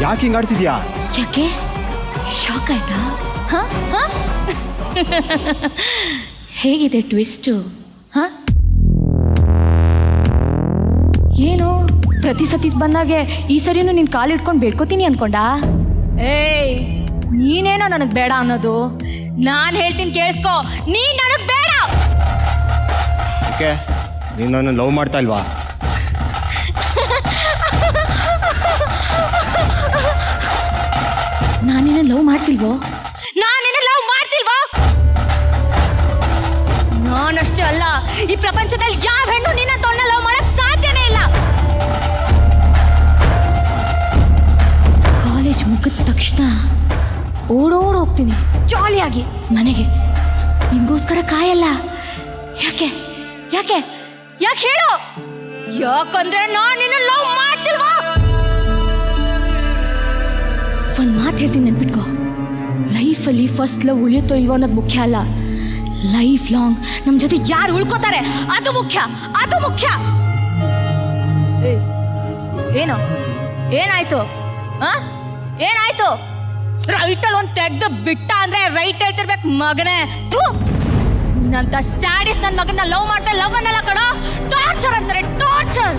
ಯಾಕೆ ಹಿಂಗ್ ಆಡ್ತಿದ್ಯಾ? ಯಾಕೆ ಶಾಕ್ ಆಯ್ತಾ? ಹ? ಹ? ಹೇಗಿದೆ ಟ್ವಿಸ್ಟು? ಹ? ಏನು ಪ್ರತಿ ಸತಿ ಬಂದಾಗೆ ಈ ಸರಿನೂ ನಿನ್ ಕಾಲು ಇಟ್ಕೊಂಡು ಬೇಡ್ಕೋತೀನಿ ಅನ್ಕೊಂಡ? ಏಯ್, ನೀನೇನೋ ನನಗೆ ಬೇಡ ಅನ್ನೋದು. ನಾನು ಹೇಳ್ತೀನಿ ಕೇಳಿಸ್ಕೊ, ನೀನ್ ನನಗೆ ಬೇಡ. ಓಕೆ, ನೀನು ನನ್ನ ಲವ್ ಮಾಡ್ತಾ ಇಲ್ವಾ? ನಾನೇನ ಲವ್ ಮಾಡ್ತಿಲ್ವೋ? ನಾನೇನ ಲವ್ ಮಾಡ್ತಿಲ್ವೋ? ನಾನಷ್ಟೇ ಅಲ್ಲ, ಈ ಪ್ರಪಂಚದಲ್ಲಿ ಯಾವ ಹೆಣ್ಣು ನಿನ್ನ ತೊನ್ನ ಲವ್ ಮಾಡಕ್ ಸಾಧ್ಯನೇ ಇಲ್ಲ. ಕಾಲೇಜ್ ಮುಗಿದ ತಕ್ಷಣ ಓಡೋಡ್ ಹೋಗ್ತೀನಿ ಜಾಲಿಯಾಗಿ ಮನೆಗೆ. ನಿಂಗೋಸ್ಕರ ಕಾಯಲ್ಲ. ಯಾಕೆ ಯಾಕೆ ಯಾಕೆ ಹೇಳು? ಯಾಕಂದ್ರೆ ನಾನು ನಿನ್ನ ಲವ್ ಮಾಡ್ತಿಲ್ವಾ? ಒಂದು ಮಾತು ಹೇಳ್ತೀನಿ, ನೆನ್ಪಿಟ್ಕೋ. ಲೈಫಲ್ಲಿ ಫಸ್ಟ್ ಲವ್ ಉಳಿಯುತ್ತೋ ಇಲ್ವೋ ಅನ್ನೋದು ಮುಖ್ಯ ಅಲ್ಲ. ಲೈಫ್ ಲಾಂಗ್ ನಮ್ಮ ಜೊತೆ ಯಾರು ಉಳ್ಕೋತಾರೆ ಅದು ಮುಖ್ಯ, ಅದು ಮುಖ್ಯ. ಏನು ಏನಾಯ್ತು? ಏನಾಯ್ತು? ರೈಟಲ್ಲಿ ಒಂದು ತೆಗ್ದು ಬಿಟ್ಟ ಅಂದ್ರೆ ರೈಟ್ ಹೇಳ್ತಿರ್ಬೇಕು ಮಗನೇ. ನಂತ ಸ್ಯಾಡಿಸ್ ನನ್ನ ಮಗನ ಲವ್ ಮಾಡ್ತಾ ಲವ್ ಅನ್ನಲ್ಲ ಕಣೋ, ಟಾರ್ಚರ್ ಅಂತಾರೆ, ಟಾರ್ಚರ್.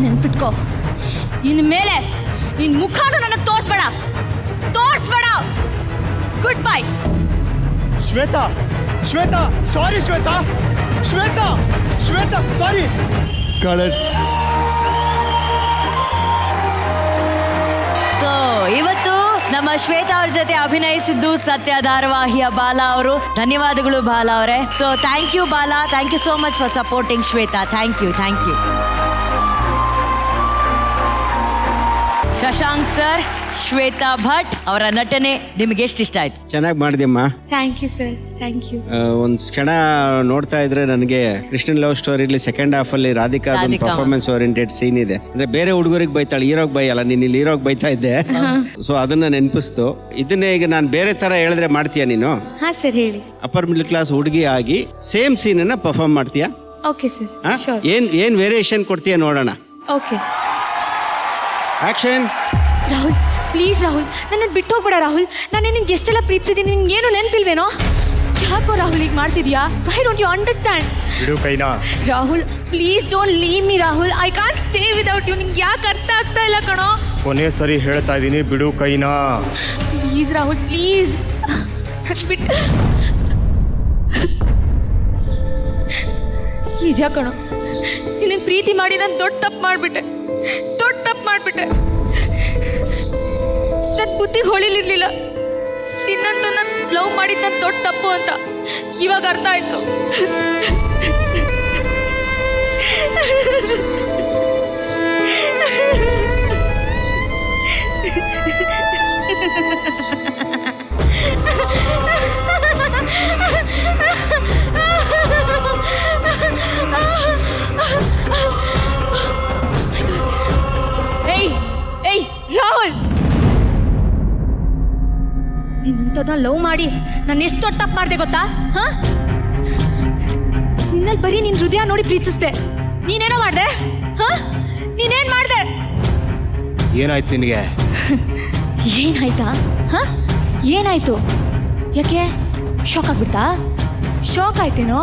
ನೆನ್ಪಿಟ್ಕೋ, ಇನ್ಮೇಲೆ ನಿನ್ ಮುಖನೂ ನನಗೆ ತೋರಿಸ್ಬೇಡ. Good bye. Shweta, Shweta, sorry Shweta, Shweta, Shweta, sorry. Correct. So ಇವತ್ತು ನಮ್ಮ ಶ್ವೇತಾ ಅವ್ರ ಜೊತೆ ಅಭಿನಯಿಸಿದ್ದು ಸತ್ಯ ಧಾರಾವಾಹಿಯ ಬಾಲಾ ಅವರು. ಧನ್ಯವಾದಗಳು ಬಾಲಾ ಅವರೇ. So thank you Bala, thank you so much for supporting Shweta. Thank you. Shashank sir, Shweta Bhat ಅವರ ನಟನೆ ನಿಮಗೆ ಎಷ್ಟು ಇಷ್ಟ ಆಯ್ತು? ಚೆನ್ನಾಗಿ ಮಾಡಿದ್ಯಮ್ಮ. Thank you sir, thank you. ಒಂದು ಕ್ಷಣ ನೋಡ್ತಾ ಇದ್ರೆ ನನಗೆ ಕೃಷ್ಣನ್ ಲವ್ ಸ್ಟೋರಿಲಿ ಸೆಕೆಂಡ್ ಹಾಫ್ ಅಲ್ಲಿ ರಾಧಿಕಾ ಪರ್ಫಾರ್ಮೆನ್ಸ್ ಓರಿಯೆಂಟೆಡ್ ಸೀನ್ ಇದೆ. ಅಂದ್ರೆ ಬೇರೆ ಹುಡುಗರಿಗೆ ಬೈತಾಳೆ, ಹೀರೋಗ್ ಬೈಯಲ್ಲ. ನೀನ್ ಇಲ್ಲಿ ಹೀರೋಗ್ ಬೈತಾ ಇದ್ದೆ, ಸೊ ಅದನ್ನ ನೆನಪಿಸ್ತು. ಇದನ್ನೇ ಈಗ ನಾನು ಬೇರೆ ತರ ಹೇಳಿದ್ರೆ ಮಾಡ್ತೀಯಾ ನೀನು? ಹಾ ಸರ್, ಹೇಳಿ. ಅಪ್ಪರ್ ಮಿಡಲ್ ಕ್ಲಾಸ್ ಹುಡುಗಿ ಆಗಿ ಸೇಮ್ ಸೀನ್ ಅನ್ನ ಪರ್ಫಾರ್ಮ್ ಮಾಡ್ತೀಯಾ? Okay sir, sure. ಏನ್ ವೇರಿಯೇಷನ್ ಕೊಡ್ತೀಯಾ ನೋಡೋಣ. Okay. Action. Rahul, please Rahul, ನನ್ನನ್ನು ಬಿಟ್ಟು ಹೋಗ್ಬೇಡ ರಾಹುಲ್. ನಾನು ನಿನ್ಗೆ ಎಷ್ಟೆಲ್ಲ ಪ್ರೀತಿಸಿದ್ದೀನಿ, ನಿನ್ಗೆ ಏನು ನೆನಪಿಲ್ವೇನೋ? ಯಾಕೋ ರಾಹುಲ್ ಈಗ ಮಾಡ್ತಿದ್ಯಾ? Why don't you understand? ಬಿಡು ಕೈನಾ. Rahul, please don't leave me Rahul. I can't stay without you. ನಿಂಗೆ ಯಾಕೆ ಅರ್ಥ ಆಗ್ತಾ ಇಲ್ಲ ಕಣೋ? ಕೊನೆ ಸರಿ ಹೇಳ್ತಾ ಇದ್ದೀನಿ, ಬಿಡು ಕೈನಾ. ಪ್ಲೀಸ್ ರಾಹುಲ್, ಪ್ಲೀಸ್ ಬಿಟ್ಟು. ನಿಜ ಕಣೋ, ನಿನ್ನ ಪ್ರೀತಿ ಮಾಡಿ ನಾನು ದೊಡ್ಡ ತಪ್ಪು ಮಾಡಿಬಿಟ್ಟೆ. ನನ್ನ ಬುದ್ಧಿಗೆ ಹೊಳಿಲಿರ್ಲಿಲ್ಲ. ನಿನ್ನಂತೂ ನಾನು ಲವ್ ಮಾಡಿದ್ದು ನನ್ನ ದೊಡ್ಡ ತಪ್ಪು ಅಂತ ಇವಾಗ ಅರ್ಥ ಆಯ್ತು. ಏಯ್ ರಾಹುಲ್, ನಿನ್ನಂತದ ಲವ್ ಮಾಡಿ ನಾನು ಎಷ್ಟು ದೊಡ್ಡ ತಪ್ಪು ಮಾಡಿದೆ ಗೊತ್ತಾ? ನಿನ್ನಲ್ಲಿ ಬರೀ ನಿನ್ನ ಹೃದಯ ನೋಡಿ ಪ್ರೀತಿಸ್ದೆ. ನೀನೇನೋ ಮಾಡಿದೆ? ನೀನೇನ್ ಮಾಡಿದೆ? ಏನಾಯ್ತು ನಿನಗೆ? ಏನಾಯ್ತಾ? ಏನಾಯ್ತು? ಯಾಕೆ ಶಾಕ್ ಆಗ್ಬಿಡ್ತಾ? ಶಾಕ್ ಆಯ್ತೇನೋ?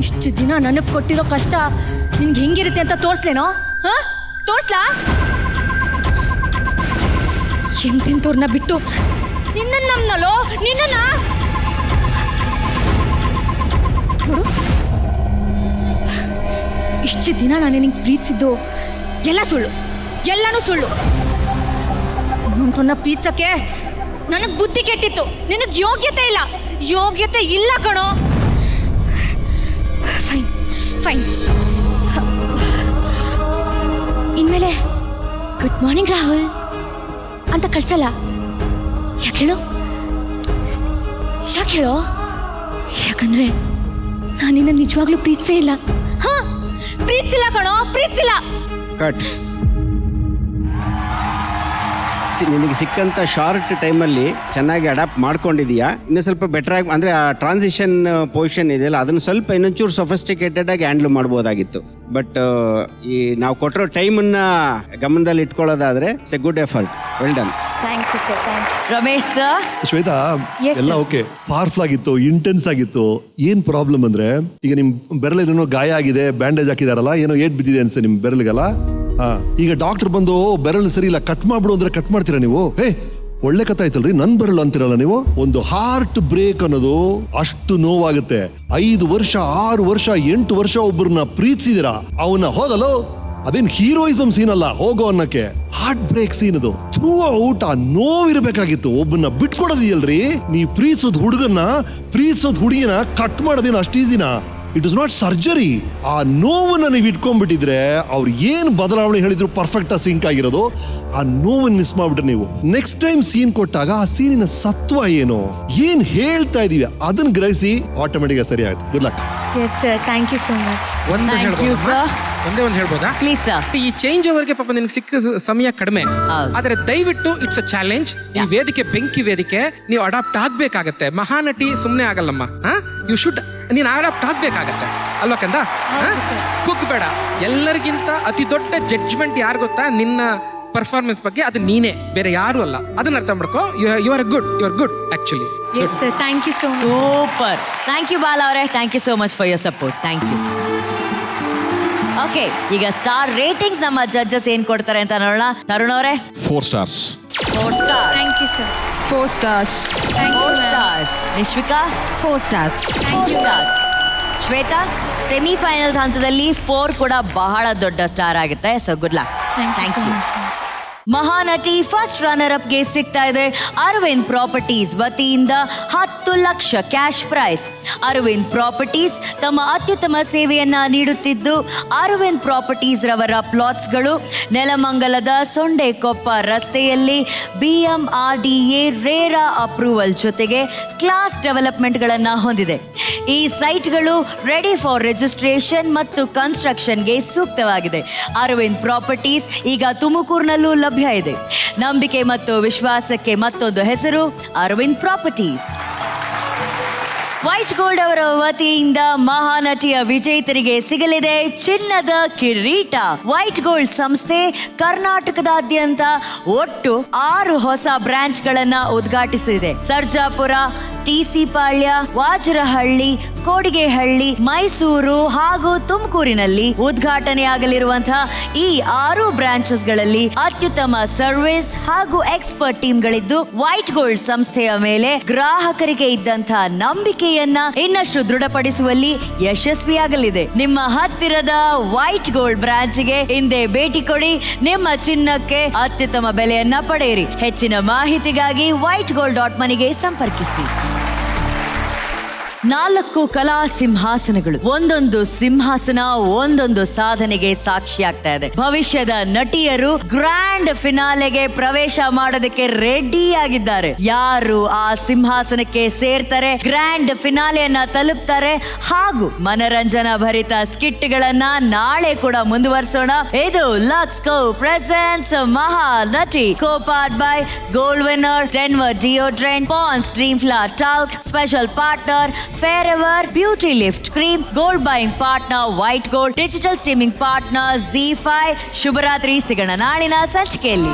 ಇಷ್ಟು ದಿನ ನನಗೆ ಕೊಟ್ಟಿರೋ ಕಷ್ಟ ನಿನ್ಗೆ ಹೆಂಗಿರುತ್ತೆ ಅಂತ ತೋರಿಸ್ಲೇನೋ? ತೋರಿಸ್ಲಾ? ಎಂತೆಂತವ್ರನ್ನ ಬಿಟ್ಟು ನಿನ್ನ ನಮ್ನಲ್ಲೋ, ನಿನ್ನ ನೋಡು. ಇಷ್ಟು ದಿನ ನಾನು ನಿನಗೆ ಪ್ರೀತಿಸಿದ್ದು ಎಲ್ಲ ಸುಳ್ಳು, ಎಲ್ಲನೂ ಸುಳ್ಳು. ನನ್ನ ಪ್ರೀತಿಸಕ್ಕೆ ನನಗೆ ಬುದ್ಧಿ ಕೆಟ್ಟಿತ್ತು. ನಿನಗೆ ಯೋಗ್ಯತೆ ಇಲ್ಲ ಕಣೋ. ಫೈನ್. ಇನ್ಮೇಲೆ ಗುಡ್ ಮಾರ್ನಿಂಗ್ ರಾಹುಲ್ ಅಂತ ಕಳ್ಸಲ್ಲ. ಯಾಕೆ ಹೇಳು? ಯಾಕಂದ್ರೆ ನಾನು ನಿನ್ನ ನಿಜವಾಗ್ಲೂ ಪ್ರೀತಿಸೇ ಇಲ್ಲ. ಪ್ರೀತಿಸಿಲ್ಲ ಕಣೋ, ಪ್ರೀತಿಸಿಲ್ಲ. ಕಟ್. ನಿನಗೆ ಸಿಕ್ಕಂಥ ಶಾರ್ಟ್ ಟೈಮಲ್ಲಿ ಚೆನ್ನಾಗಿ ಅಡಾಪ್ಟ್ ಮಾಡ್ಕೊಂಡಿದೀಯಾ. ಇನ್ನು ಸ್ವಲ್ಪ ಬೆಟರ್ ಆಗಿ ಅಂದರೆ ಆ ಟ್ರಾನ್ಸಿಷನ್ ಪೊಸಿಷನ್ ಇದೆಯಲ್ಲ ಅದನ್ನು ಸ್ವಲ್ಪ ಇನ್ನೊಂಚೂರು ಸೊಫಿಸ್ಟಿಕೇಟೆಡ್ ಆಗಿ ಹ್ಯಾಂಡಲ್ ಮಾಡ್ಬೋದಾಗಿತ್ತು. ಬಟ್ ಈ ನಾವು ಕೊಟ್ಟಿರೋ ಟೈಮನ್ನ ಗಮನದಲ್ಲಿ ಇಟ್ಕೊಳ್ಳೋದಾದ್ರೆ it's a good effort. Well done. Thank you sir, thank you. Ramesh sir, Shweta, Yes, ಎಲ್ಲ sir. ಓಕೆ, ಪವರ್ಫುಲ್ ಆಗಿತ್ತು, ಇಂಟೆನ್ಸ್ ಆಗಿತ್ತು. ಏನ್ ಪ್ರಾಬ್ಲಮ್ ಅಂದ್ರೆ ಈಗ ನಿಮ್ ಬೆರಳೇನೋ ಗಾಯ ಆಗಿದೆ, ಬ್ಯಾಂಡೇಜ್ ಹಾಕಿದಾರಲ್ಲ, ಏನೋ ಏಟ್ ಬಿದ್ದಿದೆ ಅನ್ಸುತ್ತೆ ನಿಮ್ ಬೆರಳಿಗೆಲ್ಲ. ಈಗ ಡಾಕ್ಟರ್ ಬಂದು ಬೆರಳು ಸರಿ ಇಲ್ಲ ಕಟ್ ಮಾಡ್ಬಿಡು ಅಂದ್ರೆ ಕಟ್ ಮಾಡ್ತೀರಾ ನೀವು? ಒಳ್ಳೆ ಕಥೆ ಆಯ್ತಲ್ರಿ, ನನ್ ಬೆರಳು ಅಂತಿರಲ್ಲ ನೀವು. ಒಂದು ಹಾರ್ಟ್ ಬ್ರೇಕ್ ಅನ್ನೋದು ಅಷ್ಟು ನೋವಾಗುತ್ತೆ. 5 ವರ್ಷ 6 ವರ್ಷ 8 ವರ್ಷ ಒಬ್ಬರನ್ನ ಪ್ರೀತಿಸಿದಿರಾ, ಅವನ್ನ ಹೋಗಲು ಅದೇನ್ ಹೀರೋಯಿಸಮ್ ಸೀನ್ ಅಲ್ಲ, ಹೋಗೋ ಅನ್ನಕ್ಕೆ ಹಾರ್ಟ್ ಬ್ರೇಕ್ ಸೀನ್ ಅದು. ಥ್ರೂ ಔಟ್ ಆ ನೋವಿರ್ಬೇಕಾಗಿತ್ತು. ಒಬ್ಬನ್ನ ಬಿಟ್ಕೊಡೋದಿಯಲ್ರಿ, ನೀವ್ ಪ್ರೀತಿಸೋದ್ ಹುಡುಗಿನ ಕಟ್ ಮಾಡೋದೇನು ಅಷ್ಟು ಈಸಿನಾ? It is not surgery. ಆ ನೋವನ್ನ ನೀವು ಇಟ್ಕೊಂಡ್ಬಿಟ್ಟಿದ್ರೆ ಅವ್ರು ಏನ್ ಬದಲಾವಣೆ ಹೇಳಿದ್ರು ಪರ್ಫೆಕ್ಟ್ ಆಗಿ ಸಿಂಕ್ ಆಗಿರೋದು, ಆ ನೋವನ್ನ ಮಿಸ್ ಮಾಡ್ಬಿಟ್ರೆ ನೀವು ನೆಕ್ಸ್ಟ್ ಟೈಮ್ ಸೀನ್ ಕೊಟ್ಟಾಗ ಆ ಸೀನಿನ ಸತ್ವ ಏನು, ಏನ್ ಹೇಳ್ತಾ ಇದೀವಿ ಅದನ್ನ ಗ್ರಹಿಸಿ ಆಟೋಮೆಟಿಕ್ ಸರಿ ಆಯ್ತು. Good luck. Yes sir, thank you so much. Thank you, sir. ಒಂದೇ ಹೇಳ್ಬೋದಾ? Please sir. ಈ ಚೇಂಜ್ ಓವರ್ಗೆ ಪಾಪ ನಿನಗೆ ಸಿಕ್ಕ ಸಮಯ ಕಡಿಮೆ, ಆದ್ರೆ ದಯವಿಟ್ಟು ಇಟ್ಸ್ ಅ ಚಾಲೆಂಜ್. ಈ ವೇದಿಕೆ ಬೆಂಕಿ ವೇದಿಕೆ, ನೀವು ಅಡಾಪ್ಟ್ ಆಗ್ಬೇಕಾಗತ್ತೆ. ಮಹಾನಟಿ ಸುಮ್ನೆ ಆಗಲ್ಲಮ್ಮ. ಯು ಶುಡ್, ನೀನ್ ಅಡಾಪ್ಟ್ ಆಗ್ಬೇಕಾಗತ್ತೆ ಅಲ್ವಾ ಕಂದ? ಕುಗ್ಬೇಡ. ಎಲ್ಲರಿಗಿಂತ ಅತಿ ದೊಡ್ಡ ಜಡ್ಜ್ಮೆಂಟ್ ಯಾರು ಗೊತ್ತಾ? ನಿನ್ನ ಪರ್ಫಾರ್ಮೆನ್ಸ್ ಬಗ್ಗೆ. ಅದು ನೀನೇ, ಬೇರೆ ಯಾರು ಅಲ್ಲ. ಅದನ್ನ ಅರ್ಥ ಮಾಡ್ಕೋ. You are good actually. Yes sir, thank you so much. Super. Thank you Bala ಅವರೇ, thank you so much for your support. Thank you. Okay, ಈಗ ಸ್ಟಾರ್ ರೇಟಿಂಗ್ಸ್ ನಮ್ಮ ಜಡ್ಜಸ್ ಏನ್ ಕೊಡ್ತಾರೆ ಅಂತ ನೋಡೋಣ. ತರುಣ್ ಅವರೇ? 4 stars. 4 star. Thank you sir. 4 stars. 4 stars. Nishvika? 4 stars. 4 stars. Shweta, semifinals ಹಂತದಲ್ಲಿ 4 ಕೂಡ ಬಹಳ ದೊಡ್ಡ ಸ್ಟಾರ್ ಆಗುತ್ತೆ. So good luck. Thank you. Mahanati first runner ಅಪ್ಗೆ ಸಿಗ್ತಾ ಇದೆ ಅರವಿಂದ್ ಪ್ರಾಪರ್ಟೀಸ್ ವತಿಯಿಂದ 10 lakh cash prize. Aravind properties ತಮ್ಮ ಅತ್ಯುತ್ತಮ ಸೇವೆಯನ್ನ ನೀಡುತ್ತಿದ್ದು, ಅರವಿಂದ್ ಪ್ರಾಪರ್ಟೀಸ್ ರವರ ಪ್ಲಾಟ್ಸ್ಗಳು ನೆಲಮಂಗಲದ ಸೊಂಡೆಕೊಪ್ಪ ರಸ್ತೆಯಲ್ಲಿ BMRDA ರೇರಾ ಅಪ್ರೂವಲ್ ಜೊತೆಗೆ ಕ್ಲಾಸ್ ಡೆವಲಪ್ಮೆಂಟ್ಗಳನ್ನು ಹೊಂದಿದೆ. ಈ ಸೈಟ್ಗಳು ರೆಡಿ ಫಾರ್ ರಿಜಿಸ್ಟ್ರೇಷನ್ ಮತ್ತು ಕನ್ಸ್ಟ್ರಕ್ಷನ್ಗೆ ಸೂಕ್ತವಾಗಿದೆ. ಅರವಿಂದ್ ಪ್ರಾಪರ್ಟೀಸ್ ಈಗ ತುಮಕೂರಿನಲ್ಲೂ ಲಭ್ಯ ಇದೆ. ನಂಬಿಕೆ ಮತ್ತು ವಿಶ್ವಾಸಕ್ಕೆ ಮತ್ತೊಂದು ಹೆಸರು ಅರವಿಂದ್ ಪ್ರಾಪರ್ಟೀಸ್. ವೈಟ್ ಗೋಲ್ಡ್ ಅವರ ವತಿಯಿಂದ ಮಹಾನಟಿಯ ವಿಜೇತರಿಗೆ ಸಿಗಲಿದೆ ಚಿನ್ನದ ಕಿರೀಟ. ವೈಟ್ ಗೋಲ್ಡ್ ಸಂಸ್ಥೆ ಕರ್ನಾಟಕದಾದ್ಯಂತ ಒಟ್ಟು 6 ಹೊಸ ಬ್ರಾಂಚ್ಗಳನ್ನ ಉದ್ಘಾಟಿಸಿದೆ. ಸರ್ಜಾಪುರ, TC ಪಾಳ್ಯ, ವಾಜರಹಳ್ಳಿ, ಕೋಡಿಗೆಹಳ್ಳಿ, ಮೈಸೂರು ಹಾಗೂ ತುಮಕೂರಿನಲ್ಲಿ ಉದ್ಘಾಟನೆಯಾಗಲಿರುವಂತಹ ಈ 6 ಬ್ರಾಂಚಸ್ಗಳಲ್ಲಿ ಅತ್ಯುತ್ತಮ ಸರ್ವಿಸ್ ಹಾಗೂ ಎಕ್ಸ್ಪರ್ಟ್ ಟೀಮ್ಗಳಿದ್ದು, ವೈಟ್ ಗೋಲ್ಡ್ ಸಂಸ್ಥೆಯ ಮೇಲೆ ಗ್ರಾಹಕರಿಗೆ ಇದ್ದಂತಹ ನಂಬಿಕೆಯನ್ನ ಇನ್ನಷ್ಟು ದೃಢಪಡಿಸುವಲ್ಲಿ ಯಶಸ್ವಿಯಾಗಲಿದೆ. ನಿಮ್ಮ ಹತ್ತಿರದ ವೈಟ್ ಗೋಲ್ಡ್ ಬ್ರಾಂಚ್ಗೆ ಹಿಂದೆ ಭೇಟಿ ಕೊಡಿ. ನಿಮ್ಮ ಚಿನ್ನಕ್ಕೆ ಅತ್ಯುತ್ತಮ ಬೆಲೆಯನ್ನ ಪಡೆಯಿರಿ. ಹೆಚ್ಚಿನ ಮಾಹಿತಿಗಾಗಿ whitegold.money ಸಂಪರ್ಕಿಸಿ. 4 ಕಲಾ ಸಿಂಹಾಸನಗಳು, ಒಂದೊಂದು ಸಿಂಹಾಸನ ಒಂದೊಂದು ಸಾಧನೆಗೆ ಸಾಕ್ಷಿಯಾಗ್ತಾ ಇದೆ. ಭವಿಷ್ಯದ ನಟಿಯರು ಗ್ರ್ಯಾಂಡ್ ಫಿನಾಲೆಗೆ ಪ್ರವೇಶ ಮಾಡೋದಕ್ಕೆ ರೆಡಿ ಆಗಿದ್ದಾರೆ. ಯಾರು ಆ ಸಿಂಹಾಸನಕ್ಕೆ ಸೇರ್ತಾರೆ, ಗ್ರ್ಯಾಂಡ್ ಫಿನಾಲೆಯನ್ನ ತಲುಪ್ತಾರೆ ಹಾಗೂ ಮನರಂಜನಾ ಭರಿತ ಸ್ಕಿಟ್ಗಳನ್ನ ನಾಳೆ ಕೂಡ ಮುಂದುವರಿಸೋಣ. ಇದು Lux co presents Mahanati, co-powered by Gold Winner Denver deodorant, Pond's dream flower talc, special partner Farever Beauty Lift Cream, Gold Buying Partner White Gold, Digital Streaming Partner ZEE5. ಶುಭರಾತ್ರಿ. ಸಿಗೋಣ ನಾಳಿನ ಸಂಚಿಕೆಯಲ್ಲಿ.